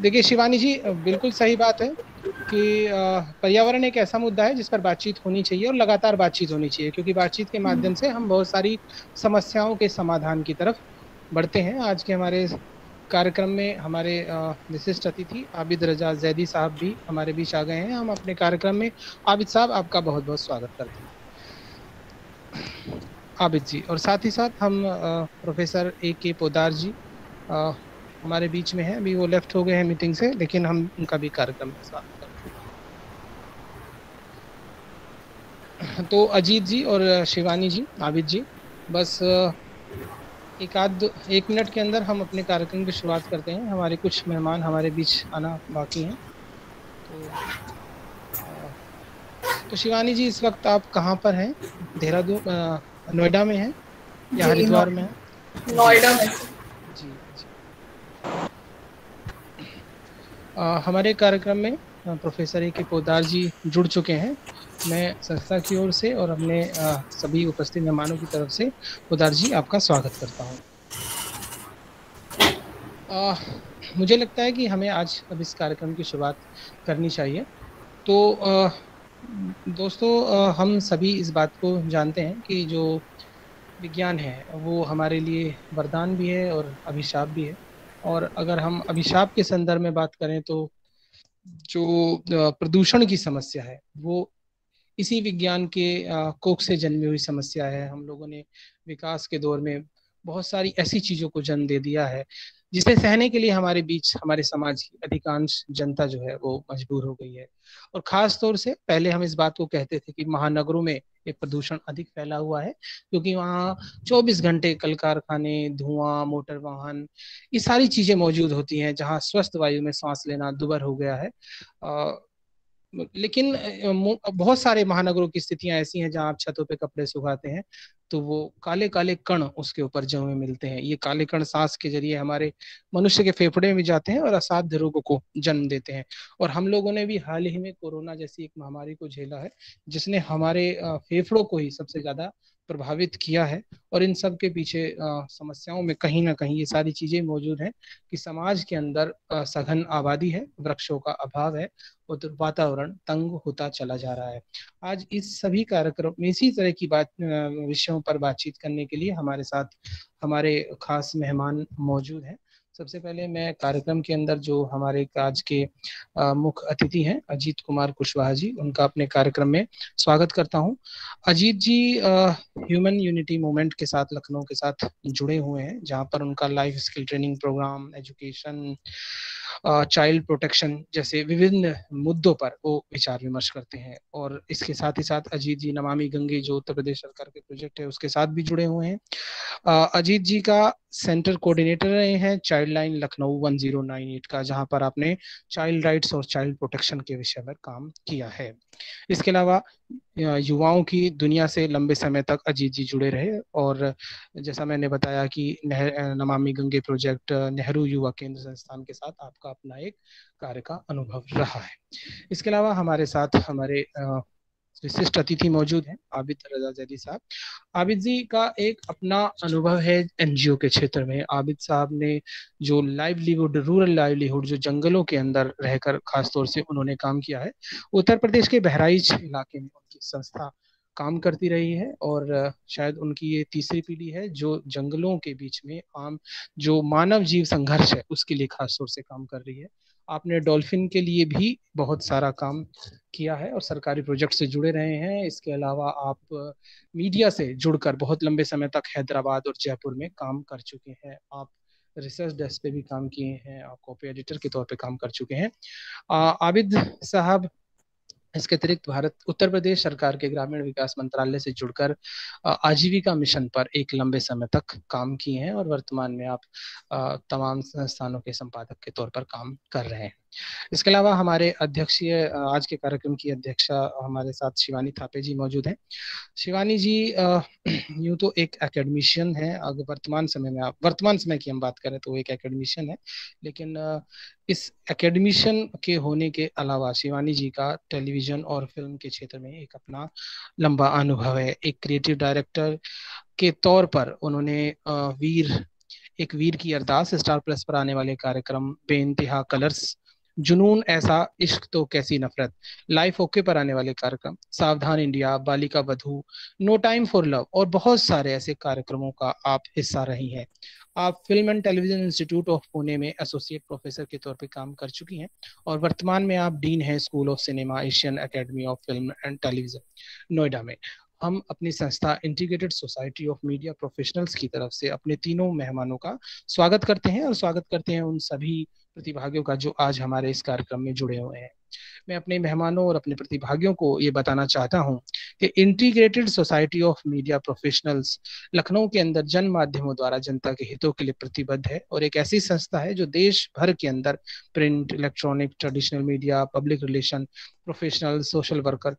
देखिए शिवानी जी, बिल्कुल सही बात है कि पर्यावरण एक ऐसा मुद्दा है जिस पर बातचीत होनी चाहिए और लगातार बातचीत होनी चाहिए, क्योंकि बातचीत के माध्यम से हम बहुत सारी समस्याओं के समाधान की तरफ बढ़ते हैं। आज के हमारे कार्यक्रम में हमारे विशिष्ट अतिथि आबिद रजा जैदी साहब भी हमारे बीच आ गए हैं। हम अपने कार्यक्रम में आबिद साहब आपका बहुत बहुत स्वागत करते हैं। आबिद जी, और साथ ही साथ हम प्रोफेसर ए के पोदार जी अ, हमारे बीच में है। अभी वो लेफ्ट हो गए हैं मीटिंग से, लेकिन हम उनका भी कार्यक्रम में स्वागत करते हैं। तो अजीत जी और शिवानी जी, आबिद जी, बस एक मिनट के अंदर हम अपने कार्यक्रम की शुरुआत करते हैं। हमारे कुछ मेहमान हमारे बीच आना बाकी हैं। तो अ, तो शिवानी जी, इस वक्त आप कहाँ पर हैं? देहरादून, नोएडा में हैं या जी हरिद्वार में हैं? जी नोएडा में। जी जी। हमारे कार्यक्रम में प्रोफेसर ए के पोदार जी जुड़ चुके हैं। मैं संस्था की ओर से और अपने सभी उपस्थित मेहमानों की तरफ से पोदार जी आपका स्वागत करता हूँ। अ, मुझे लगता है कि हमें आज अब इस कार्यक्रम की शुरुआत करनी चाहिए। तो दोस्तों, हम सभी इस बात को जानते हैं कि जो विज्ञान है वो हमारे लिए वरदान भी है और अभिशाप भी है। और अगर हम अभिशाप के संदर्भ में बात करें तो जो प्रदूषण की समस्या है वो इसी विज्ञान के कोख से जन्मी हुई समस्या है। हम लोगों ने विकास के दौर में बहुत सारी ऐसी चीजों को जन्म दे दिया है जिसे सहने के लिए हमारे बीच हमारे समाज की अधिकांश जनता जो है वो मजबूर हो गई है। और खास तौर से पहले हम इस बात को कहते थे कि महानगरों में ये प्रदूषण अधिक फैला हुआ है, क्योंकि वहाँ 24 घंटे कल कारखाने, धुआं, मोटर वाहन, ये सारी चीजें मौजूद होती हैं, जहाँ स्वस्थ वायु में सांस लेना दुभर हो गया है। लेकिन बहुत सारे महानगरों की स्थितियां ऐसी हैं जहां आप छतों पे कपड़े सुखाते हैं तो वो काले काले कण उसके ऊपर जमे मिलते हैं। ये काले कण सांस के जरिए हमारे मनुष्य के फेफड़े में जाते हैं और असाध्य रोगों को जन्म देते हैं। और हम लोगों ने भी हाल ही में कोरोना जैसी एक महामारी को झेला है, जिसने हमारे फेफड़ों को ही सबसे ज्यादा प्रभावित किया है। और इन सब के पीछे समस्याओं में कहीं ना कहीं ये सारी चीजें मौजूद हैं कि समाज के अंदर सघन आबादी है, वृक्षों का अभाव है, वातावरण तंग होता चला जा रहा है। आज इस सभी कार्यक्रम में इसी तरह की बात विषयों पर बातचीत करने के लिए हमारे साथ हमारे खास मेहमान मौजूद हैं। सबसे पहले मैं कार्यक्रम के अंदर जो हमारे आज के मुख्य अतिथि हैं अजीत कुमार कुशवाहा जी, उनका अपने कार्यक्रम में स्वागत करता हूं। अजीत जी ह्यूमन यूनिटी मूवमेंट के साथ, लखनऊ के साथ जुड़े हुए हैं, जहां पर उनका life skill training program, education, child protection जैसे विभिन्न मुद्दों पर वो विचार विमर्श करते हैं। और इसके साथ ही साथ अजीत जी नमामि गंगे, जो उत्तर प्रदेश सरकार के प्रोजेक्ट है, उसके साथ भी जुड़े हुए हैं। अजीत जी का सेंटर कोऑर्डिनेटर रहे हैं चाइल्ड लाइन लखनऊ 1098 का, जहां पर आपने चाइल्ड राइट्स और चाइल्ड प्रोटेक्शन के विषय पर काम किया है। इसके अलावा युवाओं की दुनिया से लंबे समय तक अजीत जी जुड़े रहे। और जैसा मैंने बताया कि नमामि गंगे प्रोजेक्ट, नेहरू युवा केंद्र संस्थान के साथ आपका अपना एक कार्य का अनुभव रहा है। इसके अलावा हमारे साथ हमारे विशिष्ट अतिथि मौजूद हैं आबिद रजा जैदी साहब। आबिद जी का एक अपना अनुभव है एनजीओ के क्षेत्र में। आबिद साहब ने जो लाइवलीहुड, रूरल लाइवलीहुड, जो जंगलों के अंदर रहकर खासतौर से उन्होंने काम किया है, उत्तर प्रदेश के बहराइच इलाके में उनकी संस्था काम करती रही है। और शायद उनकी ये तीसरी पीढ़ी है जो जंगलों के बीच में आम जो मानव जीव संघर्ष है उसके लिए खासतौर से काम कर रही है। आपने डॉल्फिन के लिए भी बहुत सारा काम किया है और सरकारी प्रोजेक्ट से जुड़े रहे हैं। इसके अलावा आप मीडिया से जुड़कर बहुत लंबे समय तक हैदराबाद और जयपुर में काम कर चुके हैं। आप रिसर्च डेस्क पे भी काम किए हैं, आप कॉपी एडिटर के तौर पे काम कर चुके हैं। आबिद साहब इसके अतिरिक्त भारत उत्तर प्रदेश सरकार के ग्रामीण विकास मंत्रालय से जुड़कर आजीविका मिशन पर एक लंबे समय तक काम किए हैं और वर्तमान में आप तमाम संस्थानों के संपादक के तौर पर काम कर रहे हैं। इसके अलावा हमारे अध्यक्षीय आज के कार्यक्रम की अध्यक्षा हमारे साथ शिवानी थापे जी मौजूद हैं। शिवानी जी यूं तो एक एकेडमिशियन है, अगर वर्तमान समय की हम बात करें तो वो एक एकेडमिशियन है। लेकिन इस एकेडमिशियन के होने के अलावा शिवानी जी का टेलीविजन और फिल्म के क्षेत्र में एक अपना लंबा अनुभव है। एक क्रिएटिव डायरेक्टर के तौर पर उन्होंने वीर, एक वीर की अरदास स्टार प्लस पर आने वाले कार्यक्रम बेइंतहा कलर्स, जुनून ऐसा इश्क तो कैसी नफरत, लाइफ ओके पर आने वाले कार्यक्रम सावधान India, Balika Vadhu, no time for love और बहुत सारे ऐसे कार्यक्रमों का आप हिस्सा रही हैं। आप film and television institute of Pune में एसोसिएट प्रोफेसर के तौर पर काम कर चुकी हैं और वर्तमान में आप डीन हैं school of cinema Asian academy of film and television Noida में। हम अपनी संस्था integrated society of media professionals की तरफ से अपने तीनों मेहमानों का स्वागत करते हैं और स्वागत करते हैं उन सभी प्रतिभागियों का जो आज हमारे इस कार्यक्रम में जुड़े हुए हैं। मैं अपने मेहमानों और अपने प्रतिभागियों को ये बताना चाहता हूं कि integrated society of media professionals Lucknow के अंदर जन माध्यमों द्वारा जनता के हितों के लिए प्रतिबद्ध है और एक ऐसी संस्था है जो देश भर के अंदर print, electronic, traditional media, public relation professional, social worker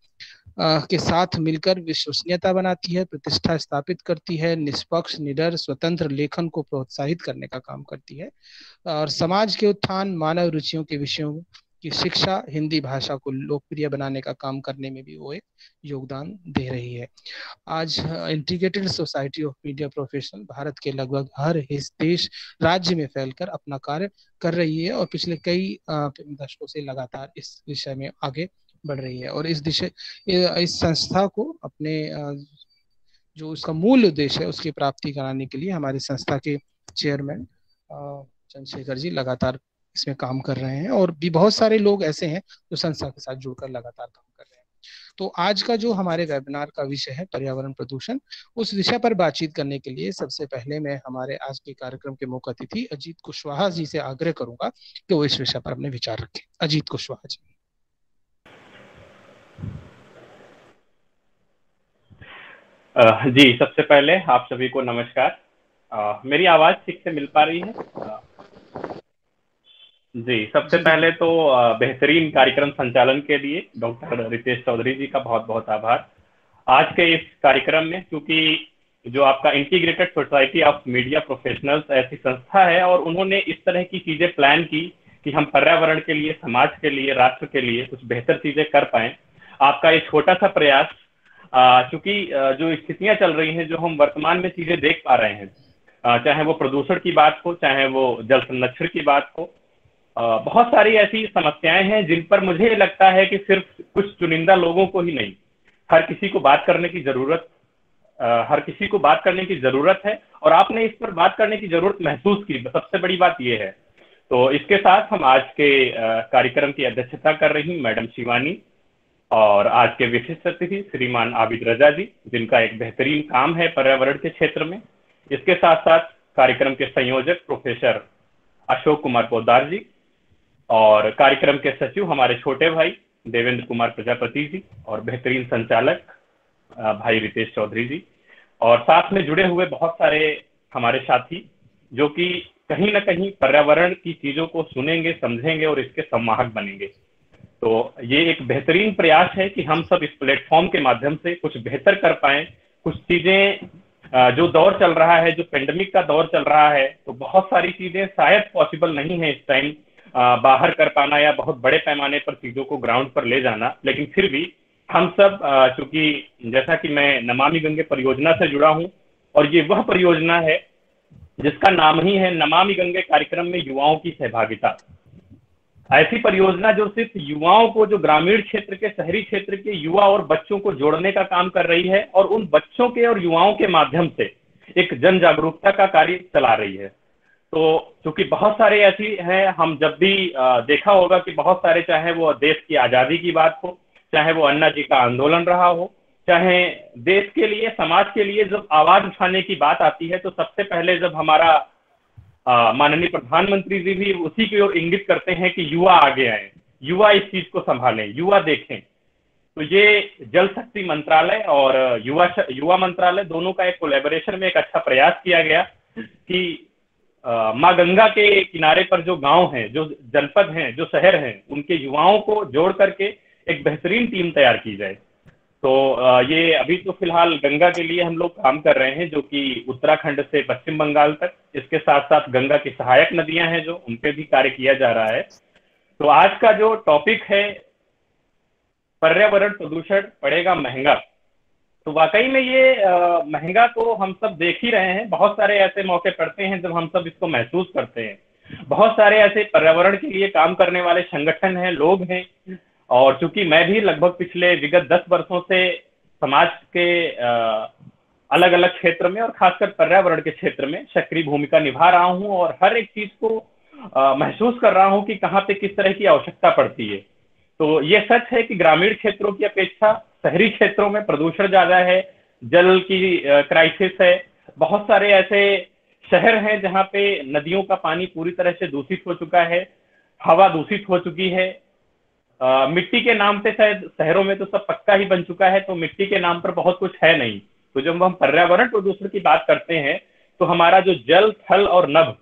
के साथ मिलकर विश्वसनीयता बनाती है, प्रतिष्ठा स्थापित करती है, निष्पक्ष, निडर, स्वतंत्र लेखन को प्रोत्साहित करने का काम करती है और समाज के उत्थान, मानव रुचियों के विषयों की शिक्षा, हिंदी भाषा को लोकप्रिय बनाने का काम करने में भी वो एक योगदान दे रही है। आज integrated society of media professional Bharat के लगभग हर देश राज्य में फैलकर अपना कार्य कर रही है और पिछले कई दशकों से लगातार इस विषय में आगे बढ़ रही है और इस संस्था को अपने जो उसका मूल उद्देश्य है उसकी प्राप्ति कराने के लिए हमारी संस्था के चेयरमैन चंद्रशेखर जी लगातार इसमें काम कर रहे हैं और भी बहुत सारे लोग ऐसे हैं जो संस्था के साथ जुड़कर लगातार काम कर रहे हैं। तो आज का जो हमारे वेबिनार का विषय है पर्यावरण प्रदूषण, उस विषय पर बातचीत करने के लिए सबसे पहले मैं हमारे आज के कार्यक्रम के मुख्य अतिथि अजीत कुशवाहा जी से आग्रह करूंगा कि वो इस विषय पर अपने विचार रखें। अजीत कुशवाहा जी। जी, सबसे पहले आप सभी को नमस्कार। मेरी आवाज ठीक से मिल पा रही है? जी, सबसे पहले तो बेहतरीन कार्यक्रम संचालन के लिए डॉक्टर रितेश चौधरी जी का बहुत बहुत आभार। आज के इस कार्यक्रम में क्योंकि जो आपका integrated society of media professionals ऐसी संस्था है और उन्होंने इस तरह की चीजें प्लान की कि हम पर्यावरण के लिए, समाज के लिए, राष्ट्र के लिए कुछ बेहतर चीजें कर पाए। आपका ये छोटा सा प्रयास, क्योंकि जो स्थितियां चल रही हैं, जो हम वर्तमान में चीजें देख पा रहे हैं, चाहे वो प्रदूषण की बात हो, चाहे वो जल संरक्षण की बात हो, बहुत सारी ऐसी समस्याएं हैं जिन पर मुझे लगता है कि सिर्फ कुछ चुनिंदा लोगों को ही नहीं, हर किसी को बात करने की जरूरत है और आपने इस पर बात करने की जरूरत महसूस की। सबसे बड़ी बात यह है। तो इसके साथ हम आज के कार्यक्रम की अध्यक्षता कर रही मैडम शिवानी और आज के विशिष्ट अतिथि श्रीमान आबिद रजा जी, जिनका एक बेहतरीन काम है पर्यावरण के क्षेत्र में। इसके साथ साथ कार्यक्रम के संयोजक प्रोफेसर अशोक कुमार पोद्दार जी और कार्यक्रम के सचिव हमारे छोटे भाई देवेंद्र कुमार प्रजापति जी और बेहतरीन संचालक भाई रितेश चौधरी जी, और साथ में जुड़े हुए बहुत सारे हमारे साथी जो कि कहीं ना कहीं पर्यावरण की चीजों को सुनेंगे, समझेंगे और इसके संवाहक बनेंगे। तो ये एक बेहतरीन प्रयास है कि हम सब इस प्लेटफॉर्म के माध्यम से कुछ बेहतर कर पाए। कुछ चीजें, जो दौर चल रहा है, जो पेंडेमिक का दौर चल रहा है, तो बहुत सारी चीजें शायद पॉसिबल नहीं है इस टाइम बाहर कर पाना या बहुत बड़े पैमाने पर चीजों को ग्राउंड पर ले जाना, लेकिन फिर भी हम सब, चूंकि जैसा कि मैं नमामि गंगे परियोजना से जुड़ा हूं और ये वह परियोजना है जिसका नाम ही है नमामि गंगे कार्यक्रम में युवाओं की सहभागिता। ऐसी परियोजना जो सिर्फ युवाओं को, जो ग्रामीण क्षेत्र के, शहरी क्षेत्र के युवा और बच्चों को जोड़ने का काम कर रही है और उन बच्चों के और युवाओं के माध्यम से एक जन जागरूकता का कार्य चला रही है। तो चूंकि बहुत सारे ऐसी हैं, हम जब भी देखा होगा कि बहुत सारे, चाहे वो देश की आजादी की बात हो, चाहे वो अन्ना जी का आंदोलन रहा हो, चाहे देश के लिए, समाज के लिए जब आवाज उठाने की बात आती है, तो सबसे पहले जब हमारा माननीय प्रधानमंत्री जी भी उसी की ओर इंगित करते हैं कि युवा आगे आए, युवा इस चीज को संभालें, युवा देखें। तो ये जल शक्ति मंत्रालय और युवा मंत्रालय दोनों का एक कोलैबोरेशन में एक अच्छा प्रयास किया गया कि माँ गंगा के किनारे पर जो गांव हैं, जो जनपद हैं, जो शहर हैं, उनके युवाओं को जोड़ करके एक बेहतरीन टीम तैयार की जाए। तो ये अभी तो फिलहाल गंगा के लिए हम लोग काम कर रहे हैं, जो कि उत्तराखंड से पश्चिम बंगाल तक। इसके साथ साथ गंगा की सहायक नदियां हैं जो उनपे भी कार्य किया जा रहा है। तो आज का जो टॉपिक है पर्यावरण प्रदूषण पड़ेगा महंगा, तो वाकई में ये महंगा तो हम सब देख ही रहे हैं। बहुत सारे ऐसे मौके पड़ते हैं जब हम सब इसको महसूस करते हैं। बहुत सारे ऐसे पर्यावरण के लिए काम करने वाले संगठन हैं, लोग हैं, और चूंकि मैं भी लगभग पिछले विगत 10 वर्षों से समाज के अलग अलग क्षेत्र में और खासकर पर्यावरण के क्षेत्र में सक्रिय भूमिका निभा रहा हूं, और हर एक चीज को महसूस कर रहा हूं कि कहाँ पे किस तरह की आवश्यकता पड़ती है। तो ये सच है कि ग्रामीण क्षेत्रों की अपेक्षा शहरी क्षेत्रों में प्रदूषण ज्यादा है, जल की क्राइसिस है। बहुत सारे ऐसे शहर हैं जहाँ पे नदियों का पानी पूरी तरह से दूषित हो चुका है, हवा दूषित हो चुकी है। मिट्टी के नाम पे शायद शहरों में तो सब पक्का ही बन चुका है, तो मिट्टी के नाम पर बहुत कुछ है नहीं। तो जब हम पर्यावरण प्रदूषण की बात करते हैं तो हमारा जो जल, थल और नभ,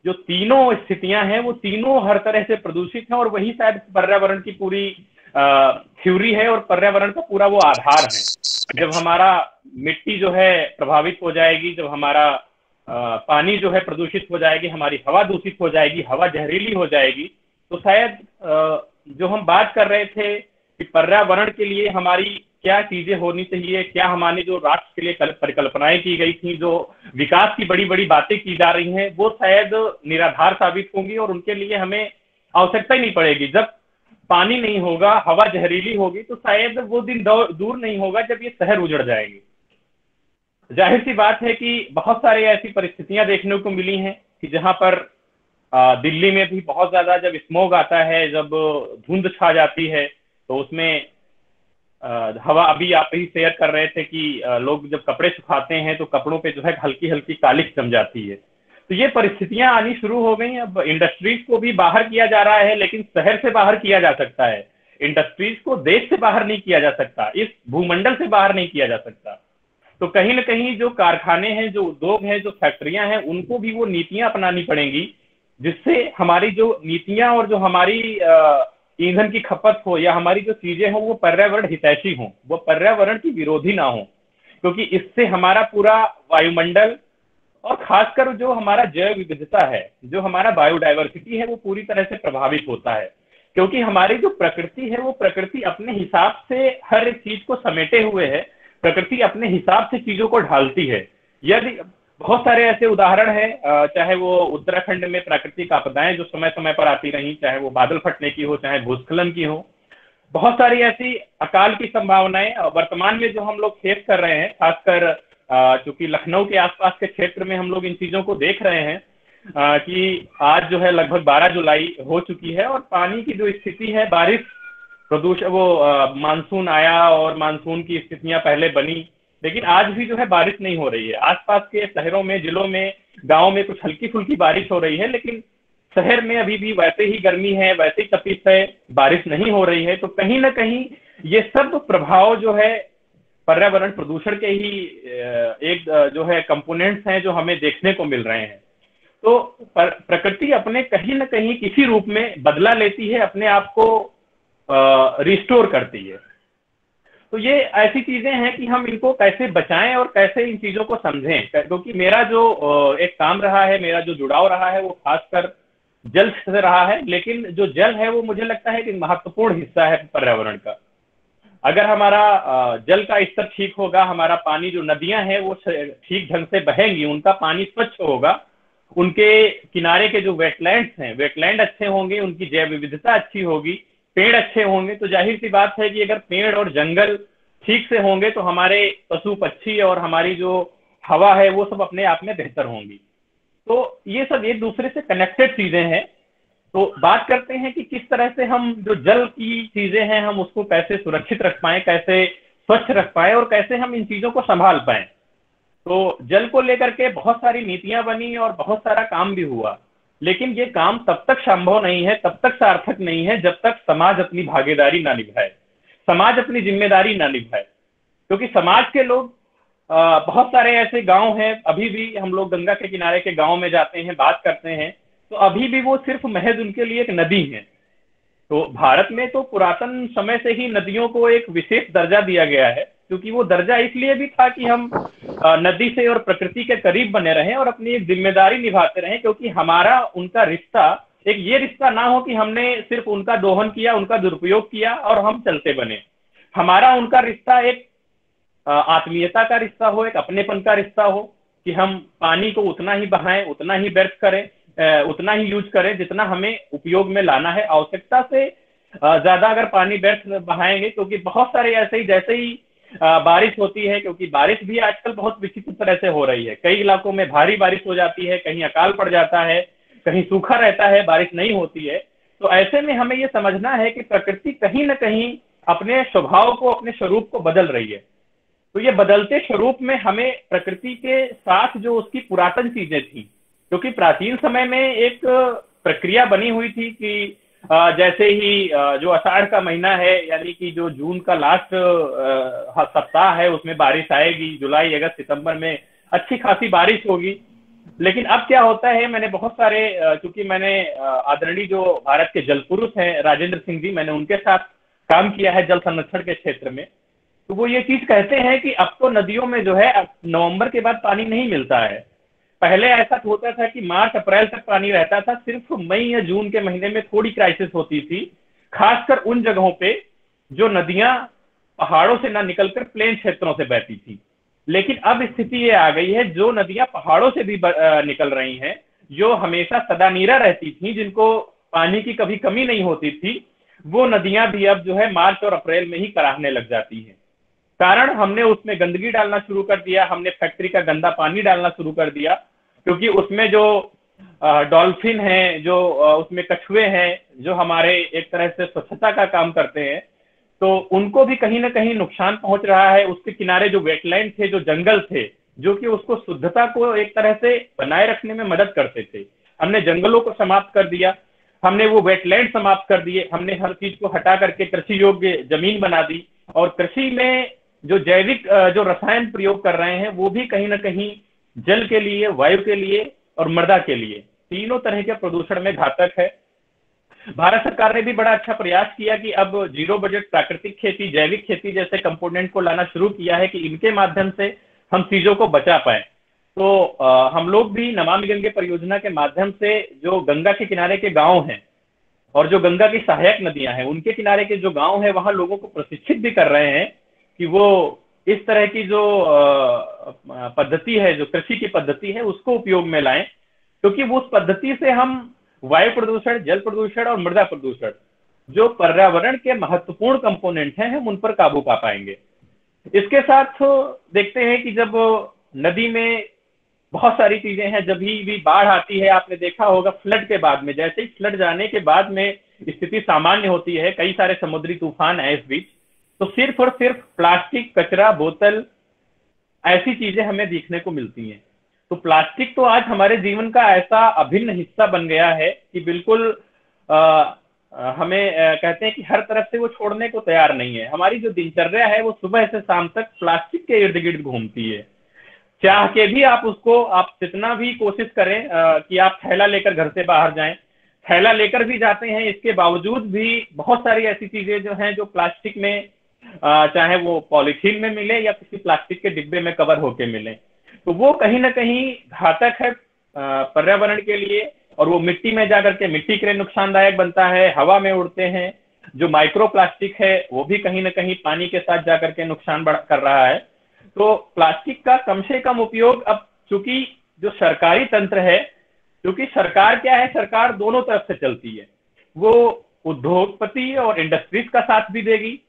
जो तीनों स्थितियां हैं, वो तीनों हर तरह से प्रदूषित हैं, और वही शायद पर्यावरण की पूरी थ्योरी है और पर्यावरण का पूरा वो आधार है। जब हमारा मिट्टी जो है प्रभावित हो जाएगी, जब हमारा पानी जो है प्रदूषित हो जाएगी, हमारी हवा दूषित हो जाएगी, हवा जहरीली हो जाएगी, तो शायद जो हम बात कर रहे थे कि पर्यावरण के लिए हमारी क्या चीजें होनी चाहिए, क्या हमारी जो राष्ट्र के लिए परिकल्पनाएं की गई थी, जो विकास की बड़ी बड़ी बातें की जा रही हैं, वो शायद निराधार साबित होंगी, और उनके लिए हमें आवश्यकता ही नहीं पड़ेगी। जब पानी नहीं होगा, हवा जहरीली होगी, तो शायद वो दिन दूर नहीं होगा जब ये शहर उजड़ जाएंगे। जाहिर सी बात है कि बहुत सारी ऐसी परिस्थितियां देखने को मिली हैं कि जहां पर दिल्ली में भी बहुत ज्यादा जब स्मोग आता है, जब धुंध छा जाती है, तो उसमें हवा, अभी आप ही शेयर कर रहे थे कि लोग जब कपड़े सुखाते हैं तो कपड़ों पे जो है हल्की हल्की कालिख जम जाती है। तो ये परिस्थितियां आनी शुरू हो गई। अब इंडस्ट्रीज को भी बाहर किया जा रहा है, लेकिन शहर से बाहर किया जा सकता है। इंडस्ट्रीज को देश से बाहर नहीं किया जा सकता, इस भूमंडल से बाहर नहीं किया जा सकता। तो कहीं ना कहीं जो कारखाने हैं, जो उद्योग हैं, जो फैक्ट्रियां हैं, उनको भी वो नीतियां अपनानी पड़ेंगी जिससे हमारी जो नीतियां और जो हमारी ईंधन की खपत हो, या हमारी जो चीजें हो, वो पर्यावरण हितैषी हो, वो पर्यावरण की विरोधी ना हो। क्योंकि इससे हमारा पूरा वायुमंडल और खासकर जो हमारा जैव विविधता है, जो हमारा बायोडाइवर्सिटी है, वो पूरी तरह से प्रभावित होता है। क्योंकि हमारी जो प्रकृति है, वो प्रकृति अपने हिसाब से हर एक चीज को समेटे हुए है, प्रकृति अपने हिसाब से चीजों को ढालती है। यदि बहुत सारे ऐसे उदाहरण हैं, चाहे वो उत्तराखंड में प्राकृतिक आपदाएं जो समय समय पर आती रही, चाहे वो बादल फटने की हो, चाहे भूस्खलन की हो, बहुत सारी ऐसी अकाल की संभावनाएं वर्तमान में जो हम लोग फेस कर रहे हैं। खासकर चूंकि लखनऊ के आसपास के क्षेत्र में हम लोग इन चीजों को देख रहे हैं कि आज जो है लगभग 12 जुलाई हो चुकी है, और पानी की जो स्थिति है, बारिश, प्रदूषण, वो मानसून आया और मानसून की स्थितियां पहले बनी, लेकिन आज भी जो है बारिश नहीं हो रही है। आसपास के शहरों में, जिलों में, गांव में कुछ हल्की फुल्की बारिश हो रही है, लेकिन शहर में अभी भी वैसे ही गर्मी है, वैसे ही तपिश है, बारिश नहीं हो रही है। तो कहीं ना कहीं ये सब प्रभाव जो है पर्यावरण प्रदूषण के ही एक जो है कंपोनेंट्स हैं जो हमें देखने को मिल रहे हैं। तो प्रकृति अपने कहीं ना कहीं किसी रूप में बदला लेती है, अपने आप को रिस्टोर करती है। तो ये ऐसी चीजें हैं कि हम इनको कैसे बचाएं और कैसे इन चीजों को समझें। क्योंकि मेरा जो एक काम रहा है, मेरा जो जुड़ाव रहा है, वो खासकर जल से रहा है। लेकिन जो जल है वो मुझे लगता है कि महत्वपूर्ण हिस्सा है पर्यावरण का। अगर हमारा जल का स्तर ठीक होगा, हमारा पानी, जो नदियां हैं वो ठीक ढंग से बहेंगी, उनका पानी स्वच्छ होगा, उनके किनारे के जो वेटलैंड्स हैं, वेटलैंड अच्छे होंगे, उनकी जैव विविधता अच्छी होगी, पेड़ अच्छे होंगे, तो जाहिर सी बात है कि अगर पेड़ और जंगल ठीक से होंगे तो हमारे पशु पक्षी और हमारी जो हवा है वो सब अपने आप में बेहतर होंगी। तो ये सब एक दूसरे से कनेक्टेड चीजें हैं। तो बात करते हैं कि किस तरह से हम जो जल की चीजें हैं, हम उसको कैसे सुरक्षित रख पाए, कैसे स्वच्छ रख पाए, और कैसे हम इन चीजों को संभाल पाए। तो जल को लेकर के बहुत सारी नीतियां बनी और बहुत सारा काम भी हुआ, लेकिन ये काम तब तक संभव नहीं है, तब तक सार्थक नहीं है, जब तक समाज अपनी भागीदारी ना निभाए, समाज अपनी जिम्मेदारी ना निभाए। क्योंकि समाज के लोग, बहुत सारे ऐसे गांव हैं, अभी भी हम लोग गंगा के किनारे के गांव में जाते हैं, बात करते हैं, तो अभी भी वो सिर्फ महज उनके लिए एक नदी है। तो भारत में तो पुरातन समय से ही नदियों को एक विशेष दर्जा दिया गया है, क्योंकि वो दर्जा इसलिए भी था कि हम नदी से और प्रकृति के करीब बने रहें और अपनी एक जिम्मेदारी निभाते रहें। क्योंकि हमारा उनका रिश्ता एक ये रिश्ता ना हो कि हमने सिर्फ उनका दोहन किया, उनका दुरुपयोग किया और हम चलते बने। हमारा उनका रिश्ता एक आत्मीयता का रिश्ता हो, एक अपनेपन का रिश्ता हो, कि हम पानी को उतना ही बहाएं, उतना ही व्यर्थ करें, उतना ही यूज करें जितना हमें उपयोग में लाना है। आवश्यकता से ज्यादा अगर पानी व्यर्थ बहाएंगे, क्योंकि बहुत सारे ऐसे ही, जैसे ही बारिश होती है, क्योंकि बारिश भी आजकल बहुत विचित्र तरह से हो रही है, कई इलाकों में भारी बारिश हो जाती है, कहीं अकाल पड़ जाता है, कहीं सूखा रहता है, बारिश नहीं होती है। तो ऐसे में हमें ये समझना है कि प्रकृति कहीं ना कहीं अपने स्वभाव को, अपने स्वरूप को बदल रही है। तो ये बदलते स्वरूप में हमें प्रकृति के साथ जो उसकी पुरातन चीजें थी, क्योंकि प्राचीन समय में एक प्रक्रिया बनी हुई थी कि जैसे ही जो आषाढ़ का महीना है, यानी कि जो जून का लास्ट सप्ताह है, उसमें बारिश आएगी, जुलाई अगस्त सितंबर में अच्छी खासी बारिश होगी। लेकिन अब क्या होता है, मैंने बहुत सारे, चूंकि मैंने आदरणीय जो भारत के जल पुरुष हैं राजेंद्र सिंह जी, मैंने उनके साथ काम किया है जल संरक्षण के क्षेत्र में। तो वो ये चीज कहते हैं कि अब तो नदियों में जो है नवंबर के बाद पानी नहीं मिलता है। पहले ऐसा होता था कि मार्च अप्रैल तक पानी रहता था, सिर्फ मई या जून के महीने में थोड़ी क्राइसिस होती थी, खासकर उन जगहों पे जो नदियां पहाड़ों से ना निकलकर प्लेन क्षेत्रों से बहती थी। लेकिन अब स्थिति ये आ गई है, जो नदियां पहाड़ों से भी निकल रही हैं, जो हमेशा सदानीरा रहती थी, जिनको पानी की कभी कमी नहीं होती थी, वो नदियां भी अब जो है मार्च और अप्रैल में ही कराहने लग जाती हैं। कारण हमने उसमें गंदगी डालना शुरू कर दिया, हमने फैक्ट्री का गंदा पानी डालना शुरू कर दिया, क्योंकि उसमें जो डॉल्फिन हैं, जो उसमें कछुए हैं, जो हमारे एक तरह से स्वच्छता का काम करते हैं, तो उनको भी कहीं ना कहीं नुकसान पहुंच रहा है। उसके किनारे जो वेटलैंड थे, जो जंगल थे, जो कि उसको शुद्धता को एक तरह से बनाए रखने में मदद करते थे, हमने जंगलों को समाप्त कर दिया, हमने वो वेटलैंड समाप्त कर दिए, हमने हर चीज को हटा करके कृषि योग्य जमीन बना दी। और कृषि में जो जैविक जो रसायन प्रयोग कर रहे हैं, वो भी कहीं ना कहीं जल के लिए, वायु के लिए और मृदा के लिए, तीनों तरह के प्रदूषण में घातक है। भारत सरकार ने भी बड़ा अच्छा प्रयास किया कि अब जीरो बजट प्राकृतिक खेती, जैविक खेती जैसे कंपोनेंट को लाना शुरू किया है, कि इनके माध्यम से हम चीजों को बचा पाए। तो हम लोग भी नमामि गंगे परियोजना के माध्यम से जो गंगा के किनारे के गांव हैं और जो गंगा की सहायक नदियां हैं, उनके किनारे के जो गांव हैं, वहां लोगों को प्रशिक्षित भी कर रहे हैं कि वो इस तरह की जो पद्धति है, जो कृषि की पद्धति है, उसको उपयोग में लाएं, क्योंकि वो उस पद्धति से हम वायु प्रदूषण, जल प्रदूषण और मृदा प्रदूषण, जो पर्यावरण के महत्वपूर्ण कंपोनेंट हैं, हम उन पर काबू पा पाएंगे। इसके साथ देखते हैं कि जब नदी में बहुत सारी चीजें हैं, जब भी बाढ़ आती है, आपने देखा होगा फ्लड के बाद में, जैसे ही फ्लड जाने के बाद में स्थिति सामान्य होती है, कई सारे समुद्री तूफान आए इस बीच, तो सिर्फ और सिर्फ प्लास्टिक, कचरा, बोतल, ऐसी चीजें हमें देखने को मिलती हैं। तो प्लास्टिक तो आज हमारे जीवन का ऐसा अभिन्न हिस्सा बन गया है कि बिल्कुल हमें कहते हैं कि हर तरफ से वो छोड़ने को तैयार नहीं है। हमारी जो दिनचर्या है, वो सुबह से शाम तक प्लास्टिक के इर्द गिर्द घूमती है। चाह के भी आप उसको, आप जितना भी कोशिश करें कि आप थैला लेकर घर से बाहर जाएं, थैला लेकर भी जाते हैं, इसके बावजूद भी बहुत सारी ऐसी चीजें जो हैं, जो प्लास्टिक में, चाहे वो पॉलीथीन में मिले या किसी प्लास्टिक के डिब्बे में कवर होके मिले, तो वो कहीं ना कहीं घातक है पर्यावरण के लिए, और वो मिट्टी में जाकर के मिट्टी के लिए नुकसानदायक बनता है, हवा में उड़ते हैं। जो माइक्रो प्लास्टिक है, वो भी कहीं ना कहीं पानी के साथ जाकर के नुकसान कर रहा है। तो प्लास्टिक का कम से कम उपयोग, अब चूंकि जो सरकारी तंत्र है, क्योंकि सरकार क्या है, सरकार दोनों तरफ से चलती है, वो उद्योगपति और इंडस्ट्रीज का साथ भी देगी,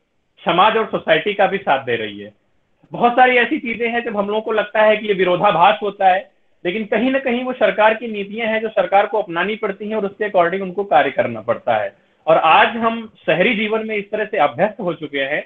समाज और सोसाइटी का भी साथ दे रही है। बहुत सारी ऐसी चीजें हैं जब हम लोगों को लगता है कि ये विरोधाभास होता है, लेकिन कहीं ना कहीं वो सरकार की नीतियां हैं जो सरकार को अपनानी पड़ती हैं और उसके अकॉर्डिंग उनको कार्य करना पड़ता है। और आज हम शहरी जीवन में इस तरह से अभ्यस्त हो चुके हैं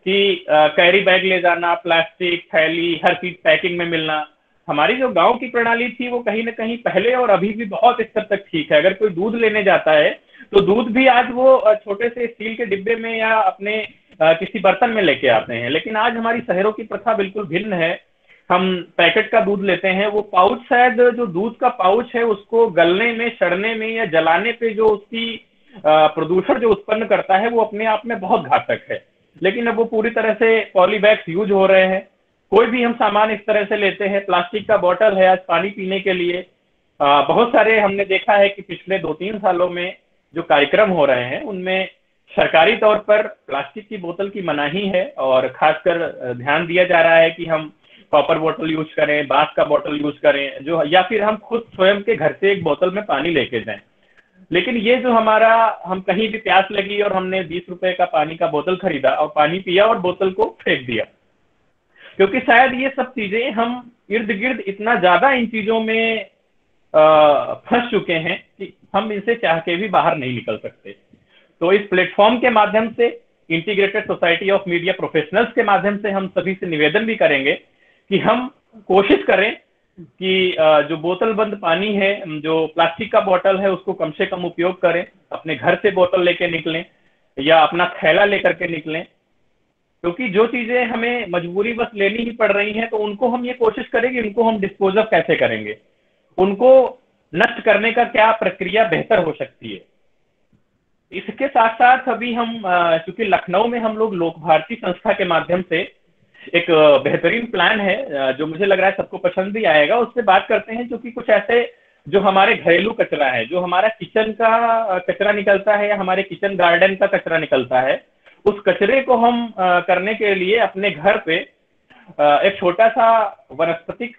कि कैरी बैग ले जाना, प्लास्टिक, थैली, हर चीज पैकिंग में मिलना। हमारी जो गांव की प्रणाली थी, वो कहीं ना कहीं पहले और अभी भी बहुत स्तर तक ठीक है। अगर कोई दूध लेने जाता है, तो दूध भी आज वो छोटे से स्टील के डिब्बे में या अपने किसी बर्तन में लेके आते हैं। लेकिन आज हमारी शहरों की प्रथा बिल्कुल भिन्न है। हम पैकेट का दूध लेते हैं, वो पाउच, शायद जो दूध का पाउच है, उसको गलने में, सड़ने में या जलाने पे जो उसकी प्रदूषण जो उत्पन्न करता है, वो अपने आप में बहुत घातक है। लेकिन अब वो पूरी तरह से पॉली बैग्स यूज हो रहे हैं। कोई भी हम सामान इस तरह से लेते हैं, प्लास्टिक का बॉटल है आज पानी पीने के लिए, बहुत सारे हमने देखा है कि पिछले 2-3 सालों में जो कार्यक्रम हो रहे हैं, उनमें सरकारी तौर पर प्लास्टिक की बोतल की मनाही है और खासकर ध्यान दिया जा रहा है कि हम कॉपर बोतल यूज करें, बांस का बोतल यूज करें, जो या फिर हम खुद स्वयं के घर से एक बोतल में पानी लेके जाएं। लेकिन ये जो हमारा, हम कहीं भी प्यास लगी और हमने 20 रुपए का पानी का बोतल खरीदा और पानी पिया और बोतल को फेंक दिया, क्योंकि शायद ये सब चीजें हम इर्द गिर्द इतना ज्यादा इन चीजों में फंस चुके हैं कि हम इनसे चाह के भी बाहर नहीं निकल सकते। तो इस प्लेटफॉर्म के माध्यम से, integrated society of media professionals के माध्यम से हम सभी से निवेदन भी करेंगे कि हम कोशिश करें कि जो बोतल बंद पानी है, जो प्लास्टिक का बोतल है, उसको कम से कम उपयोग करें, अपने घर से बोतल लेके निकलें या अपना थैला लेकर के निकलें, क्योंकि जो चीजें हमें मजबूरी बस लेनी ही पड़ रही हैं तो उनको हम ये कोशिश करेंगे, उनको हम डिस्पोज ऑफ कैसे करेंगे, उनको नष्ट करने का क्या प्रक्रिया बेहतर हो सकती है। इसके साथ साथ अभी हम क्योंकि लखनऊ में हम लोग लोक भारती संस्था के माध्यम से एक बेहतरीन प्लान है जो मुझे लग रहा है सबको पसंद भी आएगा, उससे बात करते हैं। क्योंकि कुछ ऐसे जो हमारे घरेलू कचरा है, जो हमारा किचन का कचरा निकलता है या हमारे किचन गार्डन का कचरा निकलता है, उस कचरे को हम करने के लिए अपने घर पे एक छोटा सा वनस्पतिक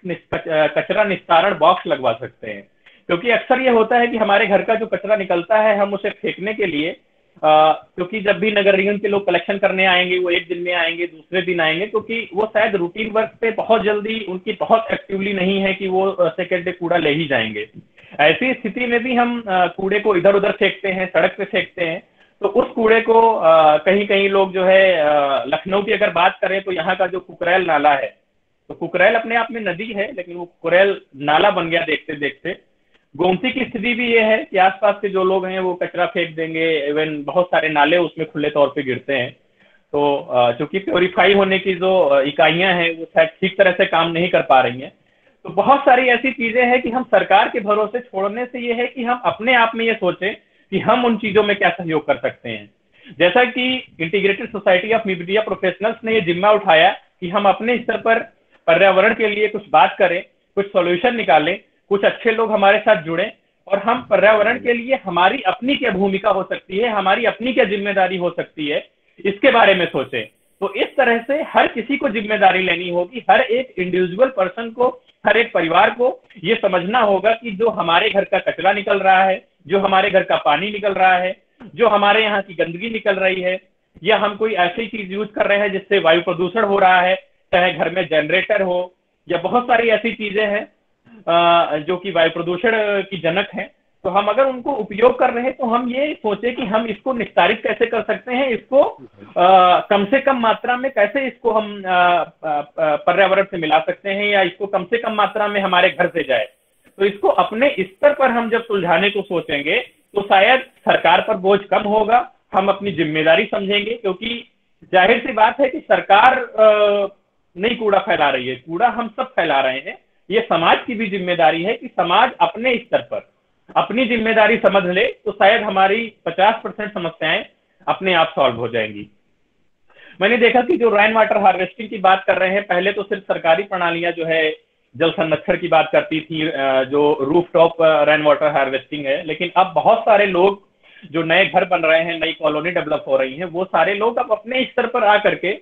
कचरा निस्तारण बॉक्स लगवा सकते हैं। क्योंकि अक्सर ये होता है कि हमारे घर का जो कचरा निकलता है, हम उसे फेंकने के लिए क्योंकि जब भी नगर निगम के लोग कलेक्शन करने आएंगे, वो एक दिन में आएंगे, दूसरे दिन आएंगे, क्योंकि वो शायद रूटीन वर्क पे बहुत जल्दी उनकी बहुत एक्टिवली नहीं है कि वो सेकेंड डे कूड़ा ले ही जाएंगे। ऐसी स्थिति में भी हम कूड़े को इधर उधर फेंकते हैं, सड़क पे फेंकते हैं। तो उस कूड़े को कहीं कहीं लोग जो है, लखनऊ की अगर बात करें तो यहाँ का जो कुकरेल नाला है, तो कुकरेल अपने आप में नदी है, लेकिन वो कुकरेल नाला बन गया देखते देखते। गोमती की स्थिति भी ये है कि आसपास के जो लोग हैं वो कचरा फेंक देंगे, इवन बहुत सारे नाले उसमें खुले तौर पे गिरते हैं। तो चूंकि प्योरीफाई होने की जो इकाइयां हैं वो शायद ठीक तरह से काम नहीं कर पा रही हैं। तो बहुत सारी ऐसी चीजें हैं कि हम सरकार के भरोसे छोड़ने से ये है कि हम अपने आप में ये सोचें कि हम उन चीजों में क्या सहयोग कर सकते हैं। जैसा कि integrated society of media professionals ने ये जिम्मा उठाया कि हम अपने स्तर पर पर्यावरण के लिए कुछ बात करें, कुछ सॉल्यूशन निकालें, कुछ अच्छे लोग हमारे साथ जुड़े और हम पर्यावरण के लिए हमारी अपनी क्या भूमिका हो सकती है, हमारी अपनी क्या जिम्मेदारी हो सकती है, इसके बारे में सोचें। तो इस तरह से हर किसी को जिम्मेदारी लेनी होगी, हर एक इंडिविजुअल पर्सन को, हर एक परिवार को ये समझना होगा कि जो हमारे घर का कचरा निकल रहा है, जो हमारे घर का पानी निकल रहा है, जो हमारे यहाँ की गंदगी निकल रही है, या हम कोई ऐसी चीज यूज कर रहे हैं जिससे वायु प्रदूषण हो रहा है, चाहे घर में जनरेटर हो या बहुत सारी ऐसी चीजें हैं जो कि वायु प्रदूषण की जनक है, तो हम अगर उनको उपयोग कर रहे हैं तो हम ये सोचे कि हम इसको निस्तारित कैसे कर सकते हैं, इसको कम से कम मात्रा में कैसे इसको हम पर्यावरण से मिला सकते हैं, या इसको कम से कम मात्रा में हमारे घर से जाए। तो इसको अपने स्तर पर हम जब सुलझाने को सोचेंगे तो शायद सरकार पर बोझ कम होगा, हम अपनी जिम्मेदारी समझेंगे। क्योंकि जाहिर सी बात है कि सरकार नहीं कूड़ा फैला रही है, कूड़ा हम सब फैला रहे हैं। ये समाज की भी जिम्मेदारी है कि समाज अपने स्तर पर अपनी जिम्मेदारी समझ ले तो शायद हमारी 50% समस्याएं अपने आप सॉल्व हो जाएंगी। मैंने देखा कि जो रेन वाटर हार्वेस्टिंग की बात कर रहे हैं, पहले तो सिर्फ सरकारी प्रणालियां जो है जल संरक्षण की बात करती थी, जो roof top rain water harvesting है, लेकिन अब बहुत सारे लोग जो नए घर बन रहे हैं, नई कॉलोनी डेवलप हो रही है, वो सारे लोग अब अपने स्तर पर आ करके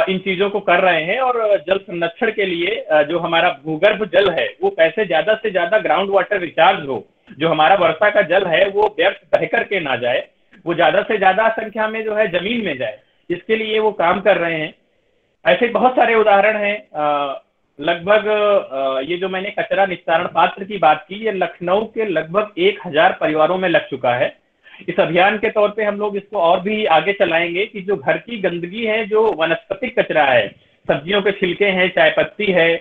इन चीजों को कर रहे हैं। और जल संरक्षण के लिए जो हमारा भूगर्भ जल है वो कैसे ज्यादा से ज्यादा ग्राउंड वाटर रिचार्ज हो, जो हमारा वर्षा का जल है वो व्यर्थ बह करके ना जाए, वो ज्यादा से ज्यादा संख्या में जो है जमीन में जाए, इसके लिए वो काम कर रहे हैं। ऐसे बहुत सारे उदाहरण हैं। लगभग ये जो मैंने कचरा निस्तारण पात्र की बात की, ये लखनऊ के लगभग 1000 परिवारों में लग चुका है। इस अभियान के तौर पे हम लोग इसको और भी आगे चलाएंगे कि जो घर की गंदगी है, जो वनस्पतिक कचरा है, सब्जियों के छिलके हैं, चाय पत्ती है,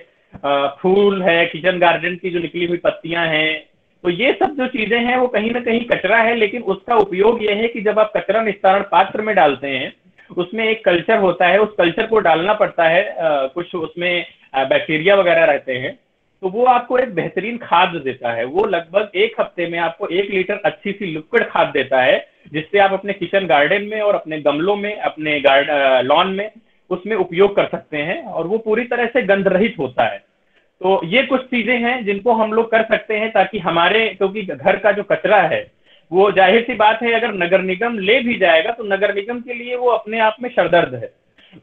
फूल है, किचन गार्डन की जो निकली हुई पत्तियां हैं, तो ये सब जो चीजें हैं वो कहीं ना कहीं कचरा है। लेकिन उसका उपयोग ये है कि जब आप कचरा निस्तारण पात्र में डालते हैं, उसमें एक कल्चर होता है, उस कल्चर को डालना पड़ता है, कुछ उसमें बैक्टीरिया वगैरह रहते हैं, तो वो आपको एक बेहतरीन खाद देता है। वो लगभग 1 हफ्ते में आपको 1 लीटर अच्छी सी लिक्विड खाद देता है, जिससे आप अपने किचन गार्डन में और अपने गमलों में, अपने लॉन में उसमें उपयोग कर सकते हैं, और वो पूरी तरह से गंध रहित होता है। तो ये कुछ चीजें हैं जिनको हम लोग कर सकते हैं ताकि हमारे, क्योंकि घर का जो कचरा है वो जाहिर सी बात है, अगर नगर निगम ले भी जाएगा तो नगर निगम के लिए वो अपने आप में सरदर्द है।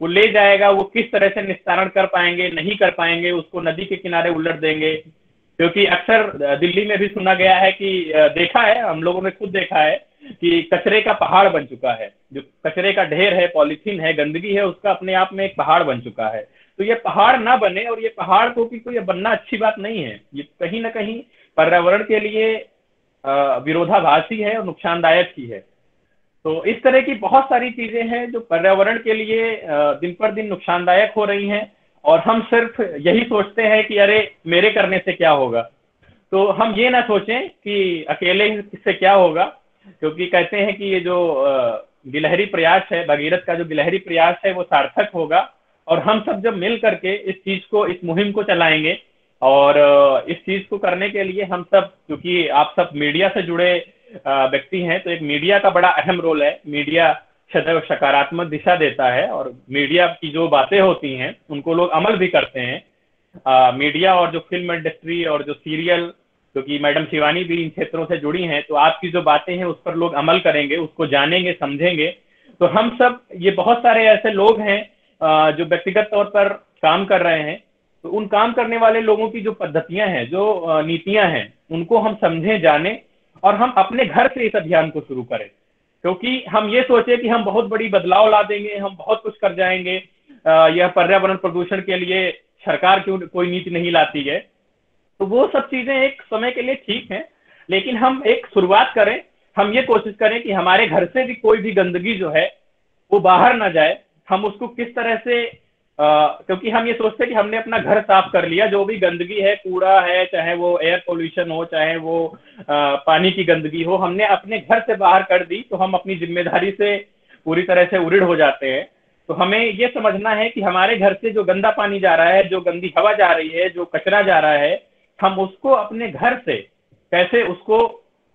वो ले जाएगा, वो किस तरह से निस्तारण कर पाएंगे, नहीं कर पाएंगे, उसको नदी के किनारे उलट देंगे। क्योंकि अक्सर दिल्ली में भी सुना गया है कि देखा है, हम लोगों ने खुद देखा है कि कचरे का पहाड़ बन चुका है। जो कचरे का ढेर है, पॉलीथीन है, गंदगी है, उसका अपने आप में एक पहाड़ बन चुका है। तो ये पहाड़ ना बने, और ये पहाड़ को भी कोई बनना अच्छी बात नहीं है। ये कहीं ना कहीं पर्यावरण के लिए विरोधाभासी है और नुकसानदायक ही है। तो इस तरह की बहुत सारी चीजें हैं जो पर्यावरण के लिए दिन पर दिन नुकसानदायक हो रही हैं, और हम सिर्फ यही सोचते हैं कि अरे मेरे करने से क्या होगा। तो हम ये ना सोचें कि अकेले इससे क्या होगा, क्योंकि कहते हैं कि ये जो गिलहरी प्रयास है, भगीरथ का जो गिलहरी प्रयास है, वो सार्थक होगा। और हम सब जब मिल करके इस चीज को, इस मुहिम को चलाएंगे, और इस चीज को करने के लिए हम सब, क्योंकि आप सब मीडिया से जुड़े व्यक्ति हैं, तो एक मीडिया का बड़ा अहम रोल है। मीडिया सदैव सकारात्मक दिशा देता है, और मीडिया की जो बातें होती हैं उनको लोग अमल भी करते हैं। मीडिया और जो फिल्म इंडस्ट्री और जो सीरियल, क्योंकि मैडम शिवानी भी इन क्षेत्रों से जुड़ी हैं, तो आपकी जो बातें हैं उस पर लोग अमल करेंगे, उसको जानेंगे, समझेंगे। तो हम सब, ये बहुत सारे ऐसे लोग हैं जो व्यक्तिगत तौर पर काम कर रहे हैं, तो उन काम करने वाले लोगों की जो पद्धतियां हैं, जो नीतियां हैं, उनको हम समझें, जाने, और हम अपने घर से इस अभियान को शुरू करें। क्योंकि हम ये सोचे कि हम बहुत बड़ी बदलाव ला देंगे, हम बहुत कुछ कर जाएंगे, यह पर्यावरण प्रदूषण के लिए सरकार क्यों कोई नीति नहीं लाती है, तो वो सब चीजें एक समय के लिए ठीक है। लेकिन हम एक शुरुआत करें, हम ये कोशिश करें कि हमारे घर से भी कोई भी गंदगी जो है वो बाहर ना जाए। हम उसको किस तरह से, क्योंकि हम ये सोचते हैं कि हमने अपना घर साफ कर लिया, जो भी गंदगी है, कूड़ा है, चाहे वो एयर पोल्यूशन हो, चाहे वो पानी की गंदगी हो, हमने अपने घर से बाहर कर दी, तो हम अपनी जिम्मेदारी से पूरी तरह से उड़िड़ हो जाते हैं। तो हमें ये समझना है कि हमारे घर से जो गंदा पानी जा रहा है, जो गंदी हवा जा रही है, जो कचरा जा रहा है, हम उसको अपने घर से कैसे उसको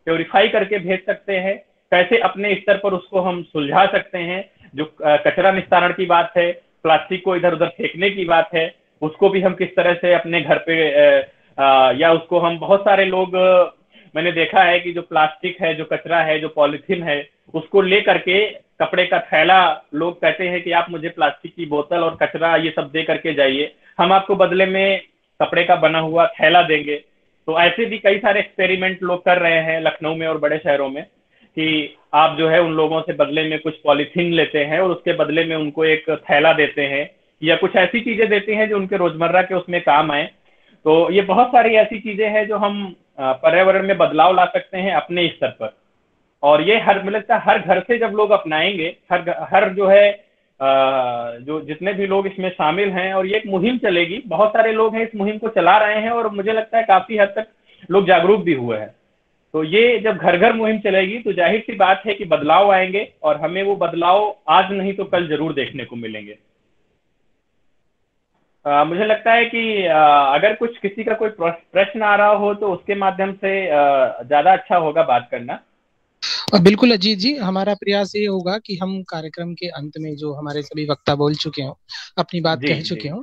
प्योरीफाई करके भेज सकते हैं, कैसे अपने स्तर पर उसको हम सुलझा सकते हैं। जो कचरा निस्तारण की बात है, प्लास्टिक को इधर उधर फेंकने की बात है, उसको भी हम किस तरह से अपने घर पे या उसको हम, बहुत सारे लोग मैंने देखा है कि जो प्लास्टिक है, जो कचरा है, जो पॉलिथीन है, उसको ले करके कपड़े का थैला, लोग कहते हैं कि आप मुझे प्लास्टिक की बोतल और कचरा ये सब दे करके जाइए, हम आपको बदले में कपड़े का बना हुआ थैला देंगे। तो ऐसे भी कई सारे एक्सपेरिमेंट लोग कर रहे हैं लखनऊ में और बड़े शहरों में, कि आप जो है उन लोगों से बदले में कुछ पॉलीथीन लेते हैं और उसके बदले में उनको एक थैला देते हैं, या कुछ ऐसी चीजें देते हैं जो उनके रोजमर्रा के उसमें काम आए। तो ये बहुत सारी ऐसी चीजें हैं जो हम पर्यावरण में बदलाव ला सकते हैं अपने स्तर पर। और ये हर, मुझे लगता है हर घर से जब लोग अपनाएंगे, हर जो है जो जितने भी लोग इसमें शामिल हैं, और ये एक मुहिम चलेगी, बहुत सारे लोग हैं इस मुहिम को चला रहे हैं, और मुझे लगता है काफी हद तक लोग जागरूक भी हुए हैं। तो ये जब घर घर मुहिम चलेगी तो जाहिर सी बात है कि बदलाव आएंगे, और हमें वो बदलाव आज नहीं तो कल जरूर देखने को मिलेंगे। मुझे लगता है कि अगर कुछ किसी का कोई प्रश्न आ रहा हो तो उसके माध्यम से ज्यादा अच्छा होगा बात करना। बिल्कुल अजीत जी, हमारा प्रयास ये होगा कि हम कार्यक्रम के अंत में, जो हमारे सभी वक्ता बोल चुके हों, अपनी बात जी कह जी चुके हों,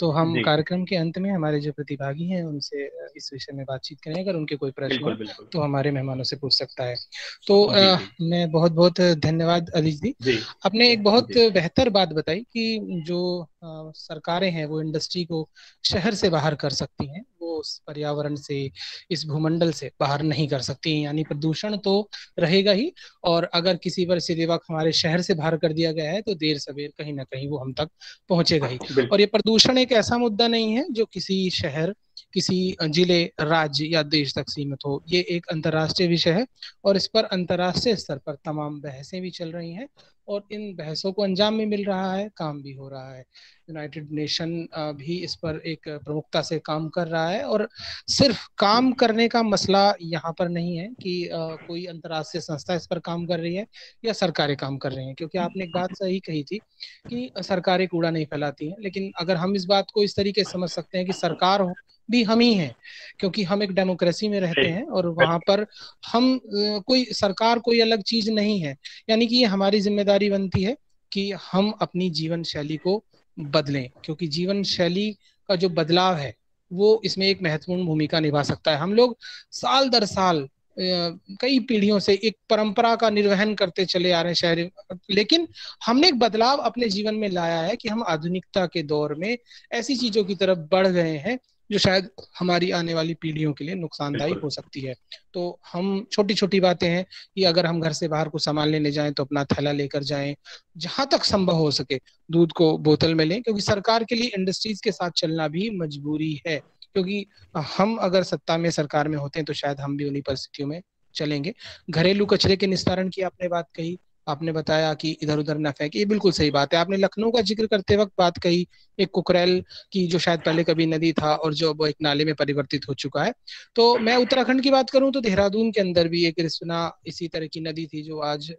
तो हम जी, कार्यक्रम के अंत में हमारे जो प्रतिभागी हैं उनसे इस विषय में बातचीत करें। अगर उनके कोई प्रश्न हो बिल्कुल बिल्कुल। तो हमारे मेहमानों से पूछ सकता है। तो जी जी मैं बहुत बहुत धन्यवाद अजीत जी। जी आपने एक बहुत जी बेहतर बात बताई कि जो सरकारें हैं वो इंडस्ट्री को शहर से बाहर कर सकती हैं, वो उस पर्यावरण से, इस भूमंडल से बाहर नहीं कर सकती हैं। यानी प्रदूषण तो रहेगा ही, और अगर किसी पर सिरे वक्त हमारे शहर से बाहर कर दिया गया है तो देर सवेर कहीं ना कहीं वो हम तक पहुंचेगा ही। बिल्कुल। और ये प्रदूषण एक ऐसा मुद्दा नहीं है जो किसी शहर, किसी जिले, राज्य या देश तक सीमित हो। ये एक अंतर्राष्ट्रीय विषय है, और इस पर अंतर्राष्ट्रीय स्तर पर तमाम बहसें भी चल रही हैं, और इन बहसों को अंजाम भी मिल रहा है, काम भी हो रहा है। यूनाइटेड नेशन भी इस पर एक प्रमुखता से काम कर रहा है। और सिर्फ काम करने का मसला यहाँ पर नहीं है कि कोई अंतर्राष्ट्रीय संस्था इस पर काम कर रही है या सरकारें काम कर रही हैं, क्योंकि आपने एक बात सही कही थी कि सरकारें कूड़ा नहीं फैलाती हैं। लेकिन अगर हम इस बात को इस तरीके से समझ सकते हैं कि सरकार भी हम ही हैं, क्योंकि हम एक डेमोक्रेसी में रहते हैं, और वहां पर हम कोई सरकार कोई अलग चीज नहीं है। यानी कि ये हमारी जिम्मेदारी बनती है कि हम अपनी जीवन शैली को बदलें, क्योंकि जीवन शैली का जो बदलाव है वो इसमें एक महत्वपूर्ण भूमिका निभा सकता है। हम लोग साल दर साल कई पीढ़ियों से एक परंपरा का निर्वहन करते चले आ रहे हैं शहरी, लेकिन हमने एक बदलाव अपने जीवन में लाया है कि हम आधुनिकता के दौर में ऐसी चीजों की तरफ बढ़ गए हैं जो शायद हमारी आने वाली पीढ़ियों के लिए नुकसानदायी बिल्कुल। हो सकती है। तो हम छोटी छोटी बातें हैं कि अगर हम घर से बाहर कुछ सामान लेने जाएं तो अपना थैला लेकर जाएं, जहां तक संभव हो सके दूध को बोतल में लें, क्योंकि सरकार के लिए इंडस्ट्रीज के साथ चलना भी मजबूरी है। क्योंकि हम अगर सत्ता में सरकार में होते हैं तो शायद हम भी उन्हीं परिस्थितियों में चलेंगे। घरेलू कचरे के निस्तारण की आपने बात कही, आपने बताया कि इधर उधर न फेंके, ये बिल्कुल सही बात है। आपने लखनऊ का जिक्र करते वक्त बात कही एक कुकरेल की, जो शायद पहले कभी नदी था और जो अब एक नाले में परिवर्तित हो चुका है। तो मैं उत्तराखंड की बात करूं तो देहरादून के अंदर भी एक रिस्पना इसी तरह की नदी थी जो आज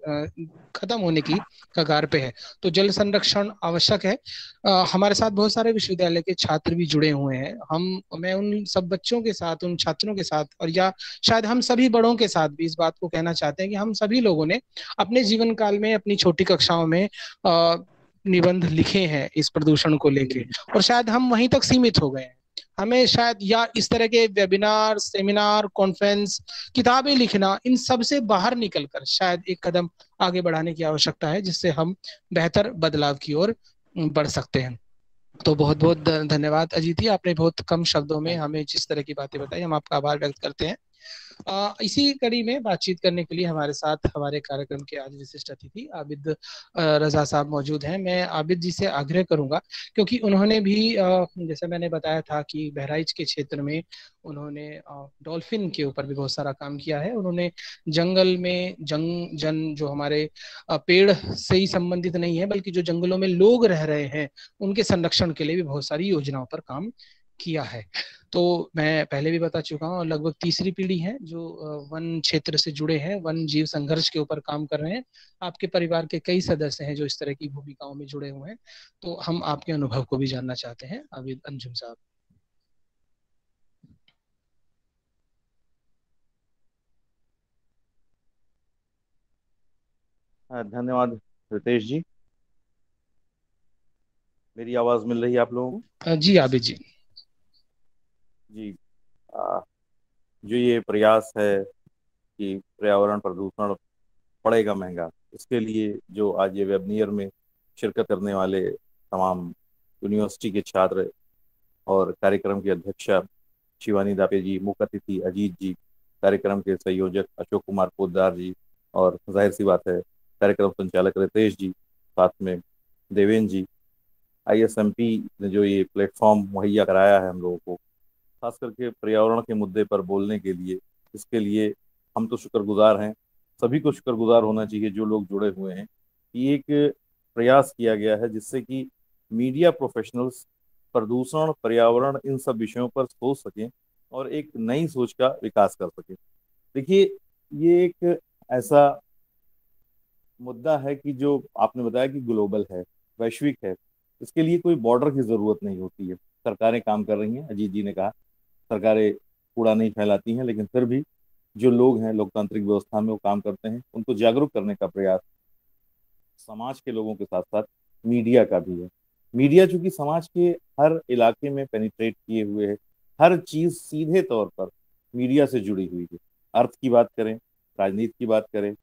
खत्म होने की कगार पे है। तो जल संरक्षण आवश्यक है। हमारे साथ बहुत सारे विश्वविद्यालय के छात्र भी जुड़े हुए हैं। मैं उन सब बच्चों के साथ, उन छात्रों के साथ, और या शायद हम सभी बड़ों के साथ भी इस बात को कहना चाहते हैं कि हम सभी लोगों ने अपने जीवन काल में अपनी छोटी कक्षाओं में निबंध लिखे हैं इस प्रदूषण को लेके, और शायद हम वहीं तक सीमित हो गए हैं। हमें शायद या इस तरह के वेबिनार, सेमिनार, कॉन्फ्रेंस, किताबें लिखना, इन सब से बाहर निकलकर शायद एक कदम आगे बढ़ाने की आवश्यकता है, जिससे हम बेहतर बदलाव की ओर बढ़ सकते हैं। तो बहुत बहुत धन्यवाद अजीत, आपने बहुत कम शब्दों में हमें जिस तरह की बातें बताई, हम आपका आभार व्यक्त करते हैं। इसी कड़ी में बातचीत करने के लिए हमारे साथ हमारे कार्यक्रम के आज विशिष्ट अतिथि आबिद रजा साहब मौजूद हैं। मैं आबिद जी से आग्रह करूंगा, क्योंकि उन्होंने भी जैसे मैंने बताया था कि बहराइच के क्षेत्र में उन्होंने डॉल्फिन के ऊपर भी बहुत सारा काम किया है। उन्होंने जंगल में जन जो हमारे पेड़ से ही संबंधित नहीं है, बल्कि जो जंगलों में लोग रह रहे हैं उनके संरक्षण के लिए भी बहुत सारी योजनाओं पर काम किया है। तो मैं पहले भी बता चुका हूँ, लगभग तीसरी पीढ़ी है जो वन क्षेत्र से जुड़े हैं, वन जीव संघर्ष के ऊपर काम कर रहे हैं। आपके परिवार के कई सदस्य हैं जो इस तरह की भूमिकाओं में जुड़े हुए हैं। तो हम आपके अनुभव को भी जानना चाहते हैं, आबिद अंजुम साहब। हाँ, धन्यवाद रितेश जी। मेरी आवाज मिल रही है आप लोगों को? जी आबिद जी। जी। आ, जो ये प्रयास है कि पर्यावरण प्रदूषण पड़ेगा महंगा, इसके लिए जो आज ये वेबनियर में शिरकत करने वाले तमाम यूनिवर्सिटी के छात्र और कार्यक्रम की अध्यक्षा शिवानी दापे जी, मुख्य अतिथि अजीत जी, कार्यक्रम के संयोजक अशोक कुमार पोद्दार जी, और जाहिर सी बात है कार्यक्रम संचालक रितेश जी, साथ में देवेंद्र जी, आईएसएमपी ने जो ये प्लेटफॉर्म मुहैया कराया है हम लोगों को, खास करके पर्यावरण के मुद्दे पर बोलने के लिए, इसके लिए हम तो शुक्रगुजार हैं। सभी को शुक्रगुजार होना चाहिए जो लोग जुड़े हुए हैं कि एक प्रयास किया गया है जिससे कि मीडिया प्रोफेशनल्स प्रदूषण, पर्यावरण, इन सब विषयों पर सोच सकें और एक नई सोच का विकास कर सकें। देखिए, ये एक ऐसा मुद्दा है कि जो आपने बताया कि ग्लोबल है, वैश्विक है, इसके लिए कोई बॉर्डर की जरूरत नहीं होती है। सरकारें काम कर रही हैं, अजीत जी ने कहा सरकारें कूड़ा नहीं फैलाती हैं, लेकिन फिर भी जो लोग हैं लोकतांत्रिक व्यवस्था में वो काम करते हैं। उनको जागरूक करने का प्रयास समाज के लोगों के साथ साथ मीडिया का भी है। मीडिया चूंकि समाज के हर इलाके में पेनिट्रेट किए हुए है, हर चीज सीधे तौर पर मीडिया से जुड़ी हुई है। अर्थ की बात करें, राजनीति की बात करें,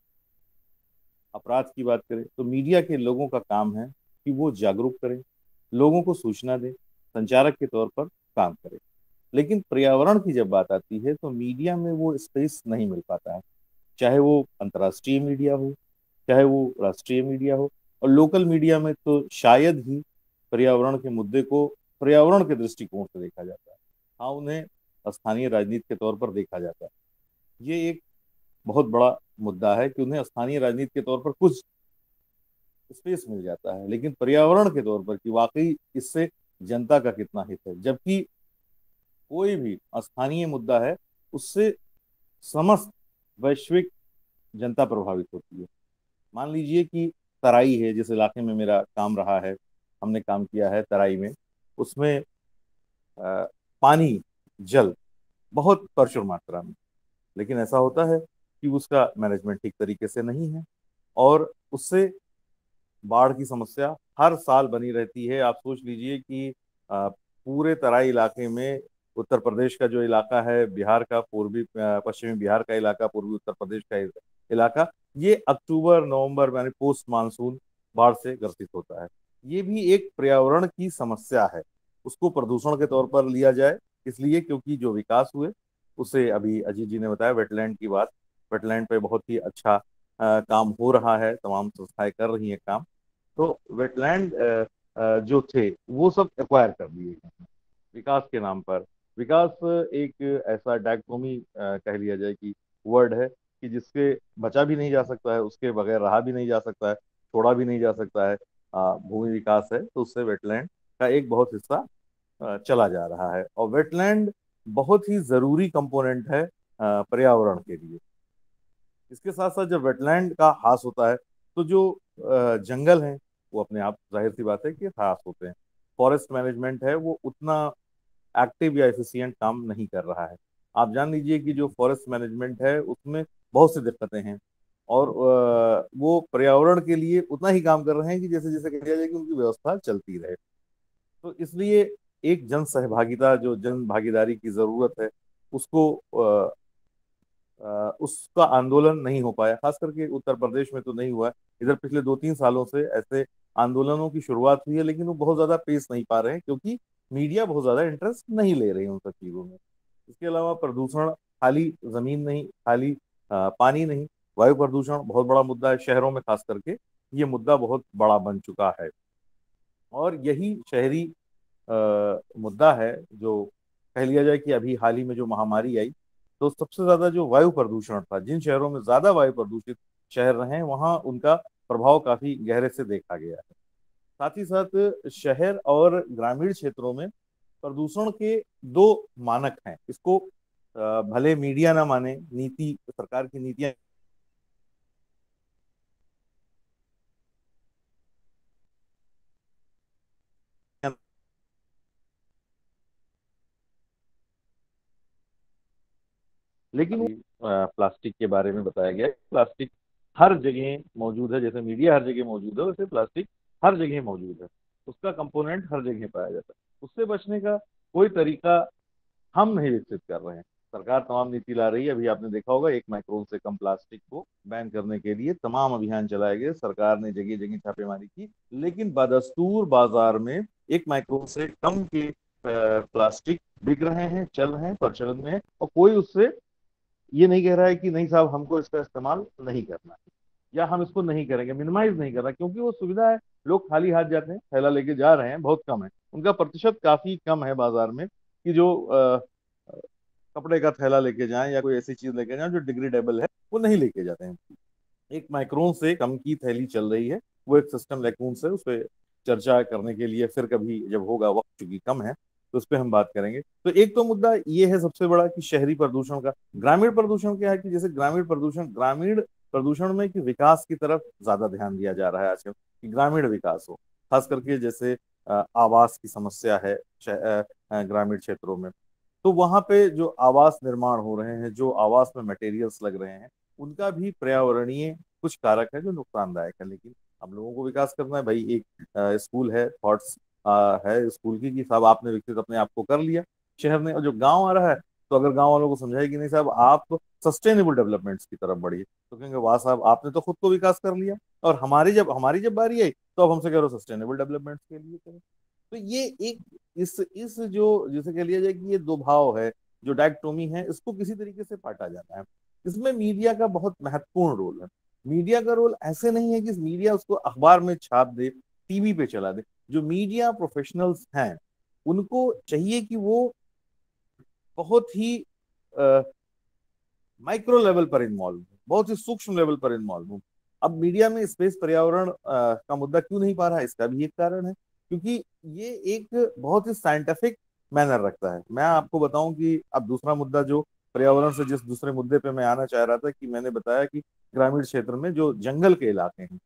अपराध की बात करें, तो मीडिया के लोगों का काम है कि वो जागरूक करें, लोगों को सूचना दें, संचारक के तौर पर काम करें। लेकिन पर्यावरण की जब बात आती है तो मीडिया में वो स्पेस नहीं मिल पाता है, चाहे वो अंतर्राष्ट्रीय मीडिया हो, चाहे वो राष्ट्रीय मीडिया हो। और लोकल मीडिया में तो शायद ही पर्यावरण के मुद्दे को पर्यावरण के दृष्टिकोण से देखा जाता है। हाँ, उन्हें स्थानीय राजनीति के तौर पर देखा जाता है। ये एक बहुत बड़ा मुद्दा है कि उन्हें स्थानीय राजनीति के तौर पर कुछ स्पेस मिल जाता है, लेकिन पर्यावरण के तौर पर कि वाकई इससे जनता का कितना हित है, जबकि कोई भी स्थानीय मुद्दा है उससे समस्त वैश्विक जनता प्रभावित होती है। मान लीजिए कि तराई है, जिस इलाके में मेरा काम रहा है, हमने काम किया है तराई में, उसमें पानी, जल बहुत प्रचुर मात्रा में, लेकिन ऐसा होता है कि उसका मैनेजमेंट ठीक तरीके से नहीं है और उससे बाढ़ की समस्या हर साल बनी रहती है। आप सोच लीजिए कि पूरे तराई इलाके में उत्तर प्रदेश का जो इलाका है, बिहार का पूर्वी पश्चिमी बिहार का इलाका, पूर्वी उत्तर प्रदेश का इलाका, ये अक्टूबर नवंबर यानी पोस्ट मानसून बाढ़ से ग्रसित होता है। ये भी एक पर्यावरण की समस्या है, उसको प्रदूषण के तौर पर लिया जाए, इसलिए क्योंकि जो विकास हुए उसे, अभी अजीत जी ने बताया वेटलैंड की बात, वेटलैंड पे बहुत ही अच्छा काम हो रहा है, तमाम संस्थाएं कर रही हैं काम। तो वेटलैंड जो थे वो सब एक्वायर कर दिए गए हैं विकास के नाम पर। विकास एक ऐसा डायकोटोमी कह लिया जाए कि वर्ड है कि जिसके बचा भी नहीं जा सकता है, उसके बगैर रहा भी नहीं जा सकता है, छोड़ा भी नहीं जा सकता है। भूमि विकास है तो उससे वेटलैंड का एक बहुत हिस्सा चला जा रहा है, और वेटलैंड बहुत ही जरूरी कंपोनेंट है पर्यावरण के लिए। इसके साथ साथ जब वेटलैंड का ह्रास होता है तो जो जंगल हैं वो अपने आप, जाहिर सी बात है कि ह्रास होते हैं। फॉरेस्ट मैनेजमेंट है वो उतना एक्टिव या एफिशिएंट काम नहीं कर रहा है। आप जान लीजिए कि जो फॉरेस्ट मैनेजमेंट है उसमें बहुत सी दिक्कतें हैं, और वो पर्यावरण के लिए उतना ही काम कर रहे हैं कि जैसे जैसे कह दिया जाए कि उनकी व्यवस्था चलती रहे। तो इसलिए एक जन सहभागिता, जो जन भागीदारी की जरूरत है, उसको उसका आंदोलन नहीं हो पाया, खास करके उत्तर प्रदेश में तो नहीं हुआ है। इधर पिछले 2-3 सालों से ऐसे आंदोलनों की शुरुआत हुई है, लेकिन वो बहुत ज्यादा पेश नहीं पा रहे हैं क्योंकि मीडिया बहुत ज्यादा इंटरेस्ट नहीं ले रही है उन सब चीजों में। इसके अलावा प्रदूषण, खाली जमीन नहीं, खाली पानी नहीं, वायु प्रदूषण बहुत बड़ा मुद्दा है शहरों में, खास करके ये मुद्दा बहुत बड़ा बन चुका है। और यही शहरी मुद्दा है जो कह लिया जाए कि अभी हाल ही में जो महामारी आई, तो सबसे ज्यादा जो वायु प्रदूषण था, जिन शहरों में ज्यादा वायु प्रदूषित शहर रहे हैं वहां उनका प्रभाव काफी गहरे से देखा गया है। साथ ही साथ शहर और ग्रामीण क्षेत्रों में प्रदूषण के दो मानक हैं। इसको भले मीडिया ना माने, नीति, सरकार की नीतियां, लेकिन प्लास्टिक के बारे में बताया गया है। प्लास्टिक हर जगह मौजूद है, जैसे मीडिया हर जगह मौजूद है वैसे प्लास्टिक हर जगह मौजूद है, उसका कंपोनेंट हर जगह पाया जाता है। उससे बचने का कोई तरीका हम नहीं विकसित कर रहे हैं। सरकार तमाम नीति ला रही है, अभी आपने देखा होगा 1 माइक्रोन से कम प्लास्टिक को बैन करने के लिए तमाम अभियान चलाए गए, सरकार ने जगह जगह छापेमारी की, लेकिन बदस्तूर बाजार में 1 माइक्रोन से कम के प्लास्टिक बिक रहे हैं, चल रहे हैं, प्रचलन में है, और कोई उससे ये नहीं कह रहा है कि नहीं साहब हमको इसका इस्तेमाल नहीं करना है या हम इसको नहीं करेंगे, मिनिमाइज नहीं कर रहा, क्योंकि वो सुविधा है। लोग खाली हाथ जाते हैं, थैला लेके जा रहे हैं, बहुत कम है, उनका प्रतिशत काफी कम है बाजार में कि जो कपड़े का थैला लेके जाएं या कोई ऐसी चीज लेके जाएं जो डिग्रेडेबल है, वो नहीं लेके जाते हैं। 1 माइक्रोन से कम की थैली चल रही है, वो एक सिस्टम लैकून से, उस पर चर्चा करने के लिए फिर कभी जब होगा, वक्त चूंकि कम है तो उस पर हम बात करेंगे। तो एक तो मुद्दा ये है सबसे बड़ा कि शहरी प्रदूषण का। ग्रामीण प्रदूषण क्या है कि जैसे ग्रामीण प्रदूषण में कि विकास की तरफ ज्यादा ध्यान दिया जा रहा है आजकल, कि ग्रामीण विकास हो, खास करके जैसे आवास की समस्या है ग्रामीण क्षेत्रों में। तो वहां पे जो आवास निर्माण हो रहे हैं, जो आवास में मटेरियल्स लग रहे हैं, उनका भी पर्यावरणीय कुछ कारक है जो नुकसानदायक है। लेकिन हम लोगों को विकास करना है भाई। एक स्कूल है, थॉट्स है स्कूल की, कि साहब आपने विकसित अपने आप को कर लिया शहर ने, और जो गांव आ रहा है, तो अगर गांव वालों को समझाए कि नहीं साहब आप सस्टेनेबल डेवलपमेंट्स की तरफ बढ़िए, तो कहेंगे वाह साहब आपने तो खुद को विकास कर लिया, और हमारी जब बारी आई तो अब हमसे कह रहे हो सस्टेनेबल डेवलपमेंट्स के लिए करें। तो ये एक इस जो जिसे कह लिया जाए कि ये दो भाव है, जो डायकोटोमी है, इसको किसी तरीके से पाटा जाना है। इसमें मीडिया का बहुत महत्वपूर्ण रोल है। मीडिया का रोल ऐसे नहीं है कि मीडिया उसको अखबार में छाप दे, टीवी पे चला दे। जो मीडिया प्रोफेशनल्स हैं उनको चाहिए कि वो बहुत ही माइक्रो लेवल पर इन्वॉल्व हो, बहुत ही सूक्ष्म लेवल पर इन्वॉल्व हो। अब मीडिया में स्पेस पर्यावरण का मुद्दा क्यों नहीं पा रहा है, इसका भी एक कारण है, क्योंकि ये एक बहुत ही साइंटिफिक मैनर रखता है। मैं आपको बताऊं कि अब दूसरा मुद्दा जो पर्यावरण से, जिस दूसरे मुद्दे पे मैं आना चाह रहा था, कि मैंने बताया कि ग्रामीण क्षेत्र में जो जंगल के इलाके हैं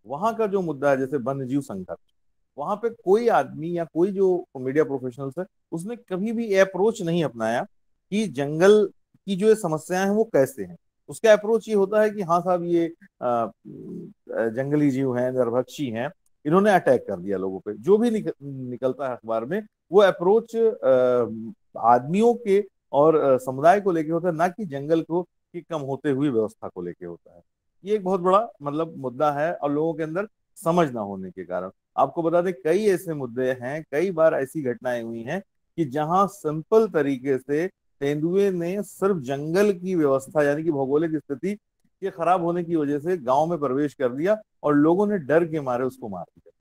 वहां का जो मुद्दा है, जैसे वन्य जीव संघर्ष, वहां पे कोई आदमी या कोई जो मीडिया प्रोफेशनल्स है उसने कभी भी अप्रोच नहीं अपनाया कि जंगल की जो ये समस्याएं हैं वो कैसे हैं। उसका अप्रोच ये होता है कि हाँ साहब ये जंगली जीव हैं, नरभक्षी हैं, इन्होंने अटैक कर दिया लोगों पे। जो भी निकलता है अखबार में, वो अप्रोच आदमियों के और समुदाय को लेके होता है, ना कि जंगल को की कम होते हुई व्यवस्था को लेके होता है। ये एक बहुत बड़ा मतलब मुद्दा है, और लोगों के अंदर समझ ना होने के कारण। आपको बता दें, कई ऐसे मुद्दे हैं, कई बार ऐसी घटनाएं हुई हैं कि जहां सिंपल तरीके से तेंदुए ने सिर्फ जंगल की व्यवस्था यानी कि भौगोलिक स्थिति के खराब होने की वजह से गांव में प्रवेश कर दिया, और लोगों ने डर के मारे उसको मार दिया।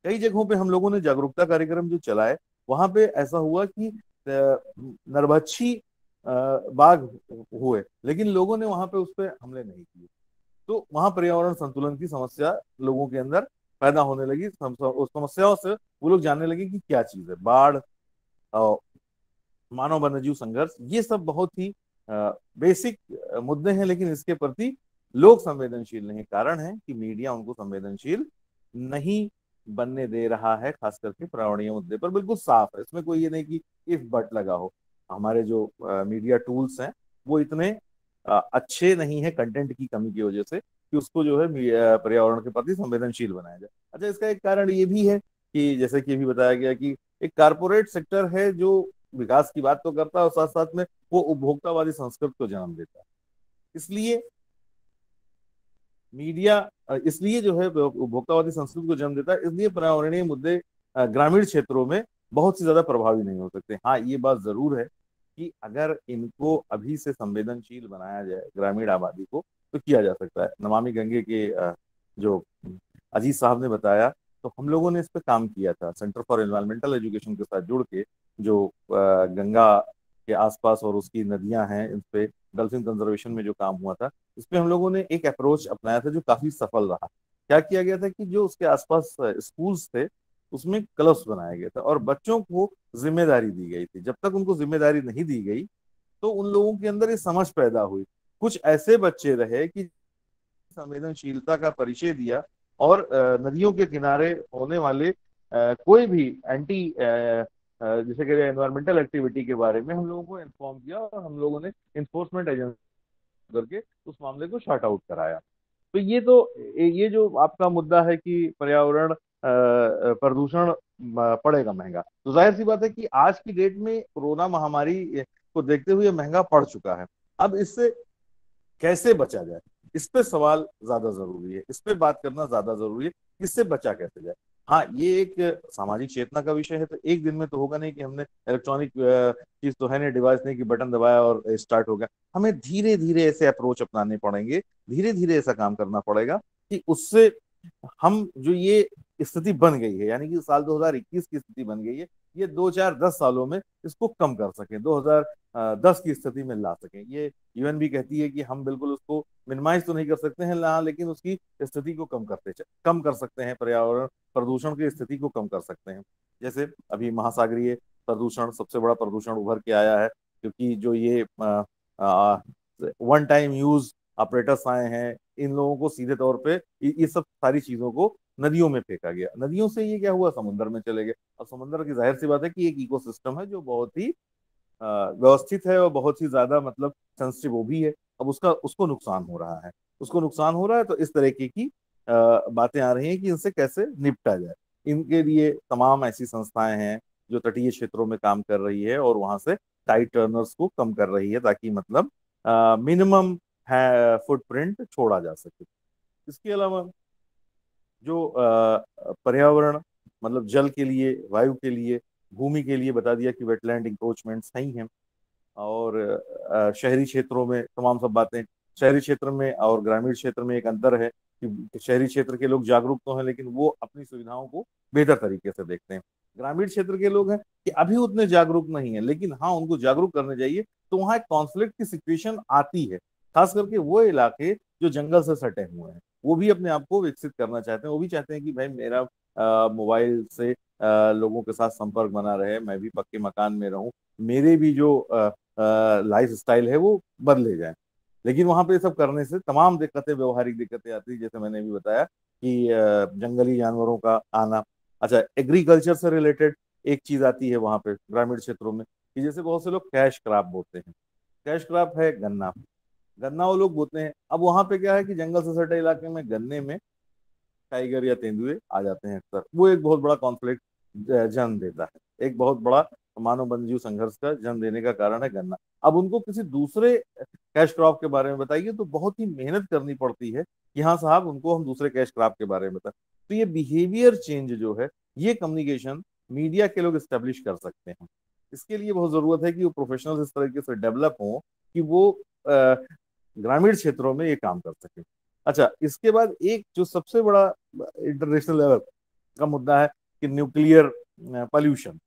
कई जगहों पे हम लोगों ने जागरूकता कार्यक्रम जो चलाए, वहां पे ऐसा हुआ कि नरभक्षी बाघ हुए, लेकिन लोगों ने वहां पे उस पर हमले नहीं किए। तो वहां पर्यावरण संतुलन की समस्या लोगों के अंदर पैदा होने लगी। उस समस्याओं से वो लोग जानने लगे कि क्या चीज है। बाढ़, मानव वन्यजीव संघर्ष, ये सब बहुत ही बेसिक मुद्दे हैं, लेकिन इसके प्रति लोग संवेदनशील नहीं। कारण है कि मीडिया उनको संवेदनशील नहीं बनने दे रहा है, खास करके पर्यावरणीय मुद्दे पर। बिल्कुल साफ है, इसमें कोई ये नहीं कि इफ बट लगा हो। हमारे जो मीडिया टूल्स हैं वो इतने अच्छे नहीं है, कंटेंट की कमी की वजह से, कि उसको जो है पर्यावरण के प्रति संवेदनशील बनाया जाए। अच्छा, इसका एक कारण ये भी है कि जैसे कि अभी बताया गया कि एक कारपोरेट सेक्टर है जो विकास की बात तो करता है, और साथ साथ में वो उपभोक्तावादी संस्कृति को जन्म देता है। इसलिए मीडिया इसलिए जो है उपभोक्तावादी संस्कृति को जन्म देता है, इसलिए पर्यावरणीय मुद्दे ग्रामीण क्षेत्रों में बहुत ही ज्यादा प्रभावी नहीं हो सकते। हाँ, ये बात जरूर है कि अगर इनको अभी से संवेदनशील बनाया जाए ग्रामीण आबादी को, तो किया जा सकता है। नमामि गंगे के जो अजीज साहब ने बताया, तो हम लोगों ने इस पे काम किया था सेंटर फॉर एनवायरमेंटल एजुकेशन के साथ जुड़ के, जो गंगा के आसपास और उसकी नदियां हैं, इन पे डल्फिन कंजर्वेशन में जो काम हुआ था, इसमें हम लोगों ने एक अप्रोच अपनाया था जो काफी सफल रहा। क्या किया गया था कि जो उसके आसपास स्कूल्स थे, उसमें क्लब्स बनाया गया था, और बच्चों को जिम्मेदारी दी गई थी। जब तक उनको जिम्मेदारी नहीं दी गई, तो उन लोगों के अंदर ये समझ पैदा हुई। कुछ ऐसे बच्चे रहे कि संवेदनशीलता का परिचय दिया, और नदियों के किनारे होने वाले कोई भी एंटी जैसे कह एनवायरमेंटल एक्टिविटी के बारे में हम लोगों को इन्फॉर्म किया, और हम लोगों ने इन्फोर्समेंट एजेंसी करके उस मामले को शॉर्ट आउट कराया। तो ये जो आपका मुद्दा है कि पर्यावरण प्रदूषण पड़ेगा महंगा, तो जाहिर सी बात है कि आज की डेट में कोरोना महामारी को देखते हुए महंगा पड़ चुका है। अब इससे कैसे बचा जाए, इस पे सवाल ज्यादा जरूरी है, इस पे बात करना ज्यादा जरूरी है, इससे बचा कैसे जाए। हाँ, ये एक सामाजिक चेतना का विषय है, तो एक दिन में तो होगा नहीं कि हमने इलेक्ट्रॉनिक चीज तो है नहीं, डिवाइस नहीं कि बटन दबाया और स्टार्ट हो गया। हमें धीरे धीरे ऐसे अप्रोच अपनाने पड़ेंगे, धीरे धीरे ऐसा काम करना पड़ेगा कि उससे हम जो ये स्थिति बन गई है, यानी कि साल 2021 की स्थिति बन गई है, ये 2 4 10 सालों में इसको कम कर सकें, 2010 की स्थिति में ला सकें। ये यूएन भी कहती है कि हम बिल्कुल उसको मिनिमाइज तो नहीं कर सकते हैं ना, लेकिन उसकी स्थिति को कम कर सकते हैं, पर्यावरण प्रदूषण की स्थिति को कम कर सकते हैं। जैसे अभी महासागरीय प्रदूषण सबसे बड़ा प्रदूषण उभर के आया है, क्योंकि जो ये वन टाइम यूज ऑपरेटर्स आए हैं, इन लोगों को सीधे तौर पे ये सब सारी चीजों को नदियों में फेंका गया। नदियों से ये क्या हुआ, समुद्र में चले गए। अब समुद्र की जाहिर सी बात है कि एक इकोसिस्टम है जो बहुत ही व्यवस्थित है, और बहुत ही ज्यादा मतलब सेंसिटिव वो भी है। अब उसका उसको नुकसान हो रहा है, तो इस तरीके की बातें आ रही हैं कि इनसे कैसे निपटा जाए। इनके लिए तमाम ऐसी संस्थाएं हैं जो तटीय क्षेत्रों में काम कर रही है, और वहां से टाइड टर्नर्स को कम कर रही है, ताकि मतलब मिनिमम फुटप्रिंट छोड़ा जा सके। इसके अलावा जो पर्यावरण मतलब जल के लिए, वायु के लिए, भूमि के लिए बता दिया कि वेटलैंड इंक्रोचमेंट सही है। और शहरी क्षेत्रों में तमाम सब बातें, शहरी क्षेत्र में और ग्रामीण क्षेत्र में एक अंतर है कि शहरी क्षेत्र के लोग जागरूक तो हैं, लेकिन वो अपनी सुविधाओं को बेहतर तरीके से देखते हैं। ग्रामीण क्षेत्र के लोग हैं कि अभी उतने जागरूक नहीं है, लेकिन हाँ, उनको जागरूक करने चाहिए। तो वहाँ एक कॉन्फ्लिक्ट की सिचुएशन आती है, खास करके वो इलाके जो जंगल से सटे हुए हैं, वो भी अपने आप को विकसित करना चाहते हैं। वो भी चाहते हैं कि भाई मेरा मोबाइल से लोगों के साथ संपर्क बना रहे, मैं भी पक्के मकान में रहूं, मेरे भी जो लाइफ स्टाइल है वो बदले जाए। लेकिन वहां पे सब करने से तमाम दिक्कतें, व्यवहारिक दिक्कतें आती है, जैसे मैंने भी बताया कि जंगली जानवरों का आना। अच्छा, एग्रीकल्चर से रिलेटेड एक चीज आती है वहां पे ग्रामीण क्षेत्रों में, कि जैसे बहुत से लोग कैश क्रॉप बोते हैं। कैश क्रॉप है गन्ना, गन्ना वो लोग बोते हैं। अब वहां पे क्या है कि जंगल से सटे इलाके में गन्ने में टाइगर या तेंदुए आ जाते हैं अक्सर। वो एक बहुत बड़ा कॉन्फ्लिक्ट जन्म देता है, एक बहुत बड़ा मानव वन्यजीव संघर्ष का जन्म देने का कारण है गन्ना। अब उनको किसी दूसरे कैश क्रॉप के बारे में बताइए तो बहुत ही मेहनत करनी पड़ती है कि हाँ साहब उनको हम दूसरे कैश क्रॉप के बारे में बताएं। तो ये बिहेवियर चेंज जो है, ये कम्युनिकेशन मीडिया के लोग स्टेब्लिश कर सकते हैं। इसके लिए बहुत जरूरत है कि वो प्रोफेशनल्स इस तरीके से डेवलप हों कि वो ग्रामीण क्षेत्रों में ये काम कर सके। अच्छा, इसके बाद एक जो सबसे बड़ा इंटरनेशनल लेवल का मुद्दा है कि न्यूक्लियर पॉल्यूशन।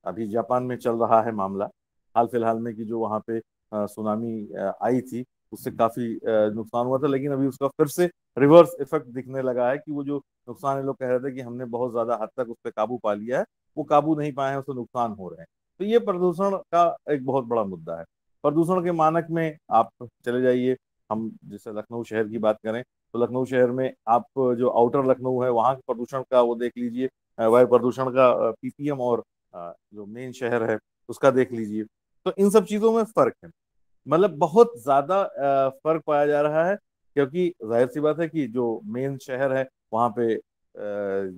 अभी जापान में चल रहा है मामला हाल फिलहाल में कि जो वहाँ पे सुनामी आई थी, उससे काफी नुकसान हुआ था, लेकिन अभी उसका फिर से रिवर्स इफेक्ट दिखने लगा है कि वो जो नुकसान है, लोग कह रहे थे कि हमने बहुत ज्यादा हद तक उस पर काबू पा लिया है, वो काबू नहीं पाए हैं, उससे नुकसान हो रहे हैं। तो ये प्रदूषण का एक बहुत बड़ा मुद्दा है। प्रदूषण के मानक में आप चले जाइए, हम जैसे लखनऊ शहर की बात करें तो लखनऊ शहर में आप जो आउटर लखनऊ है वहाँ के प्रदूषण का वो देख लीजिए, वायु प्रदूषण का पीपीएम, और जो मेन शहर है उसका देख लीजिए। तो इन सब चीजों में फर्क है, मतलब बहुत ज्यादा फर्क पाया जा रहा है, क्योंकि जाहिर सी बात है कि जो मेन शहर है वहाँ पे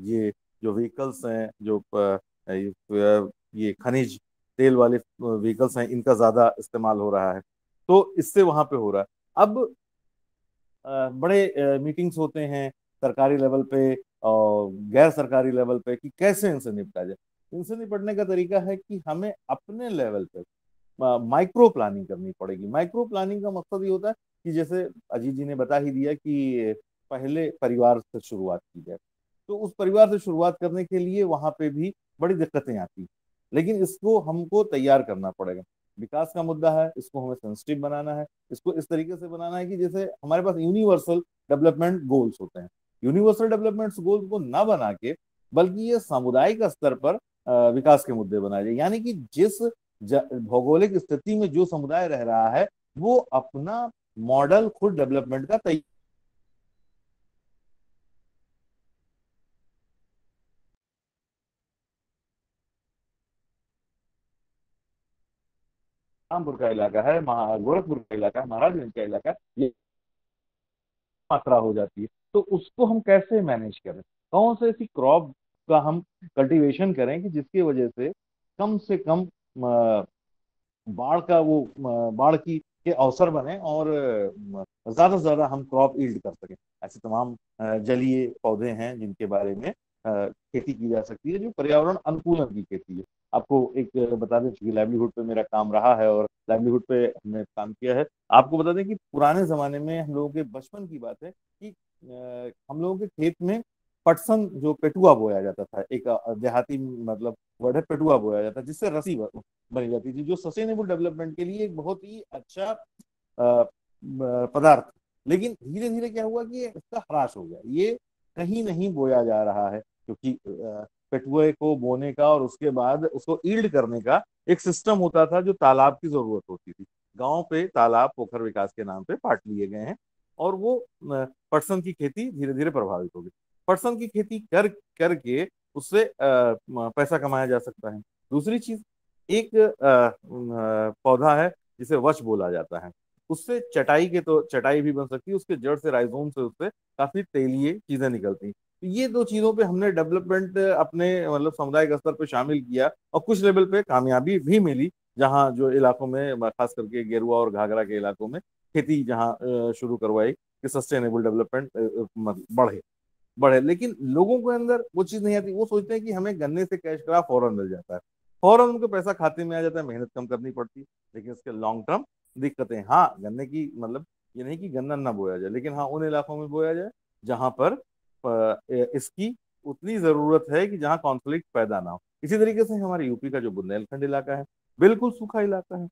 ये जो व्हीकल्स हैं, जो ये खनिज तेल वाले व्हीकल्स हैं, इनका ज्यादा इस्तेमाल हो रहा है, तो इससे वहां पे हो रहा है। अब बड़े मीटिंग्स होते हैं सरकारी लेवल पे और गैर सरकारी लेवल पे कि कैसे इनसे निपटा जाए। इनसे निपटने का तरीका है कि हमें अपने लेवल पे माइक्रो प्लानिंग करनी पड़ेगी। माइक्रो प्लानिंग का मकसद ये होता है कि जैसे अजीत जी ने बता ही दिया कि पहले परिवार से शुरुआत की जाए, तो उस परिवार से शुरुआत करने के लिए वहां पे भी बड़ी दिक्कतें आती हैं, लेकिन इसको हमको तैयार करना पड़ेगा। विकास का मुद्दा है, इसको हमें सेंसिटिव बनाना है, इसको इस तरीके से बनाना है कि जैसे हमारे पास यूनिवर्सल डेवलपमेंट गोल्स होते हैं, यूनिवर्सल डेवलपमेंट गोल्स को ना बना के बल्कि ये सामुदायिक स्तर पर विकास के मुद्दे बनाए जाए। यानी कि जिस भौगोलिक स्थिति में जो समुदाय रह रहा है वो अपना मॉडल खुद डेवलपमेंट का तैयार रामपुर का इलाका है, गोरखपुर का इलाका है, महाराजगंज का इलाका है, ये मात्रा हो जाती है। तो उसको हम कैसे मैनेज करें, कौन से ऐसी क्रॉप का हम कल्टीवेशन करें कि जिसकी वजह से कम बाढ़ का वो बाढ़ की के अवसर बने और ज्यादा से ज्यादा हम क्रॉप ईल्ड कर सकें। ऐसे तमाम जलीय पौधे हैं जिनके बारे में खेती की जा सकती है, जो पर्यावरण अनुकूलन की खेती है। आपको एक बता दें, चूंकि लाइवलीहुड पे मेरा काम रहा है और लाइवलीहुड पे हमने काम किया है, आपको बता दें कि पुराने जमाने में हम लोगों के बचपन की बात है कि हम लोगों के खेत में पटसन जो पेटुआ बोया जाता था, एक देहाती मतलब वर्ड है, पेटुआ बोया जाता जिससे रस्सी बनी जाती थी, जो सस्टेनेबल डेवलपमेंट के लिए एक बहुत ही अच्छा पदार्थ। लेकिन धीरे धीरे क्या हुआ कि इसका ह्रास हो गया, ये कहीं नहीं बोया जा रहा है, क्योंकि पेटुए को बोने का और उसके बाद उसको ईल्ड करने का एक सिस्टम होता था जो तालाब की जरूरत होती थी। गांव पे तालाब पोखर विकास के नाम पे पाट लिए गए हैं और वो पटसन की खेती धीरे धीरे प्रभावित हो गई। पटसन की खेती करके उससे पैसा कमाया जा सकता है। दूसरी चीज, एक पौधा है जिसे वच बोला जाता है, उससे चटाई के तो चटाई भी बन सकती है, उसके जड़ से राइजोम से उससे काफी तेलीय चीजें निकलती हैं। तो ये दो चीजों पे हमने डेवलपमेंट अपने मतलब समुदाय के स्तर पे शामिल किया और कुछ लेवल पे कामयाबी भी मिली, जहाँ जो इलाकों में खास करके गेरुआ और घाघरा के इलाकों में खेती जहाँ शुरू करवाई कि सस्टेनेबल डेवलपमेंट बढ़े बढ़े। लेकिन लोगों के अंदर वो चीज नहीं आती, वो सोचते हैं कि हमें गन्ने से कैश करा फौरन मिल जाता है, फौरन उनको पैसा खाते में आ जाता है, मेहनत कम करनी पड़ती है, लेकिन इसके लॉन्ग टर्म दिक्कतें। हाँ, गन्ने की मतलब ये नहीं कि गन्ना ना बोया जाए, लेकिन हाँ उन इलाकों में बोया जाए जहां पर इसकी उतनी जरूरत है कि जहाँ कॉन्फ्लिक्ट पैदा ना हो। इसी तरीके से हमारे यूपी का जो बुंदेलखंड इलाका है, बिल्कुल सूखा इलाका है,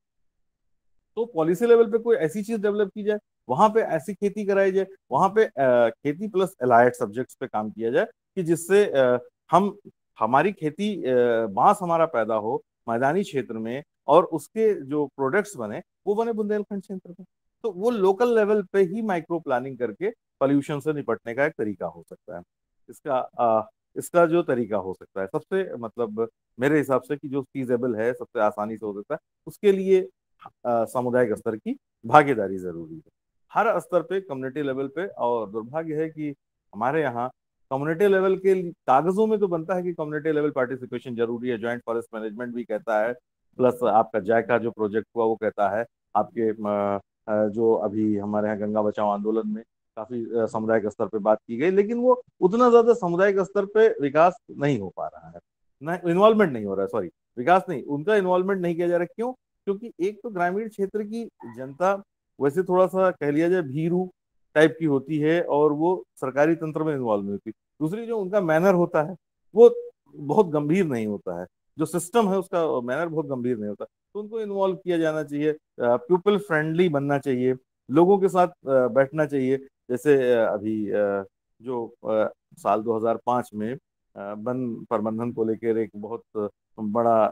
तो पॉलिसी लेवल पे कोई ऐसी चीज डेवलप की जाए, वहां पे ऐसी खेती कराई जाए, वहां पे खेती प्लस एलाइड सब्जेक्ट्स पे काम किया जाए कि जिससे हम हमारी खेती बांस हमारा पैदा हो मैदानी क्षेत्र में और उसके जो प्रोडक्ट्स बने वो बने बुंदेलखंड क्षेत्र में। तो वो लोकल लेवल पे ही माइक्रो प्लानिंग करके पॉल्यूशन से निपटने का एक तरीका हो सकता है। इसका जो तरीका हो सकता है सबसे मतलब मेरे हिसाब से कि जो फीजेबल है, सबसे आसानी से हो सकता है, उसके लिए सामुदायिक स्तर की भागीदारी जरूरी है, हर स्तर पे कम्युनिटी लेवल पे। और दुर्भाग्य है कि हमारे यहाँ कम्युनिटी लेवल के कागजों में तो बनता है कि कम्युनिटी लेवल पार्टिसिपेशन जरूरी है, जॉइंट फॉरेस्ट मैनेजमेंट भी कहता है, प्लस आपका जायका जो प्रोजेक्ट हुआ वो कहता है, आपके जो अभी हमारे यहाँ गंगा बचाओ आंदोलन में काफी सामुदायिक स्तर पे बात की गई, लेकिन वो उतना ज्यादा सामुदायिक स्तर पे विकास नहीं हो पा रहा है, ना इन्वॉल्वमेंट नहीं हो रहा है, सॉरी विकास नहीं, उनका इन्वॉल्वमेंट नहीं किया जा रहा। क्यों? क्योंकि एक तो ग्रामीण क्षेत्र की जनता वैसे थोड़ा सा कह लिया जाए भीरू टाइप की होती है और वो सरकारी तंत्र में इन्वॉल्व नहीं होती। दूसरी जो उनका मैनर होता है वो बहुत गंभीर नहीं होता है, जो सिस्टम है उसका मैनर बहुत गंभीर नहीं होता, तो उनको इन्वॉल्व किया जाना चाहिए, पीपल फ्रेंडली बनना चाहिए, लोगों के साथ बैठना चाहिए। जैसे अभी जो साल 2005 में वन प्रबंधन को लेकर एक बहुत बड़ा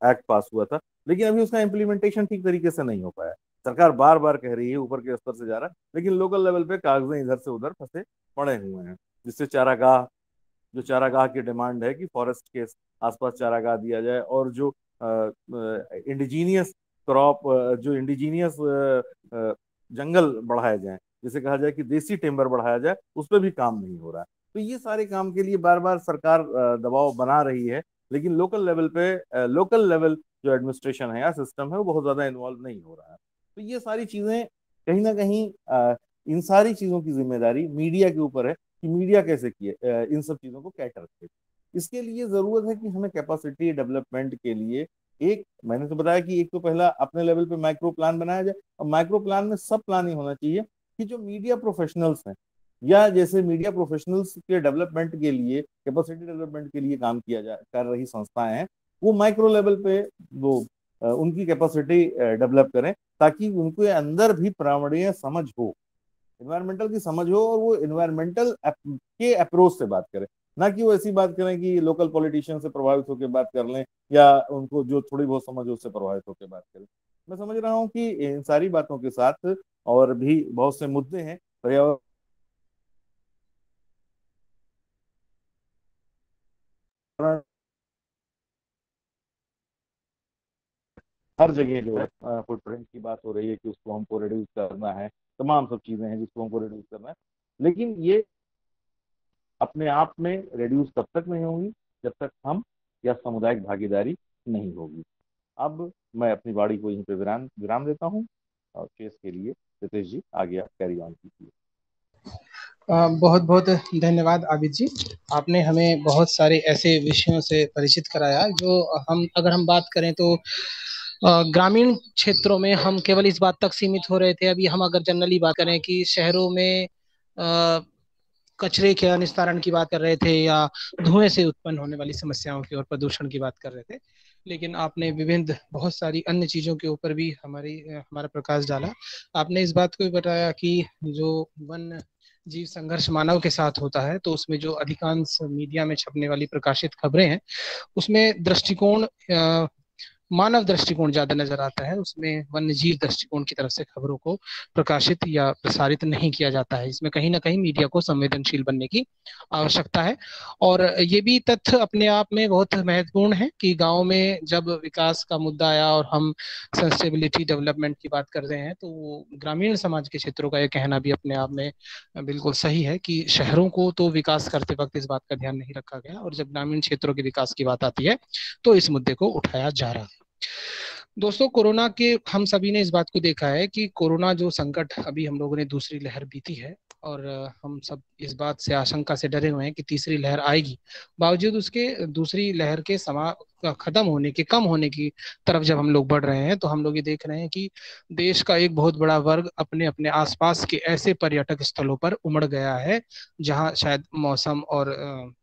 एक्ट पास हुआ था, लेकिन अभी उसका इम्प्लीमेंटेशन ठीक तरीके से नहीं हो पाया। सरकार बार बार कह रही है, ऊपर के स्तर से जा रहा है, लेकिन लोकल लेवल पे कागजें इधर से उधर फंसे पड़े हुए हैं। जिससे चारागाह, जो चारागाह की डिमांड है कि फॉरेस्ट के आसपास चारागाह दिया जाए, और जो इंडिजीनियस क्रॉप, जो इंडिजीनियस जंगल बढ़ाए जाए, जैसे कहा जाए कि देसी टिम्बर बढ़ाया जाए, उस पर भी काम नहीं हो रहा है। तो ये सारे काम के लिए बार बार सरकार दबाव बना रही है, लेकिन लोकल लेवल पे लोकल लेवल जो एडमिनिस्ट्रेशन है या सिस्टम है वो बहुत ज्यादा इन्वॉल्व नहीं हो रहा है। तो ये सारी चीजें कहीं ना कहीं इन सारी चीजों की जिम्मेदारी मीडिया के ऊपर है कि मीडिया कैसे किए इन सब चीजों को कैटर करे। इसके लिए जरूरत है कि हमें कैपेसिटी डेवलपमेंट के लिए, एक मैंने तो बताया कि एक तो पहला अपने लेवल पे माइक्रो प्लान बनाया जाए, और माइक्रो प्लान में सब प्लान ही होना चाहिए कि जो मीडिया प्रोफेशनल्स हैं, या जैसे मीडिया प्रोफेशनल्स के डेवलपमेंट के लिए, कैपेसिटी डेवलपमेंट के लिए काम किया जा कर रही संस्थाएं हैं, वो माइक्रो लेवल पे वो उनकी कैपेसिटी डेवलप करें, ताकि उनके अंदर भी प्रामाणिक समझ हो, इन्वायरमेंटल की समझ हो, और वो इन्वायरमेंटल के अप्रोच से बात करें, ना कि वो ऐसी बात करें कि लोकल पॉलिटिशियन से प्रभावित होकर बात कर लें, या उनको जो थोड़ी बहुत समझ हो उससे प्रभावित होकर बात करें। मैं समझ रहा हूँ कि इन सारी बातों के साथ और भी बहुत से मुद्दे हैं पर्यावरण हर जगह जो है फुटप्रिंट की बात हो रही है कि उसको हमको रिड्यूस करना है, तमाम सब चीजें हैं जिसको हमको रिड्यूस करना है, लेकिन ये अपने आप में रिड्यूस तब तक नहीं होंगी जब तक हम या सामुदायिक भागीदारी नहीं होगी। अब मैं अपनी बाड़ी को यहीं पे विराम विराम देता हूँ, और केस के लिए रितेश जी आगे आप कैरी ऑन कीजिए। बहुत बहुत धन्यवाद आबिद जी। आपने हमें बहुत सारे ऐसे विषयों से परिचित कराया जो अगर हम बात करें तो ग्रामीण क्षेत्रों में हम केवल इस बात तक सीमित हो रहे थे। अभी हम अगर जनरली बात करें कि शहरों में कचरे के निस्तारण की बात कर रहे थे, या धुएं से उत्पन्न होने वाली समस्याओं की और प्रदूषण की बात कर रहे थे, लेकिन आपने विभिन्न बहुत सारी अन्य चीजों के ऊपर भी हमारा प्रकाश डाला। आपने इस बात को भी बताया कि जो वन जीव संघर्ष मानव के साथ होता है, तो उसमें जो अधिकांश मीडिया में छपने वाली प्रकाशित खबरें हैं, उसमें दृष्टिकोण मानव दृष्टिकोण ज्यादा नजर आता है। उसमें वन्यजीव दृष्टिकोण की तरफ से खबरों को प्रकाशित या प्रसारित नहीं किया जाता है। इसमें कहीं ना कहीं मीडिया को संवेदनशील बनने की आवश्यकता है। और ये भी तथ्य अपने आप में बहुत महत्वपूर्ण है कि गांव में जब विकास का मुद्दा आया और हम सस्टेनेबिलिटी डेवलपमेंट की बात कर रहे हैं, तो ग्रामीण समाज के क्षेत्रों का यह कहना भी अपने आप में बिल्कुल सही है कि शहरों को तो विकास करते वक्त इस बात का ध्यान नहीं रखा गया, और जब ग्रामीण क्षेत्रों के विकास की बात आती है तो इस मुद्दे को उठाया जा रहा है। दोस्तों, कोरोना के हम सभी ने इस बात को देखा है कि कोरोना जो संकट अभी हम लोगों ने दूसरी लहर बीती है, और हम सब इस बात से आशंका से डरे हुए हैं कि तीसरी लहर आएगी। बावजूद उसके दूसरी लहर के खत्म होने के, कम होने की तरफ जब हम लोग बढ़ रहे हैं, तो हम लोग ये देख रहे हैं कि देश का एक बहुत बड़ा वर्ग अपने अपने आसपास के ऐसे पर्यटक स्थलों पर उमड़ गया है जहां शायद मौसम और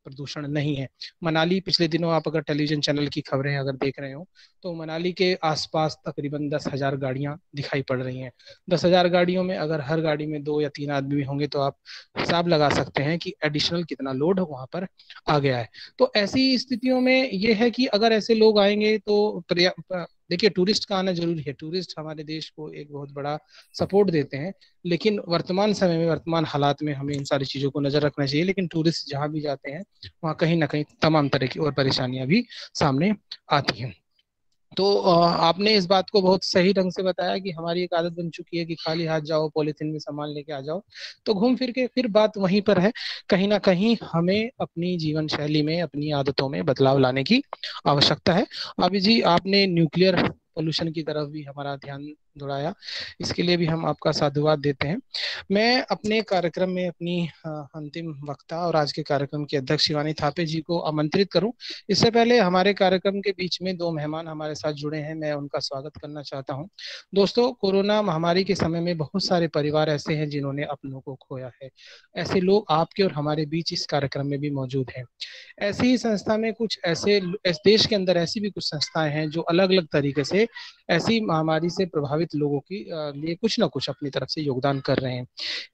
प्रदूषण नहीं है। मनाली, पिछले दिनों आप अगर टेलीविजन चैनल की खबरें अगर देख रहे हो, तो मनाली के आसपास तकरीबन 10,000 गाड़ियां दिखाई पड़ रही हैं। 10,000 गाड़ियों में अगर हर गाड़ी में 2 या 3 आदमी होंगे, तो आप हिसाब लगा सकते हैं कि एडिशनल कितना लोड वहां पर आ गया है। तो ऐसी स्थितियों में यह है कि अगर ऐसे लोग आएंगे तो देखिए, टूरिस्ट का आना जरूरी है। टूरिस्ट हमारे देश को एक बहुत बड़ा सपोर्ट देते हैं, लेकिन वर्तमान समय में, वर्तमान हालात में हमें इन सारी चीजों को नजर रखना चाहिए। लेकिन टूरिस्ट जहां भी जाते हैं, वहां कहीं ना कहीं तमाम तरह की और परेशानियां भी सामने आती हैं। तो आपने इस बात को बहुत सही ढंग से बताया कि हमारी एक आदत बन चुकी है कि खाली हाथ जाओ, पॉलिथीन में सामान लेके आ जाओ। तो घूम फिर के फिर बात वहीं पर है, कहीं ना कहीं हमें अपनी जीवन शैली में, अपनी आदतों में बदलाव लाने की आवश्यकता है। अभी जी आपने न्यूक्लियर पोल्यूशन की तरफ भी हमारा ध्यान दौड़ाया, इसके लिए भी हम आपका साधुवाद देते हैं। मैं अपने कार्यक्रम में अपनी अंतिम वक्ता और आज के कार्यक्रम की अध्यक्ष शिवानी थापे जी को आमंत्रित करूं। इससे पहले हमारे कार्यक्रम के बीच में दो मेहमान हमारे साथ जुड़े हैं, मैं उनका स्वागत करना चाहता हूं। दोस्तों, कोरोना महामारी के समय में बहुत सारे परिवार ऐसे हैं जिन्होंने अपनों को खोया है। ऐसे लोग आपके और हमारे बीच इस कार्यक्रम में भी मौजूद हैं। ऐसी ही संस्था में कुछ ऐसे इस देश के अंदर ऐसी भी कुछ संस्थाएं हैं जो अलग अलग तरीके से ऐसी महामारी से प्रभावित लोगों की लिए कुछ ना कुछ अपनी तरफ से योगदान कर रहे हैं।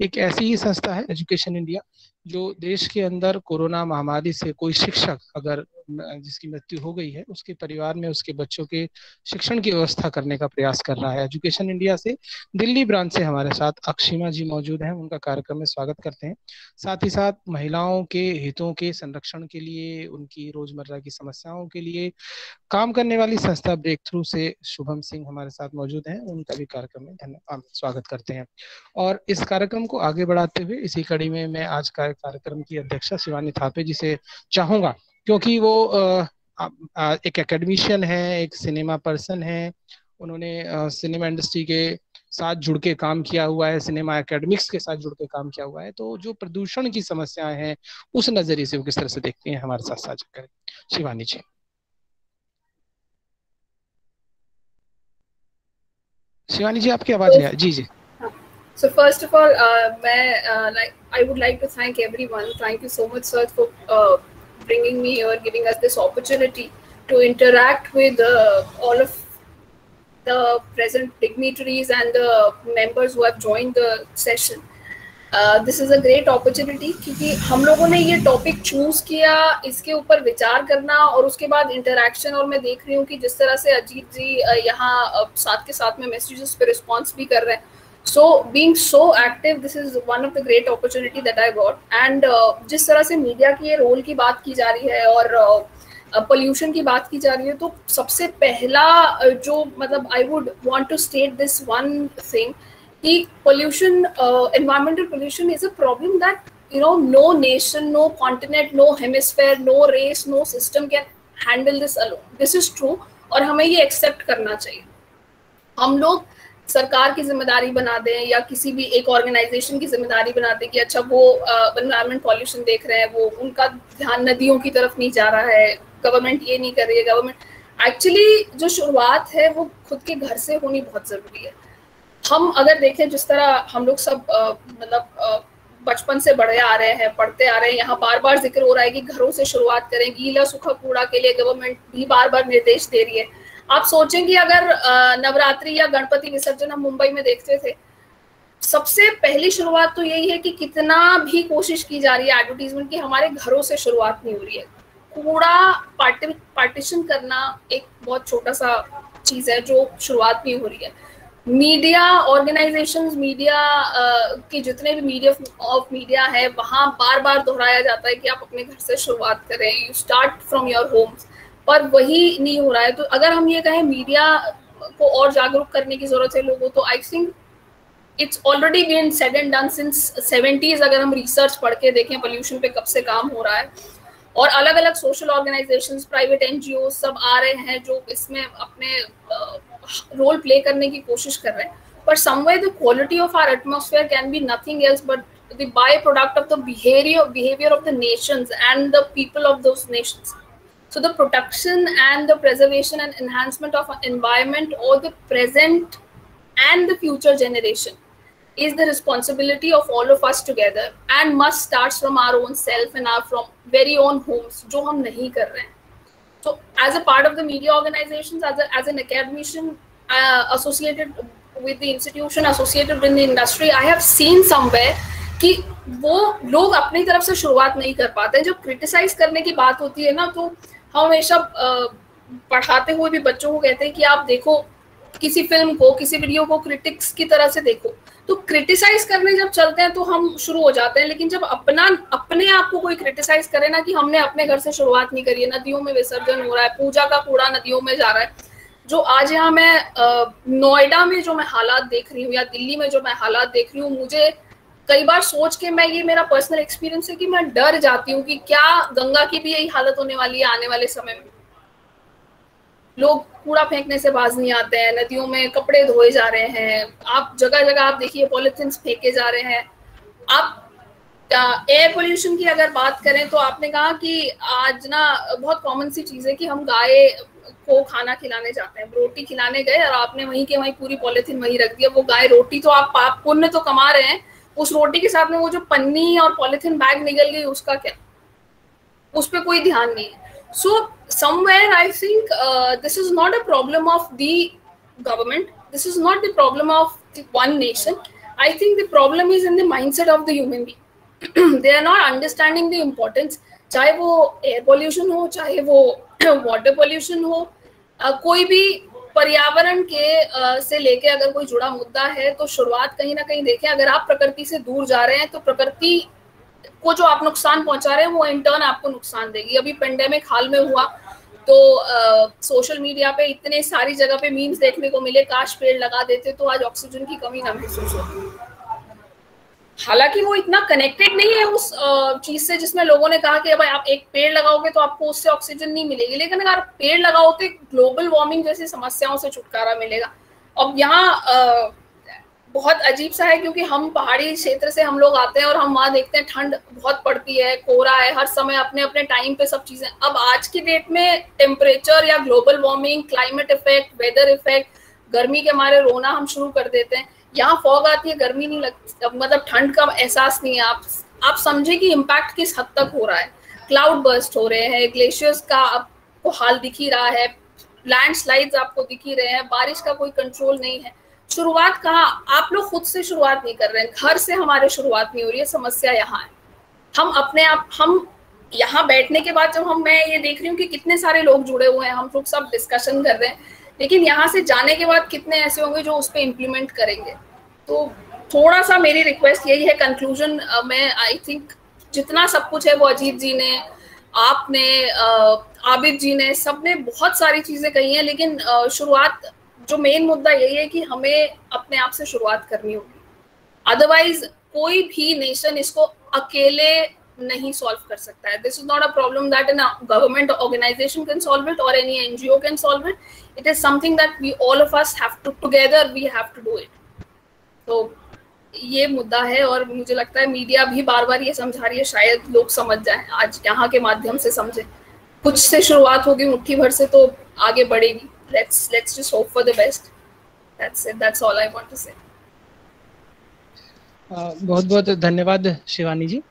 एक ऐसी ही संस्था है एजुकेशन इंडिया, जो देश के अंदर कोरोना महामारी से कोई शिक्षक अगर जिसकी मृत्यु हो गई है, उसके परिवार में उसके बच्चों के शिक्षण की व्यवस्था करने का प्रयास कर रहा है। एजुकेशन इंडिया से दिल्ली ब्रांच से हमारे साथ अक्षिमा जी मौजूद हैं, उनका कार्यक्रम में स्वागत करते हैं। साथ ही साथ महिलाओं के हितों के संरक्षण के लिए, उनकी रोजमर्रा की समस्याओं के लिए काम करने वाली संस्था ब्रेक थ्रू से शुभम सिंह हमारे साथ मौजूद हैं, उनका भी कार्यक्रम में धन्यवाद स्वागत करते हैं। और इस कार्यक्रम को आगे बढ़ाते हुए इसी कड़ी में मैं आज का कार्यक्रम की अध्यक्षा शिवानी थापे जी से चाहूंगा, क्योंकि वो एक एकेडमिशियन है, एक सिनेमा पर्सन है, उन्होंने सिनेमा इंडस्ट्री के साथ जुड़ के काम किया हुआ है, सिनेमा एकेडमिक्स के साथ जुड़ के काम किया हुआ है। तो जो प्रदूषण की समस्याएं हैं उस नजरिए से वो किस तरह से देखती हैं, हमारे साथ साझा करें। शिवानी जी। शिवानी जी आपकी आवाज नहीं आ जी जी। So first of all, I would like to thank everyone. Thank you so much, sir, for bringing me or giving us this opportunity to interact with all of the present dignitaries and the members who have joined the session. This is a great opportunity क्योंकि हम लोगों ने ये topic choose किया, इसके ऊपर विचार करना और उसके बाद इंटरैक्शन। और मैं देख रही हूँ कि जिस तरह से अजीत जी यहाँ साथ के साथ में मैसेजेस पे रिस्पॉन्स भी कर रहे हैं। So being so active, this is one of the great opportunity that I got. And जिस तरह से मीडिया की रोल की बात की जा रही है और पोल्यूशन की बात की जा रही है, तो सबसे पहला जो मतलब I would want to state this one thing कि pollution, environmental pollution is a problem that no nation, no continent, no hemisphere, no race, no system can handle this alone. This is true और हमें ये accept करना चाहिए। हम लोग सरकार की जिम्मेदारी बना दें या किसी भी एक ऑर्गेनाइजेशन की जिम्मेदारी बना दें कि अच्छा वो एनवायरमेंट पॉल्यूशन देख रहे हैं, वो उनका ध्यान नदियों की तरफ नहीं जा रहा है, गवर्नमेंट ये नहीं कर रही है। गवर्नमेंट एक्चुअली जो शुरुआत है वो खुद के घर से होनी बहुत जरूरी है। हम अगर देखें जिस तरह हम लोग सब मतलब बचपन से बढ़े आ रहे हैं, पढ़ते आ रहे हैं, यहाँ बार बार जिक्र हो रहा है कि घरों से शुरुआत करें। गीला सूखा कूड़ा के लिए गवर्नमेंट भी बार बार निर्देश दे रही है। आप सोचेंगे अगर नवरात्रि या गणपति विसर्जन हम मुंबई में देखते थे, सबसे पहली शुरुआत तो यही है कि कितना भी कोशिश की जा रही है एडवर्टीजमेंट की, हमारे घरों से शुरुआत नहीं हो रही है। कूड़ा पार्टीशन करना एक बहुत छोटा सा चीज है जो शुरुआत नहीं हो रही है। मीडिया ऑर्गेनाइजेशंस, मीडिया के जितने भी मीडिया है, वहां बार बार दोहराया जाता है कि आप अपने घर से शुरुआत करें, you start from your homes, पर वही नहीं हो रहा है। तो अगर हम ये कहें मीडिया को और जागरूक करने की जरूरत है लोगों, तो I think it's already been said and done since 70s। अगर हम रिसर्च पढ़ के देखें पोल्यूशन पे कब से काम हो रहा है, और अलग अलग सोशल ऑर्गेनाइजेशंस, प्राइवेट एनजीओ सब आ रहे हैं जो इसमें अपने रोल प्ले करने की कोशिश कर रहे हैं। पर somewhere the quality of our atmosphere can be nothing else but the by product of the behaviour of the nations and the people of those nations. So the protection and the preservation and enhancement of an environment or the present and the future generation is the responsibility of all of us together and must start from our own self and our from very own homes, जो हम नहीं कर रहे हैं। So as a part of the media organizations, as an academician associated with the institution, associated with the industry, I have seen somewhere कि वो लोग अपनी तरफ से शुरुआत नहीं कर पाते। जब क्रिटिसाइज करने की बात होती है ना, तो हम हमेशा पढ़ाते हुए भी बच्चों को कहते हैं कि आप देखो किसी फिल्म को, किसी वीडियो को क्रिटिक्स की तरह से देखो। तो क्रिटिसाइज करने जब चलते हैं तो हम शुरू हो जाते हैं, लेकिन जब अपने आप को कोई क्रिटिसाइज करे ना कि हमने अपने घर से शुरुआत नहीं करी है, नदियों में विसर्जन हो रहा है, पूजा का कूड़ा नदियों में जा रहा है, जो आज यहाँ मैं नोएडा में जो मैं हालात देख रही हूँ या दिल्ली में जो मैं हालात देख रही हूँ, मुझे कई बार सोच के, मैं, ये मेरा पर्सनल एक्सपीरियंस है कि मैं डर जाती हूँ कि क्या गंगा की भी यही हालत होने वाली है आने वाले समय में। लोग कूड़ा फेंकने से बाज नहीं आते हैं, नदियों में कपड़े धोए जा रहे हैं, आप जगह जगह आप देखिए पॉलिथीन फेंके जा रहे हैं। आप एयर पोल्यूशन की अगर बात करें तो आपने कहा कि आज ना बहुत कॉमन सी चीज है कि हम गाय को खाना खिलाने जाते हैं, रोटी खिलाने गए और आपने वहीं के वहीं पूरी पॉलिथीन वहीं रख दिया। वो गाय, रोटी तो आप पुण्य तो कमा रहे हैं, उस रोटी के साथ में वो जो पन्नी और पॉलिथीन बैग निकल गई उसका क्या, उस पर कोई ध्यान नहीं है। So somewhere I think this is not a problem of the government, this is not the problem of the one nation. I think the problem is in the mindset of the human being. They are not understanding the importance, चाहे वो air pollution हो, चाहे वो water pollution हो, कोई भी पर्यावरण के से लेके अगर कोई जुड़ा मुद्दा है तो शुरुआत कहीं ना कहीं देखें। अगर आप प्रकृति से दूर जा रहे हैं तो प्रकृति को जो आप नुकसान पहुंचा रहे हैं वो इंटर्न आपको नुकसान देगी। अभी पेंडेमिक हाल में हुआ तो सोशल मीडिया पे इतने सारी जगह पे मीम्स देखने को मिले, काश पेड़ लगा देते तो आज ऑक्सीजन की कमी ना महसूस होती। हालांकि वो इतना कनेक्टेड नहीं है उस चीज से जिसमें लोगों ने कहा कि भाई आप एक पेड़ लगाओगे तो आपको उससे ऑक्सीजन नहीं मिलेगी, लेकिन अगर आप पेड़ लगाओ तो ग्लोबल वार्मिंग जैसी समस्याओं से छुटकारा मिलेगा। अब यहाँ बहुत अजीब सा है क्योंकि हम पहाड़ी क्षेत्र से हम लोग आते हैं और हम वहाँ देखते हैं ठंड बहुत पड़ती है, कोहरा है, हर समय अपने अपने टाइम पे सब चीजें। अब आज की डेट में टेम्परेचर या global warming, climate effect, weather effect, गर्मी के मारे रोना हम शुरू कर देते हैं। यहाँ फॉग आती है, गर्मी नहीं लगती, मतलब ठंड का एहसास नहीं है। आप समझे कि इम्पैक्ट किस हद तक हो रहा है। क्लाउड बर्स्ट हो रहे हैं, ग्लेशियर्स का आपको हाल दिख ही रहा है, लैंडस्लाइड्स आपको दिख ही रहे हैं, बारिश का कोई कंट्रोल नहीं है। शुरुआत कहाँ, आप लोग खुद से शुरुआत नहीं कर रहे हैं, घर से हमारे शुरुआत नहीं हो रही है। समस्या यहाँ है, हम अपने आप, हम यहाँ बैठने के बाद जब मैं ये देख रही हूँ कि कितने सारे लोग जुड़े हुए हैं, हम लोग सब डिस्कशन कर रहे हैं, लेकिन यहाँ से जाने के बाद कितने ऐसे होंगे जो उस पर इम्प्लीमेंट करेंगे। तो थोड़ा सा मेरी रिक्वेस्ट यही है, कंक्लूजन में, आई थिंक जितना सब कुछ है वो अजीत जी ने, आपने, आबिद जी ने, सबने बहुत सारी चीजें कही हैं, लेकिन शुरुआत, जो मेन मुद्दा यही है कि हमें अपने आप से शुरुआत करनी होगी। अदरवाइज कोई भी नेशन इसको अकेले नहीं सॉल्व कर सकता है। This is not a problem that an government organization can solve it और any NGO can solve it. It is something that we all of us have to together, we have to do it. तो ये मुद्दा है और मुझे लगता है media भी बार बार ये समझा रही है, शायद लोग समझ जाएं, आज यहाँ के माध्यम से समझे। कुछ से शुरुआत होगी, मुट्ठी भर से तो आगे बढ़ेगी। Let's just hope for the best. That's it. That's all I want to say. बहुत बहुत धन्यवाद शिवानी जी।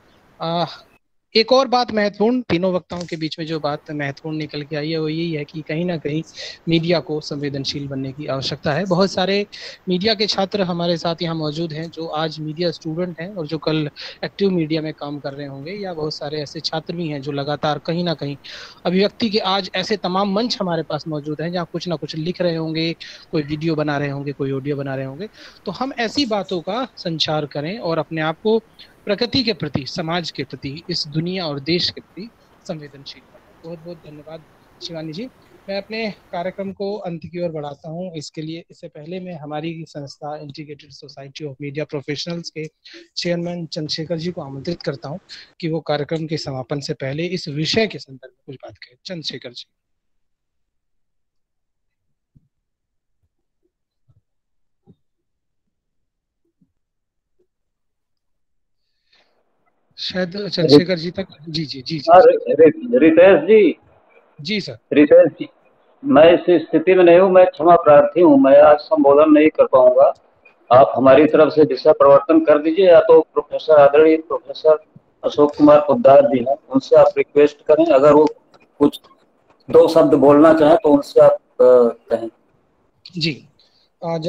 एक और बात महत्वपूर्ण, तीनों वक्ताओं के बीच में जो बात महत्वपूर्ण निकल के आई है वो यही है कि कहीं ना कहीं मीडिया को संवेदनशील बनने की आवश्यकता है। बहुत सारे मीडिया के छात्र हमारे साथ यहाँ मौजूद हैं जो आज मीडिया स्टूडेंट हैं और जो कल एक्टिव मीडिया में काम कर रहे होंगे, या बहुत सारे ऐसे छात्र भी हैं जो लगातार कहीं ना कहीं अभिव्यक्ति के आज ऐसे तमाम मंच हमारे पास मौजूद हैं जहाँ कुछ ना कुछ लिख रहे होंगे, कोई वीडियो बना रहे होंगे, कोई ऑडियो बना रहे होंगे। तो हम ऐसी बातों का संचार करें और अपने आप को प्रकृति के प्रति, समाज के प्रति, इस दुनिया और देश के प्रति संवेदनशील बने। बहुत बहुत धन्यवाद शिवानी जी। मैं अपने कार्यक्रम को अंत की ओर बढ़ाता हूं। इससे पहले मैं हमारी संस्था integrated society of media professionals के चेयरमैन चंद्रशेखर जी को आमंत्रित करता हूं कि वो कार्यक्रम के समापन से पहले इस विषय के संदर्भ में कुछ बात करें। चंद्रशेखर जी। शायद चंद्रशेखर जी तक। जी जी जी जी। रितेश जी सर। रितेश जी, मैं इस स्थिति में नहीं हूँ, मैं क्षमा प्रार्थी हूँ, मैं आज संबोधन नहीं कर पाऊंगा। आप हमारी तरफ से दिशा प्रवर्तन कर दीजिए, या तो प्रोफेसर, आदरणीय प्रोफेसर अशोक कुमार पोद्दार जी हैं, उनसे आप रिक्वेस्ट करें, अगर वो कुछ दो शब्द बोलना चाहें तो उनसे आप कहें। जी, आज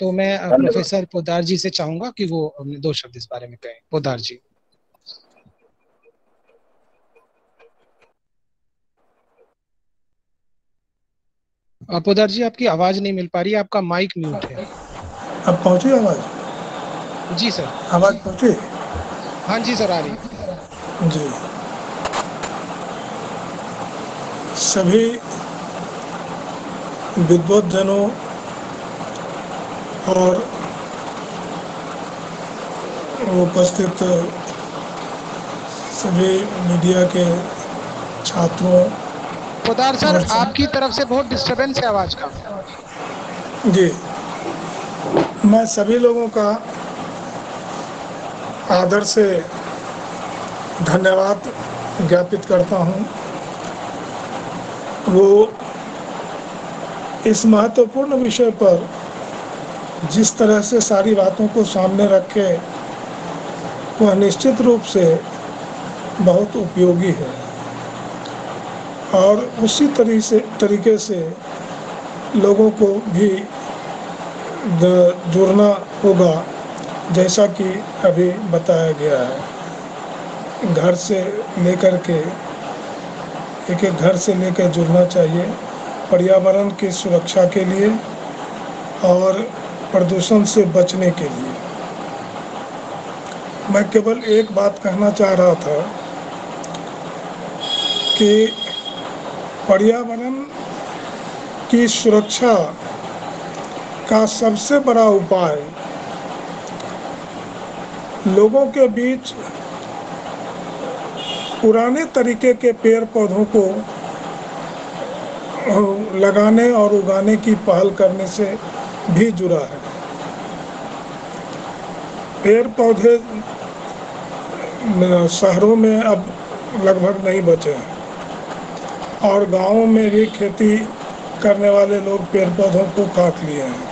तो मैं प्रोफेसर पोद्दार जी से चाहूंगा कि वो 2 शब्द इस बारे में कहें। पोद्दार जी। पोद्दार जी, आपकी आवाज नहीं मिल पा रही है, आपका माइक म्यूट है। अब पहुंची आवाज? जी सर। आवाज पहुंची? हाँ जी सर, आ रही है जी। सभी विद्वद्जनों और उपस्थित सभी मीडिया के छात्रों। पोदार सर, आपकी तरफ से बहुत डिस्टरबेंस है आवाज का। जी, मैं सभी लोगों का आदर से धन्यवाद ज्ञापित करता हूं। वो इस महत्वपूर्ण विषय पर जिस तरह से सारी बातों को सामने रखे, वह निश्चित रूप से बहुत उपयोगी है और उसी तरीके से लोगों को भी जुड़ना होगा, जैसा कि अभी बताया गया है। घर से लेकर के एक घर से लेकर जुड़ना चाहिए पर्यावरण की सुरक्षा के लिए और प्रदूषण से बचने के लिए। मैं केवल एक बात कहना चाह रहा था कि पर्यावरण की सुरक्षा का सबसे बड़ा उपाय लोगों के बीच पुराने तरीके के पेड़ पौधों को लगाने और उगाने की पहल करने से भी जुड़ा है। पेड़ पौधे शहरों में अब लगभग नहीं बचे हैं और गांवों में भी खेती करने वाले लोग पेड़ पौधों को काट लिए हैं।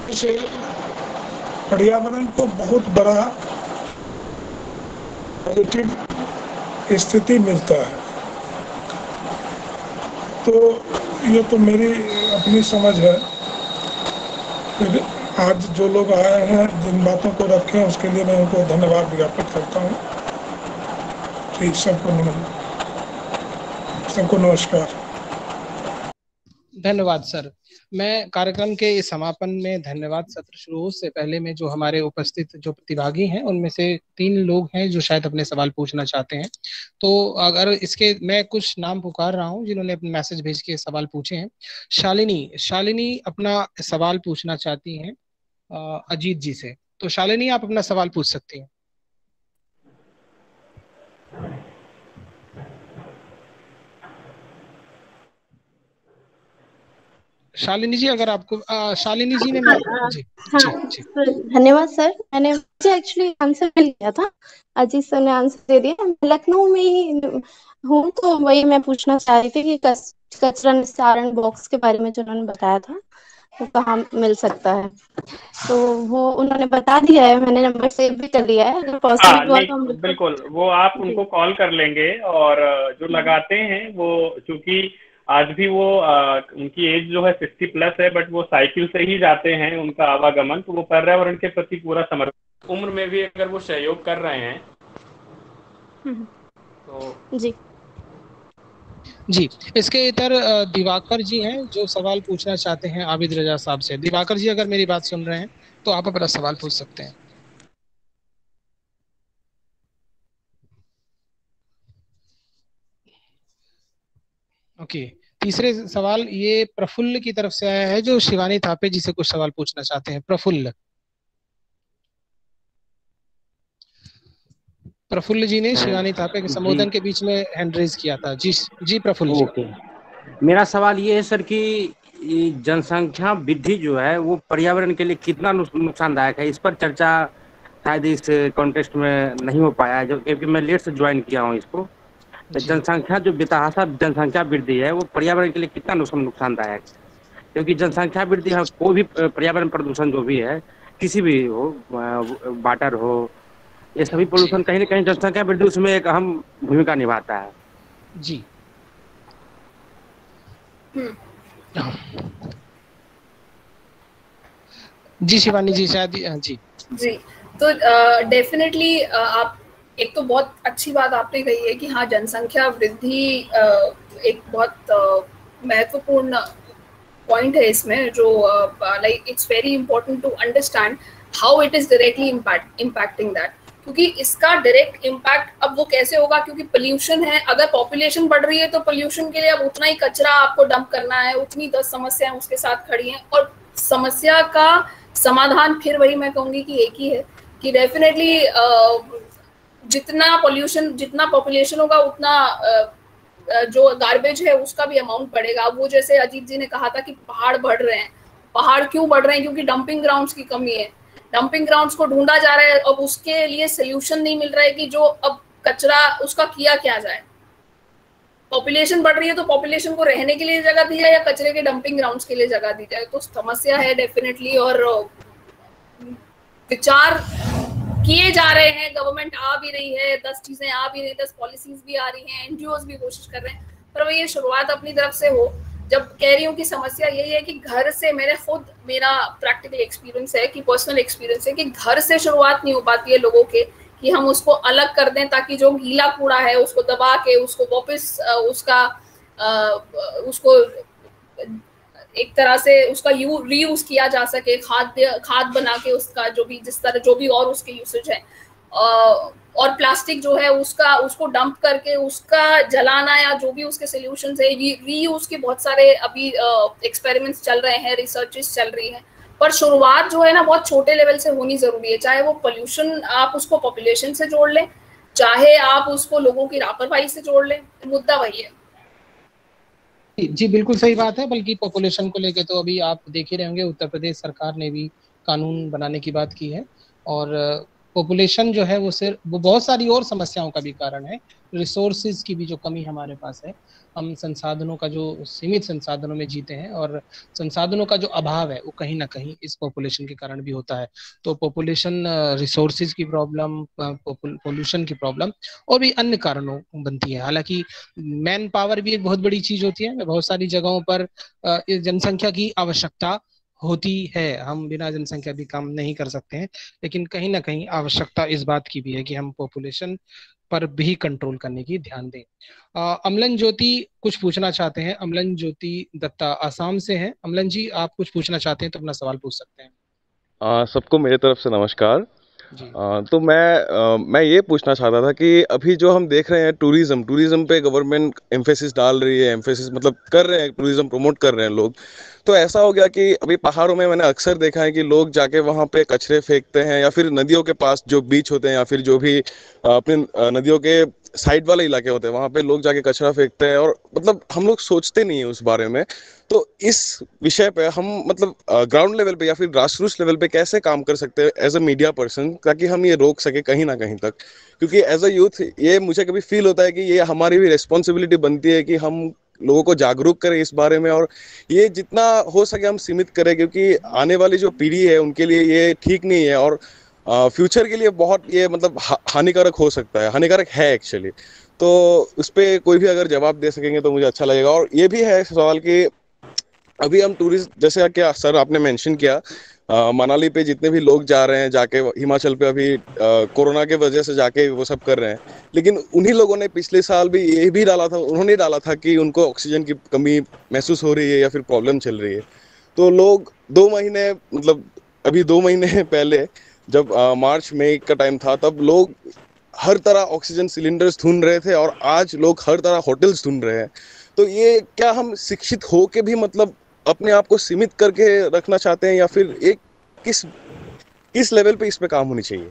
इसे पर्यावरण को बहुत बड़ा पॉजिटिव स्थिति मिलता है। तो ये तो मेरी अपनी समझ है। फिर आज जो लोग आए हैं, जिन बातों को रखे हैं, उसके लिए मैं उनको धन्यवाद ज्ञापित करता हूँ। ठीक, सबको नमस्कार। धन्यवाद सर। मैं कार्यक्रम के इस समापन में धन्यवाद सत्र शुरू से पहले में जो हमारे उपस्थित जो प्रतिभागी हैं, उनमें से 3 लोग हैं जो शायद अपने सवाल पूछना चाहते हैं। तो अगर इसके मैं कुछ नाम पुकार रहा हूं जिन्होंने अपने मैसेज भेज के सवाल पूछे हैं। शालिनी अपना सवाल पूछना चाहती हैं अजीत जी से। तो शालिनी, आप अपना सवाल पूछ सकती हैं। शालिनी जी, अगर आपको शालिनी जी ने जी जी। धन्यवाद सर। मैंने एक्चुअली आंसर मिल गया था, अजीत सर ने आंसर दे दिया। मैं लखनऊ में ही हूँ, तो वही मैं पूछना चाह रही थी कि कचरा निस्तारण बॉक्स के बारे में जो उन्होंने बताया था वो कहाँ मिल सकता है। तो वो उन्होंने बता दिया है, मैंने नंबर सेव भी कर लिया है। अगर पॉसिबल हुआ तो हम बिल्कुल वो आप उनको कॉल कर लेंगे। और जो लगाते हैं वो, चूंकि आज भी वो उनकी एज जो है 60+ है, बट वो साइकिल से ही जाते हैं, उनका आवागमन, तो वो पर्यावरण के प्रति पूरा समर्पित, उम्र में भी अगर वो सहयोग कर रहे हैं तो जी। इसके इतर दिवाकर जी हैं जो सवाल पूछना चाहते हैं आबिद रजा साहब से। दिवाकर जी, अगर मेरी बात सुन रहे हैं तो आप अपना सवाल पूछ सकते हैं। ओके। तीसरे सवाल ये प्रफुल्ल की तरफ से आया है जो शिवानी थापे जी से कुछ सवाल पूछना चाहते हैं। प्रफुल्ल जी ने शिवानी थापे के संबोधन के बीच में हैंड रेज किया था। जी प्रफुल्ल जी। ओके, मेरा सवाल ये है सर कि जनसंख्या वृद्धि जो है वो पर्यावरण के लिए कितना नुकसानदायक है। इस पर चर्चा शायद इस कॉन्टेस्ट में नहीं हो पाया है, क्योंकि मैं लेट से ज्वाइन किया हूँ इसको। जनसंख्या जो बेतहाशा जनसंख्या वृद्धि है वो पर्यावरण के लिए कितना नुकसानदायक है, क्योंकि जनसंख्या वृद्धि कोई भी पर्यावरण प्रदूषण जो भी है, किसी भी हो, वाटर हो, ये सभी पोल्यूशन कहीं ना कहीं जनसंख्या वृद्धि उसमें एक अहम भूमिका निभाता है। जी जी शिवानी जी शायद जी। तो डेफिनेटली आप एक तो बहुत अच्छी बात आपने कही है कि हाँ, जनसंख्या वृद्धि एक बहुत महत्वपूर्ण पॉइंट है इसमें, जो like it's very important to understand how it is directly impacting that. क्योंकि इसका डायरेक्ट इम्पैक्ट अब वो कैसे होगा, क्योंकि पोल्यूशन है, अगर पॉपुलेशन बढ़ रही है तो पोल्यूशन के लिए अब उतना ही कचरा आपको डंप करना है, उतनी 10 समस्याएं उसके साथ खड़ी हैं। और समस्या का समाधान फिर वही मैं कहूंगी कि एक ही है कि डेफिनेटली जितना पॉल्यूशन, जितना पॉपुलेशन होगा उतना जो गार्बेज है उसका भी अमाउंट बढ़ेगा। वो जैसे अजीत जी ने कहा था कि पहाड़ बढ़ रहे हैं, पहाड़ क्यों बढ़ रहे हैं? क्योंकि डंपिंग ग्राउंड्स की कमी है, डंपिंग ग्राउंड्स को ढूंढा जा रहा है, अब उसके लिए सोल्यूशन नहीं मिल रहा है कि जो अब कचरा उसका किया क्या जाए। पॉपुलेशन बढ़ रही है तो पॉपुलेशन को रहने के लिए जगह दी जाए या कचरे के डंपिंग ग्राउंड्स के लिए जगह दी जाए, तो समस्या है डेफिनेटली। और विचार किए जा रहे हैं, गवर्नमेंट आ भी रही है, 10 चीजें आ भी रही, 10 पॉलिसीज भी आ रही हैं, एनजीओज भी कोशिश कर रहे हैं, पर वही शुरुआत अपनी तरफ से हो। जब कह रही हूँ कि समस्या यही है कि घर से, मेरा प्रैक्टिकल एक्सपीरियंस है कि पर्सनल एक्सपीरियंस है कि घर से शुरुआत नहीं हो पाती है लोगों के कि हम उसको अलग कर दें ताकि जो गीला कूड़ा है उसको दबा के उसको वापस उसको एक तरह से उसका रीयूज किया जा सके, खाद बना के उसका जो भी और उसके यूसेज है। और प्लास्टिक जो है उसको डंप करके उसका जलाना या जो भी उसके सॉल्यूशंस है, रीयूज के बहुत सारे अभी एक्सपेरिमेंट्स चल रहे हैं, रिसर्चेस चल रही हैं, पर शुरुआत जो है ना बहुत छोटे लेवल से होनी जरूरी है। चाहे वो पोल्यूशन आप उसको पॉपुलेशन से जोड़ लें, चाहे आप उसको लोगों की लापरवाही से जोड़ लें, मुद्दा वही है। जी बिल्कुल सही बात है। बल्कि पॉपुलेशन को लेके तो अभी आप देख ही रहे होंगे, उत्तर प्रदेश सरकार ने भी कानून बनाने की बात की है। और पॉपुलेशन जो है वो बहुत सारी और समस्याओं का भी कारण है। रिसोर्सेज की भी जो कमी हमारे पास है, हम संसाधनों का जो सीमित संसाधनों में जीते हैं और संसाधनों का जो अभाव है वो कहीं ना कहीं इस पॉपुलेशन के कारण भी होता है। तो पॉपुलेशन, रिसोर्सेज की प्रॉब्लम, पोल्यूशन की प्रॉब्लम और भी अन्य कारणों बनती है। हालांकि मैन पावर भी एक बहुत बड़ी चीज होती है। बहुत सारी जगहों पर जनसंख्या की आवश्यकता होती है, हम बिना जनसंख्या भी काम नहीं कर सकते हैं, लेकिन कहीं ना कहीं आवश्यकता इस बात की भी है कि हम पॉपुलेशन पर भी कंट्रोल करने की ध्यान दें। अमलन ज्योति कुछ पूछना चाहते हैं। अमलन ज्योति दत्ता आसाम से हैं। अमलन जी, आप कुछ पूछना चाहते हैं तो अपना सवाल पूछ सकते हैं। सबको मेरे तरफ से नमस्कार। तो मैं ये पूछना चाहता था कि अभी जो हम देख रहे हैं टूरिज्म पे गवर्नमेंट एम्फेसिस डाल रही है, एम्फेसिस मतलब कर रहे हैं, टूरिज्म प्रमोट कर रहे हैं लोग। तो ऐसा हो गया कि अभी पहाड़ों में मैंने अक्सर देखा है कि लोग जाके वहाँ पे कचरे फेंकते हैं, या फिर नदियों के पास जो बीच होते हैं या फिर जो भी अपने नदियों के साइड वाले इलाके होते हैं वहाँ पे लोग जाके कचरा फेंकते हैं, और मतलब हम लोग सोचते नहीं है उस बारे में। तो इस विषय पे हम मतलब ग्राउंड लेवल पे या फिर ग्रासरूट्स लेवल पे कैसे काम कर सकते हैं एज अ मीडिया पर्सन, ताकि हम ये रोक सके कहीं ना कहीं तक। क्योंकि एज अ यूथ ये मुझे कभी फील होता है कि ये हमारी भी रिस्पॉन्सिबिलिटी बनती है कि हम लोगों को जागरूक करें इस बारे में, और ये जितना हो सके हम सीमित करें, क्योंकि आने वाली जो पीढ़ी है उनके लिए ये ठीक नहीं है, और फ्यूचर के लिए बहुत ये मतलब हानिकारक हो सकता है, हानिकारक है एक्चुअली। तो उस पर कोई भी अगर जवाब दे सकेंगे तो मुझे अच्छा लगेगा। और ये भी है सवाल कि अभी हम टूरिस्ट, जैसे क्या सर आपने मेंशन किया, मनाली पे जितने भी लोग जा रहे हैं, जाके हिमाचल पे अभी कोरोना के वजह से जाके वो सब कर रहे हैं, लेकिन उन्हीं लोगों ने पिछले साल भी ये भी डाला था, उन्होंने डाला था कि उनको ऑक्सीजन की कमी महसूस हो रही है या फिर प्रॉब्लम चल रही है। तो लोग 2 महीने मतलब अभी 2 महीने पहले जब मार्च मई का टाइम था, तब लोग हर तरह ऑक्सीजन सिलेंडर्स ढूंढ रहे थे, और आज लोग हर तरह होटल्स ढूंढ रहे हैं। तो ये क्या हम शिक्षित हो के भी मतलब अपने आप को सीमित करके रखना चाहते हैं, या फिर एक किस लेवल पे इस पे काम होनी चाहिए?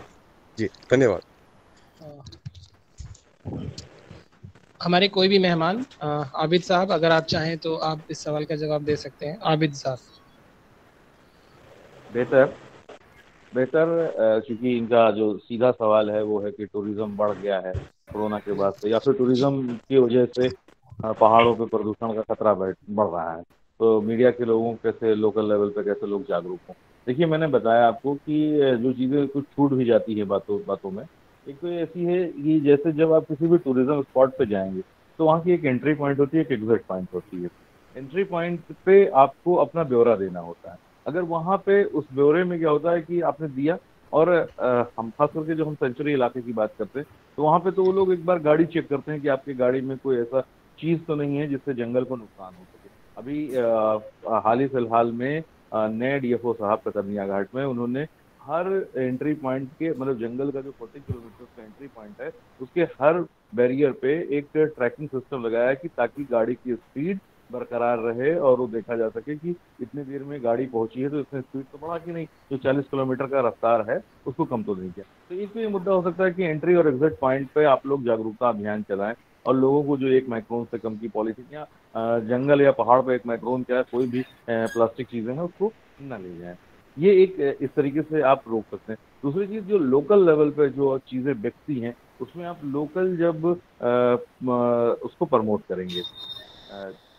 जी धन्यवाद। हमारे कोई भी मेहमान, आबिद साहब, अगर आप चाहें तो आप इस सवाल का जवाब दे सकते हैं। आबिद साहब। बेहतर क्योंकि इनका जो सीधा सवाल है वो है कि टूरिज्म बढ़ गया है कोरोना के बाद से, या फिर टूरिज्म की वजह से पहाड़ों पे प्रदूषण का खतरा बढ़ रहा है। तो मीडिया के लोगों कैसे, लोकल लेवल पे कैसे लोग जागरूक हों। देखिए, मैंने बताया आपको कि जो चीज़ें कुछ छूट भी जाती है बातों में। एक तो ऐसी है कि जैसे जब आप किसी भी टूरिज्म स्पॉट पे जाएंगे तो वहाँ की एक एंट्री पॉइंट होती है, एक एग्जिट पॉइंट होती है। एंट्री पॉइंट पे आपको अपना ब्यौरा देना होता है। अगर वहाँ पे उस ब्यौरे में क्या होता है कि आपने दिया, और हम खास करके जो हम सेंचुरी इलाके की बात करते हैं तो वहाँ पे तो वो लोग एक बार गाड़ी चेक करते हैं कि आपकी गाड़ी में कोई ऐसा चीज़ तो नहीं है जिससे जंगल को नुकसान हो सके। अभी हाल ही फिलहाल में नए डीएफओ साहब कतरनिया घाट में उन्होंने हर एंट्री पॉइंट के मतलब जंगल का जो 40 किलोमीटर का एंट्री पॉइंट है उसके हर बैरियर पे एक ट्रैकिंग सिस्टम लगाया है कि ताकि गाड़ी की स्पीड बरकरार रहे और वो देखा जा सके कि इतनी देर में गाड़ी पहुंची है तो इसने स्पीड तो बढ़ा कि नहीं, जो 40 किलोमीटर का रफ्तार है उसको कम तो नहीं किया। तो एक तो ये मुद्दा हो सकता है कि एंट्री और एग्जिट पॉइंट पे आप लोग जागरूकता अभियान चलाएं और लोगों को जो 1 माइक्रोन से कम की पॉलीथीन या जंगल या पहाड़ पे 1 माइक्रोन क्या कोई भी प्लास्टिक चीजें हैं उसको न ले जाएं। ये एक इस तरीके से आप रोक सकते हैं। दूसरी चीज, जो लोकल लेवल पे जो चीजें बिकती हैं उसमें आप लोकल जब उसको प्रमोट करेंगे,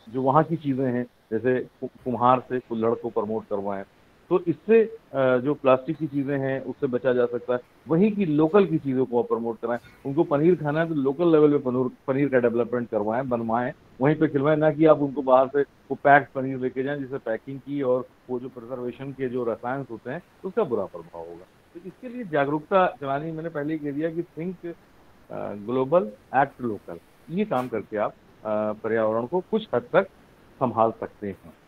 जो वहाँ की चीजें हैं जैसे कुम्हार से कुल्हड़ को प्रमोट करवाएं, तो इससे जो प्लास्टिक की चीजें हैं उससे बचा जा सकता है। वहीं की लोकल की चीजों को प्रमोट कराएं। उनको पनीर खाना है तो लोकल लेवल पे पनीर का डेवलपमेंट करवाएं, बनवाएं, वहीं पे खिलवाएं, ना कि आप उनको बाहर से वो पैक्ड पनीर लेके जाएं जिससे पैकिंग की और वो जो प्रिजर्वेशन के जो रसायन होते हैं उसका बुरा प्रभाव होगा। तो इसके लिए जागरूकता चलानी, मैंने पहले ही कह दिया कि थिंक ग्लोबल एक्ट लोकल, ये काम करके आप पर्यावरण को कुछ हद तक संभाल सकते हैं।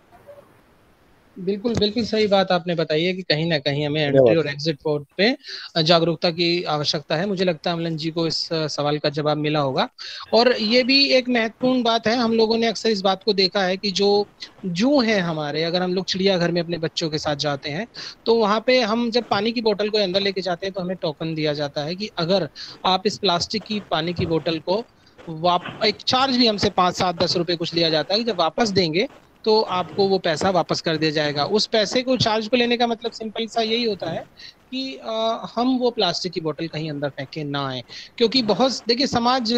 बिल्कुल बिल्कुल सही बात आपने बताई है कि कहीं ना कहीं हमें एंट्री और एग्जिट पोर्ट पे जागरूकता की आवश्यकता है। मुझे लगता है अमलन जी को इस सवाल का जवाब मिला होगा। और ये भी एक महत्वपूर्ण बात है, हम लोगों ने अक्सर इस बात को देखा है कि जो जू है हमारे, अगर हम लोग चिड़ियाघर में अपने बच्चों के साथ जाते हैं तो वहाँ पे हम जब पानी की बोतल को अंदर लेके जाते हैं तो हमें टोकन दिया जाता है कि अगर आप इस प्लास्टिक की पानी की बोतल को एक चार्ज भी हमसे 5, 7, 10 रुपए कुछ लिया जाता है कि जब वापस देंगे तो आपको वो पैसा वापस कर दिया जाएगा। उस पैसे को, चार्ज को लेने का मतलब सिंपल सा यही होता है कि हम वो प्लास्टिक की बोतल कहीं अंदर फेंके ना आए। क्योंकि बहुत, देखिए, समाज,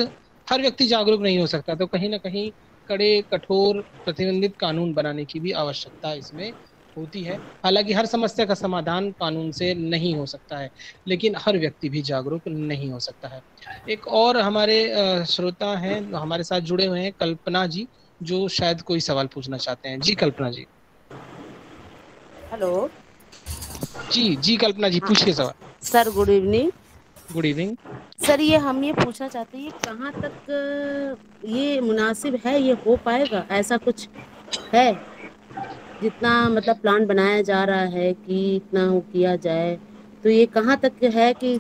हर व्यक्ति जागरूक नहीं हो सकता, तो कहीं ना कहीं कड़े कठोर प्रतिबंधित कानून बनाने की भी आवश्यकता इसमें होती है। हालांकि हर समस्या का समाधान कानून से नहीं हो सकता है, लेकिन हर व्यक्ति भी जागरूक नहीं हो सकता है। एक और हमारे श्रोता हैं हमारे साथ जुड़े हुए हैं, कल्पना जी, जो शायद कोई सवाल पूछना चाहते हैं। जी कल्पना जी। हेलो जी कल्पना जी, पूछिए सवाल। Sir, good evening. Good evening sir, ये हम ये पूछना चाहते हैं कहाँ तक ये मुनासिब है, ये हो पाएगा, ऐसा कुछ है? जितना मतलब प्लान बनाया जा रहा है कि इतना हो किया जाए, तो ये कहाँ तक है कि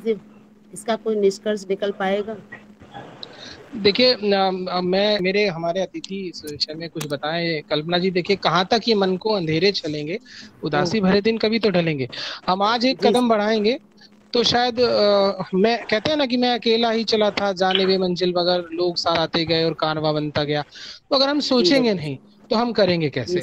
इसका कोई निष्कर्ष निकल पाएगा? देखिए, मैं हमारे अतिथि इस विषय में कुछ बताएं। कल्पना जी, देखिए, कहाँ तक ये मन को अंधेरे चलेंगे, उदासी भरे दिन कभी तो ढलेंगे। हम आज एक कदम बढ़ाएंगे तो शायद मैं कहते हैं ना कि मैं अकेला ही चला था जाने वे मंजिल, मगर लोग साथ आते गए और कारवां बनता गया। तो अगर हम सोचेंगे नहीं तो हम करेंगे कैसे,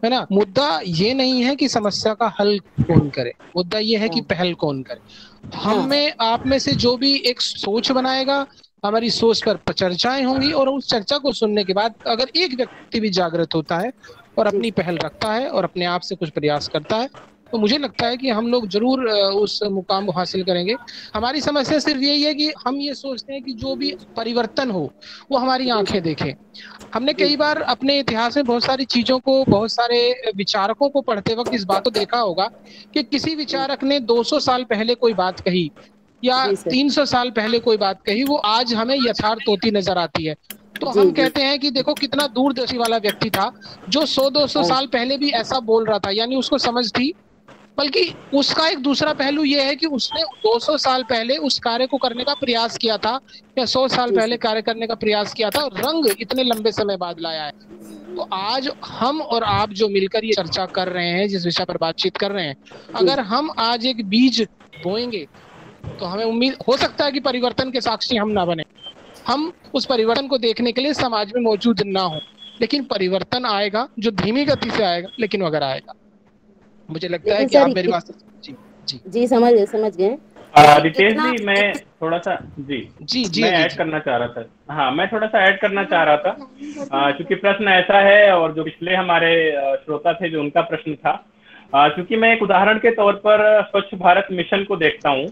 है ना? मुद्दा ये नहीं है कि समस्या का हल कौन करे, मुद्दा ये है कि पहल कौन करे। हम में, आप में से जो भी एक सोच बनाएगा, हमारी सोच पर चर्चाएं होंगी, और उस चर्चा को सुनने के बाद अगर एक व्यक्ति भी जागृत होता है और अपनी पहल रखता है और अपने आप से कुछ प्रयास करता है, तो मुझे लगता है कि हम लोग जरूर उस मुकाम को हासिल करेंगे। हमारी समस्या सिर्फ यही है कि हम ये सोचते हैं कि जो भी परिवर्तन हो वो हमारी आंखें देखें। हमने कई बार अपने इतिहास में बहुत सारी चीजों को, बहुत सारे विचारकों को पढ़ते वक्त इस बात को देखा होगा कि किसी विचारक ने 200 साल पहले कोई बात कही या 300 साल पहले कोई बात कही, वो आज हमें यथार्थ होती नजर आती है। तो हम कहते हैं कि देखो कितना दूरदर्शी वाला व्यक्ति था जो 100-200 साल पहले भी ऐसा बोल रहा था, यानी उसको समझ थी। बल्कि उसका एक दूसरा पहलू ये है कि उसने 200 साल पहले उस कार्य को करने का प्रयास किया था या 100 साल पहले कार्य करने का प्रयास किया था, रंग इतने लंबे समय बाद लाया है। तो आज हम और आप जो मिलकर ये चर्चा कर रहे हैं, जिस विषय पर बातचीत कर रहे हैं, अगर हम आज एक बीज बोएंगे तो हमें उम्मीद हो सकता है कि परिवर्तन के साक्षी हम ना बने, हम उस परिवर्तन को देखने के लिए समाज में मौजूद ना हो, लेकिन परिवर्तन आएगा, जो धीमी गति से आएगा, लेकिन मगर आएगा। मुझे लगता है कि आप मेरी बात जी समझ गए। रितेश जी, मैं थोड़ा सा मैं ऐड करना चाह रहा था। हाँ, मैं थोड़ा सा ऐड करना चाह रहा था, क्योंकि प्रश्न ऐसा है, और जो पिछले हमारे श्रोता थे जो उनका प्रश्न था, क्योंकि मैं एक उदाहरण के तौर पर स्वच्छ भारत मिशन को देखता हूँ,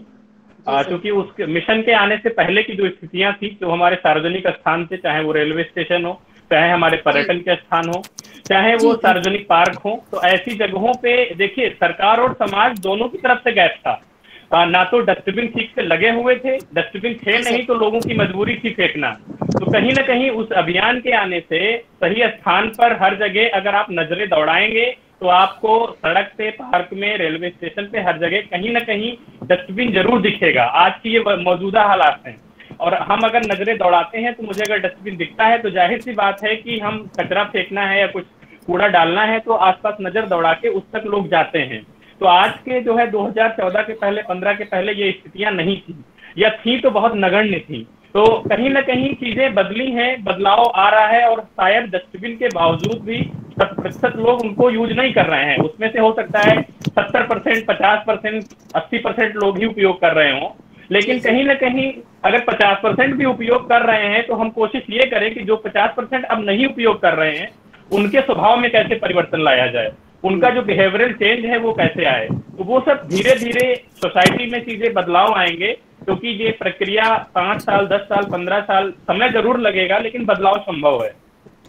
क्योंकि उस मिशन के आने से पहले की जो स्थितियां थी, जो हमारे सार्वजनिक स्थान थे, चाहे वो रेलवे स्टेशन हो, चाहे हमारे पर्यटन के स्थान हो, चाहे वो सार्वजनिक पार्क हो, तो ऐसी जगहों पे देखिए सरकार और समाज दोनों की तरफ से गैप था। ना तो डस्टबिन ठीक से लगे हुए थे, डस्टबिन थे नहीं तो लोगों की मजबूरी थी फेंकना। तो कहीं ना कहीं उस अभियान के आने से सही स्थान पर हर जगह अगर आप नजरें दौड़ाएंगे तो आपको सड़क पे, पार्क में, रेलवे स्टेशन पे, हर जगह कहीं ना कहीं डस्टबिन जरूर दिखेगा। आज की ये मौजूदा हालात हैं, और हम अगर नजरें दौड़ाते हैं तो मुझे अगर डस्टबिन दिखता है तो जाहिर सी बात है कि हम कचरा फेंकना है या कुछ कूड़ा डालना है तो आसपास नजर दौड़ा के उस तक लोग जाते हैं। तो आज के जो है 2014 के पहले, 15 के पहले ये स्थितियां नहीं थी, या थी तो बहुत नगण्य थी। तो कहीं ना कहीं चीजें बदली हैं, बदलाव आ रहा है, और शायद डस्टबिन के बावजूद भी 10% लोग उनको यूज नहीं कर रहे हैं। उसमें से हो सकता है 70%, 50%, 80% लोग ही उपयोग कर रहे हों, लेकिन कहीं ना कहीं अगर 50% भी उपयोग कर रहे हैं तो हम कोशिश ये करें कि जो 50% अब नहीं उपयोग कर रहे हैं उनके स्वभाव में कैसे परिवर्तन लाया जाए, उनका जो बिहेवियरल चेंज है वो कैसे आए। तो वो सब धीरे धीरे सोसाइटी में चीजें बदलाव आएंगे, क्योंकि ये प्रक्रिया 5 साल, 10 साल, 15 साल समय जरूर लगेगा, लेकिन बदलाव संभव है।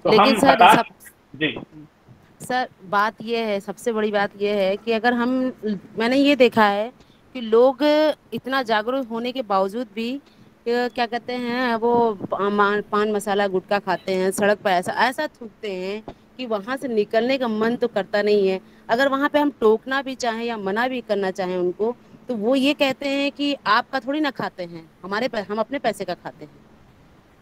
तो लेकिन हम सर जी सर बात ये है, सबसे बड़ी बात ये है कि अगर मैंने ये देखा है कि लोग इतना जागरूक होने के बावजूद भी क्या कहते हैं, वो पान मसाला गुटखा खाते हैं, सड़क पर ऐसा ऐसा थूकते हैं कि वहां से निकलने का मन तो करता नहीं है। अगर वहां पे हम टोकना भी चाहें या मना भी करना चाहें उनको, तो वो ये कहते हैं कि आपका थोड़ी ना खाते हैं, हम अपने पैसे का खाते हैं,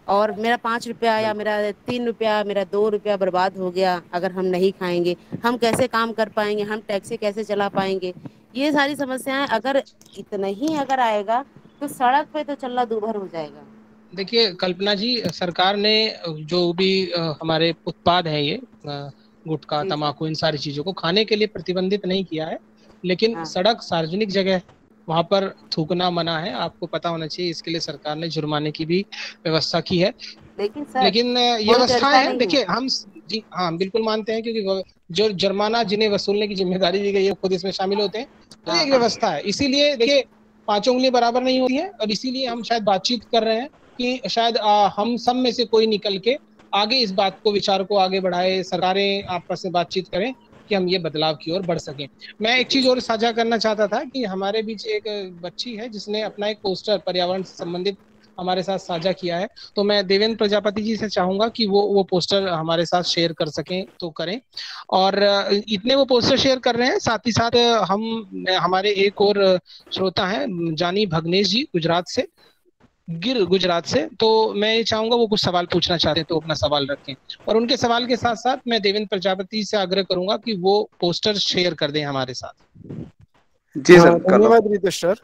और मेरा 5 रुपया या मेरा 3 रुपया, मेरा 2 रुपया बर्बाद हो गया अगर हम नहीं खाएंगे, हम कैसे काम कर पाएंगे, हम टैक्सी कैसे चला पाएंगे। ये सारी समस्याएं अगर इतना ही अगर आएगा तो सड़क पे तो चलना दूभर हो जाएगा। देखिए कल्पना जी, सरकार ने जो भी हमारे उत्पाद हैं, ये गुटखा, तम्बाकू, इन सारी चीजों को खाने के लिए प्रतिबंधित नहीं किया है, लेकिन सड़क सार्वजनिक जगह, वहां पर थूकना मना है। आपको पता होना चाहिए, इसके लिए सरकार ने जुर्माने की भी व्यवस्था की है। लेकिन ये व्यवस्थाएं हैं, देखिए हम जी हाँ बिल्कुल मानते हैं, क्योंकि जो जुर्माना जिन्हें वसूलने की जिम्मेदारी दी गई है खुद इसमें शामिल होते हैं, तो एक व्यवस्था है। इसीलिए देखिए 5 उंगली बराबर नहीं होती है, और इसीलिए हम शायद बातचीत कर रहे हैं कि शायद हम सब में से कोई निकल के आगे इस बात को, विचार को आगे बढ़ाए, सरकारें आपस में बातचीत करें कि हम ये बदलाव की ओर बढ़ सकें। मैं एक चीज और साझा करना चाहता था कि हमारे बीच एक बच्ची है जिसने अपना एक पोस्टर पर्यावरण से संबंधित हमारे साथ साझा किया है, तो मैं देवेंद्र प्रजापति जी से चाहूंगा कि वो पोस्टर हमारे साथ शेयर कर सकें तो करें। और इतने वो पोस्टर शेयर कर रहे हैं, साथ ही साथ हमारे एक और श्रोता हैं जानी भगनेश जी, गुजरात से, तो मैं ये चाहूंगा वो कुछ सवाल पूछना चाहते हैं तो अपना सवाल रखें, और उनके सवाल के साथ साथ मैं देवेंद्र प्रजापति से आग्रह करूंगा कि वो पोस्टर शेयर कर दें हमारे साथ। जी सर, धन्यवाद रितेश सर।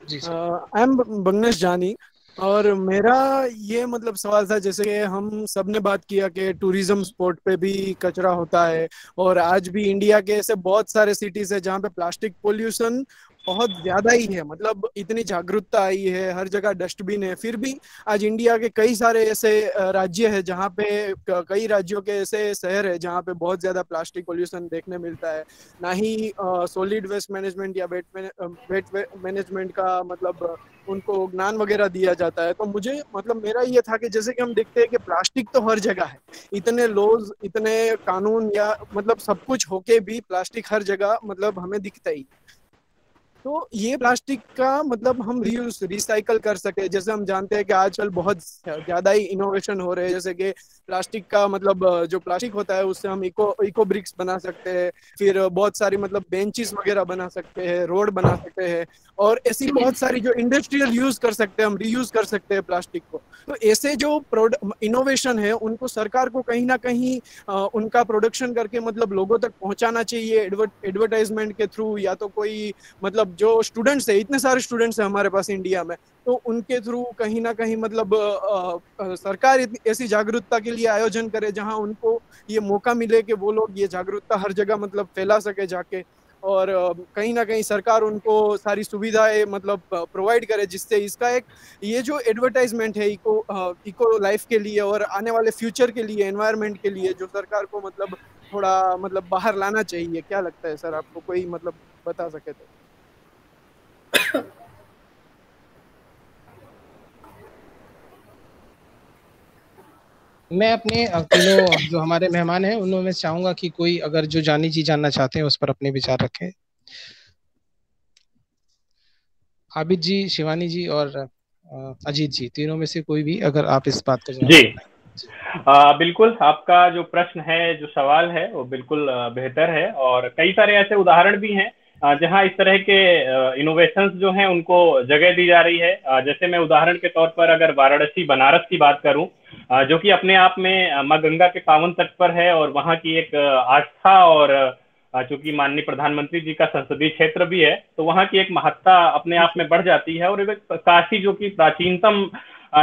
जी आई एम भगनेश जानी, और मेरा ये मतलब सवाल था, जैसे कि हम सब ने बात किया कि टूरिज्म स्पॉट पे भी कचरा होता है, और आज भी इंडिया के ऐसे बहुत सारे सिटीज है जहाँ पे प्लास्टिक पोल्यूशन बहुत ज्यादा ही है। मतलब इतनी जागरूकता आई है, हर जगह डस्टबिन है, फिर भी आज इंडिया के कई सारे ऐसे राज्य है जहाँ पे, कई राज्यों के ऐसे शहर है जहाँ पे बहुत ज्यादा प्लास्टिक पोल्यूशन देखने मिलता है। ना ही सॉलिड वेस्ट मैनेजमेंट या वेट मैनेजमेंट का मतलब उनको ज्ञान वगैरह दिया जाता है। तो मुझे मतलब मेरा ये था कि जैसे कि हम देखते हैं कि प्लास्टिक तो हर जगह है, इतने लॉज, इतने कानून या मतलब सब कुछ होके भी प्लास्टिक हर जगह मतलब हमें दिखता ही। तो ये प्लास्टिक का मतलब हम रीयूज, रिसाइकल कर सके। जैसे हम जानते हैं कि आजकल बहुत ज्यादा ही इनोवेशन हो रहे हैं, जैसे कि प्लास्टिक का मतलब जो प्लास्टिक होता है उससे हम इको ब्रिक्स बना सकते हैं, फिर बहुत सारी मतलब बेंचेस वगैरह बना सकते हैं, रोड बना सकते हैं, और ऐसी बहुत सारी जो इंडस्ट्रियल यूज कर सकते हैं, हम रीयूज कर सकते हैं प्लास्टिक को। तो ऐसे जो इनोवेशन है उनको सरकार को कहीं ना कहीं उनका प्रोडक्शन करके मतलब लोगों तक पहुंचाना चाहिए, एडवर्टाइजमेंट के थ्रू, या तो कोई मतलब जो स्टूडेंट्स है, इतने सारे स्टूडेंट्स हैं हमारे पास इंडिया में, तो उनके थ्रू कहीं ना कहीं मतलब सरकार ऐसी जागरूकता के लिए आयोजन करे जहां उनको ये मौका मिले कि वो लोग ये जागरूकता हर जगह मतलब फैला सके जाके, और कहीं ना कहीं सरकार उनको सारी सुविधाएं मतलब प्रोवाइड करे, जिससे इसका एक ये जो एडवर्टाइजमेंट है इको लाइफ के लिए और आने वाले फ्यूचर के लिए, एनवायरनमेंट के लिए, जो सरकार को मतलब थोड़ा मतलब बाहर लाना चाहिए। क्या लगता है सर आपको, कोई मतलब बता सके तो? मैं अपने तीनों जो हमारे मेहमान हैं उनमें मैं चाहूंगा कि कोई अगर जो जानी जी जानना चाहते हैं उस पर अपने विचार रखें। आबिद जी, शिवानी जी और अजीत जी, तीनों में से कोई भी अगर आप इस बात को जी बिल्कुल, आपका जो प्रश्न है, जो सवाल है, वो बिल्कुल बेहतर है और कई सारे ऐसे उदाहरण भी हैं जहां इस तरह के इनोवेशंस जो हैं उनको जगह दी जा रही है। जैसे मैं उदाहरण के तौर पर अगर वाराणसी बनारस की बात करूं, जो कि अपने आप में माँ गंगा के पावन तट पर है और वहां की एक आस्था और चूंकि माननीय प्रधानमंत्री जी का संसदीय क्षेत्र भी है, तो वहां की एक महत्ता अपने आप में बढ़ जाती है। और काशी जो कि प्राचीनतम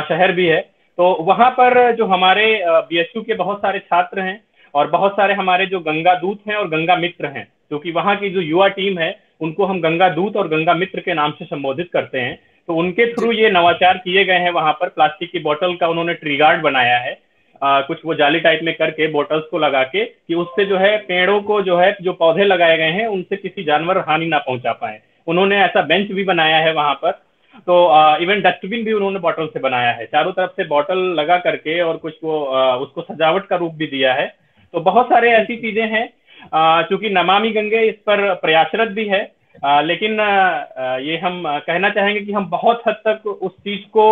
शहर भी है, तो वहां पर जो हमारे बीएचयू के बहुत सारे छात्र हैं और बहुत सारे हमारे जो गंगा दूत हैं और गंगा मित्र हैं, क्योंकि वहां की जो युवा टीम है उनको हम गंगा दूत और गंगा मित्र के नाम से संबोधित करते हैं। तो उनके थ्रू ये नवाचार किए गए हैं। वहां पर प्लास्टिक की बोतल का उन्होंने ट्री गार्ड बनाया है, कुछ वो जाली टाइप में करके बोटल्स को लगा के, कि उससे जो है पेड़ों को जो है जो पौधे लगाए गए हैं उनसे किसी जानवर हानि ना पहुंचा पाए। उन्होंने ऐसा बेंच भी बनाया है वहां पर। तो इवन डस्टबिन भी उन्होंने बॉटल से बनाया है, चारों तरफ से बॉटल लगा करके, और कुछ वो उसको सजावट का रूप भी दिया है। तो बहुत सारे ऐसी चीजें हैं। चूंकि नमामि गंगे इस पर प्रयासरत भी है, लेकिन ये हम कहना चाहेंगे कि हम बहुत हद तक उस चीज को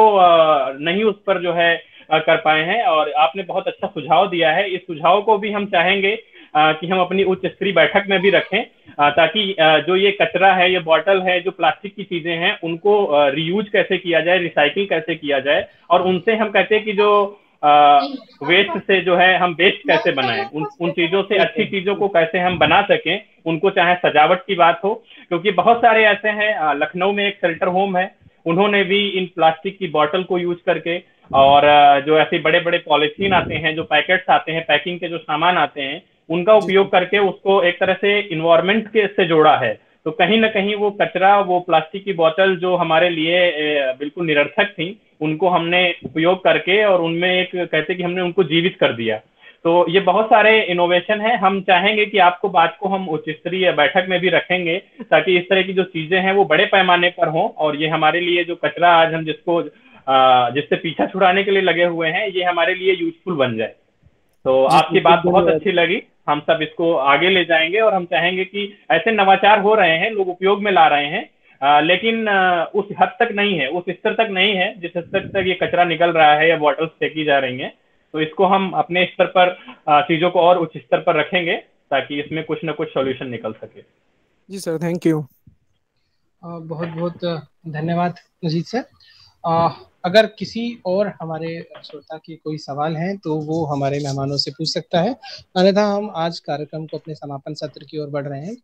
नहीं उस पर जो है कर पाए हैं। और आपने बहुत अच्छा सुझाव दिया है, इस सुझाव को भी हम चाहेंगे कि हम अपनी उच्च स्तरीय बैठक में भी रखें, ताकि जो ये कचरा है, ये बॉटल है, जो प्लास्टिक की चीजें हैं, उनको रीयूज कैसे किया जाए, रिसाइकिल कैसे किया जाए, और उनसे हम कहते हैं कि जो वेस्ट से जो है हम बेस्ट कैसे बनाएं, उन चीजों से अच्छी चीजों को कैसे हम बना सकें, उनको चाहे सजावट की बात हो। क्योंकि बहुत सारे ऐसे हैं, लखनऊ में एक शेल्टर होम है, उन्होंने भी इन प्लास्टिक की बॉटल को यूज करके, और जो ऐसे बड़े बड़े पॉलिथीन आते हैं, जो पैकेट्स आते हैं, पैकिंग के जो सामान आते हैं, उनका उपयोग करके उसको एक तरह से इन्वायरमेंट के से जोड़ा है। तो कहीं ना कहीं वो कचरा, वो प्लास्टिक की बोतल जो हमारे लिए बिल्कुल निरर्थक थी, उनको हमने उपयोग करके और उनमें एक कहते कि हमने उनको जीवित कर दिया। तो ये बहुत सारे इनोवेशन है। हम चाहेंगे कि आपको बात को हम उच्च स्तरीय बैठक में भी रखेंगे, ताकि इस तरह की जो चीजें हैं वो बड़े पैमाने पर हों, और ये हमारे लिए जो कचरा आज हम जिससे पीछा छुड़ाने के लिए लगे हुए हैं, ये हमारे लिए यूजफुल बन जाए। तो आपकी बात बहुत अच्छी लगी, हम सब इसको आगे ले जाएंगे, और हम चाहेंगे कि ऐसे नवाचार हो रहे हैं, लोग उपयोग में ला रहे हैं, लेकिन उस हद तक नहीं है, उस स्तर तक नहीं है जिस स्तर तक ये कचरा निकल रहा है या बॉटल्स फेंकी जा रही हैं। तो इसको हम अपने स्तर पर चीजों को और उच्च स्तर पर रखेंगे, ताकि इसमें कुछ ना कुछ सॉल्यूशन निकल सके। जी सर, थैंक यू। बहुत बहुत धन्यवाद अजीत सर। अगर किसी और हमारे श्रोता की कोई सवाल है तो वो हमारे मेहमानों से पूछ सकता है, अन्यथा हम आज कार्यक्रम को अपने समापन सत्र की ओर बढ़ रहे हैं।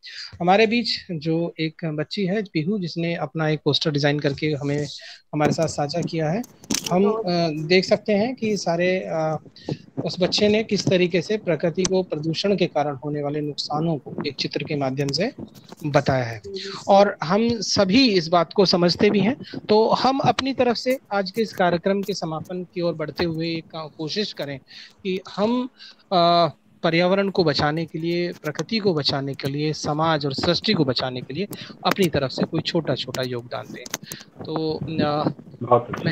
हमारे बीच जो एक बच्ची है पीहू, जिसने अपना एक पोस्टर डिजाइन करके हमारे साथ साझा किया है, हम देख सकते हैं कि सारे उस बच्चे ने किस तरीके से प्रकृति को प्रदूषण के कारण होने वाले नुकसानों को एक चित्र के माध्यम से बताया है, और हम सभी इस बात को समझते भी हैं। तो हम अपनी तरफ से आज के इस कार्यक्रम के समापन की ओर बढ़ते हुए एक कोशिश करें कि हम पर्यावरण को बचाने के लिए, प्रकृति को बचाने के लिए, समाज और सृष्टि को बचाने के लिए अपनी तरफ से कोई छोटा छोटा योगदान दें। तो मैं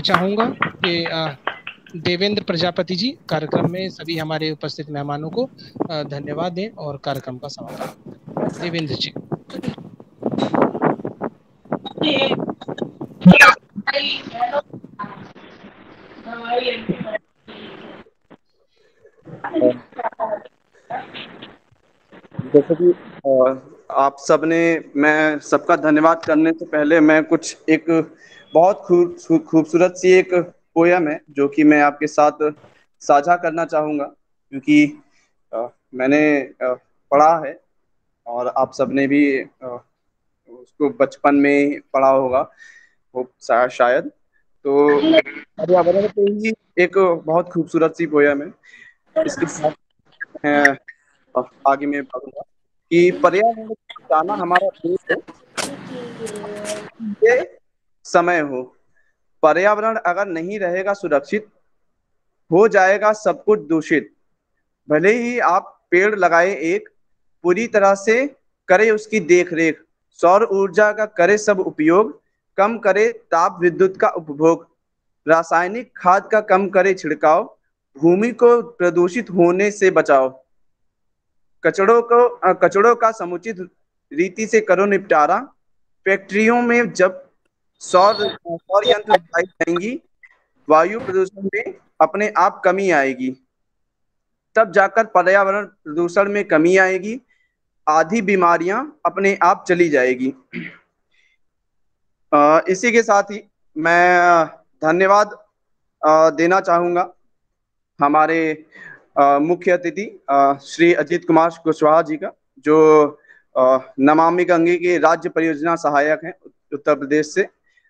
चाहूँगा कि देवेंद्र प्रजापति जी कार्यक्रम में सभी हमारे उपस्थित मेहमानों को धन्यवाद दें और कार्यक्रम का समापन। देवेंद्र जी। जैसे कि आप सबने, मैं सबका धन्यवाद करने से पहले मैं कुछ एक बहुत खूबसूरत सी एक पोयम है जो कि मैं आपके साथ साझा करना चाहूँगा, क्योंकि मैंने पढ़ा है और आप सबने भी उसको बचपन में पढ़ा होगा वो शायद। तो पर्यावरण पे ही एक बहुत खूबसूरत सी पोयम है, इसके साथ आगे मैं पढ़ूंगा कि पर्यावरण बचाना हमारा देश है, ये समय हो। पर्यावरण अगर नहीं रहेगा सुरक्षित, हो जाएगा सब कुछ दूषित। भले ही आप पेड़ लगाए एक, पूरी तरह से करे उसकी देख रेख। सौर ऊर्जा का करे सब उपयोग, कम करे ताप विद्युत का उपभोग। रासायनिक खाद का कम करे छिड़काव, भूमि को प्रदूषित होने से बचाओ। कचड़ों का समुचित रीति से करो निपटारा। फैक्ट्रियों में जब सौर यंत्र लगाई जाएंगी, वायु प्रदूषण में अपने आप कमी आएगी, तब जाकर पर्यावरण प्रदूषण में कमी आएगी, आधी बीमारियां अपने आप चली जाएगी। इसी के साथ ही मैं धन्यवाद देना चाहूँगा हमारे मुख्य अतिथि श्री अजीत कुमार कुशवाहा जी का, जो नमामि गंगे के राज्य परियोजना सहायक हैं उत्तर प्रदेश से।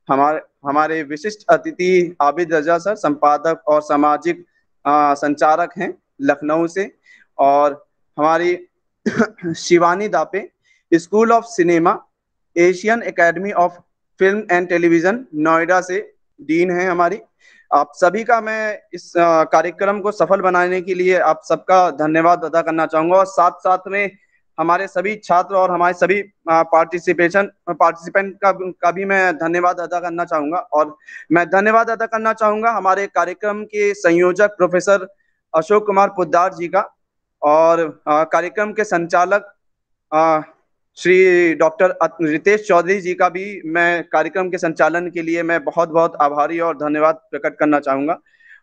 हमारे विशिष्ट अतिथि आबिद रजा सर, संपादक और सामाजिक संचारक हैं लखनऊ से, और हमारी Shivani Dape, school of cinema, Asian academy of film and television, Noida से डीन हैं हमारी। आप सभी का मैं इस कार्यक्रम को सफल बनाने के लिए आप सबका धन्यवाद अदा करना चाहूंगा, और साथ साथ में हमारे सभी छात्र और हमारे सभी पार्टिसिपेंट का भी मैं धन्यवाद अदा करना चाहूंगा। और मैं धन्यवाद अदा करना चाहूंगा हमारे कार्यक्रम के संयोजक प्रोफेसर अशोक कुमार पोद्दार जी का, और कार्यक्रम के संचालक श्री डॉक्टर रितेश चौधरी जी का भी मैं कार्यक्रम के संचालन के लिए मैं बहुत बहुत आभारी और धन्यवाद प्रकट करना चाहूंगा।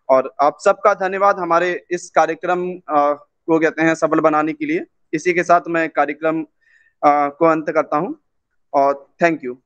और आप सबका धन्यवाद हमारे इस कार्यक्रम को कहते हैं सफल बनाने के लिए। इसी के साथ मैं कार्यक्रम को अंत करता हूं, और थैंक यू।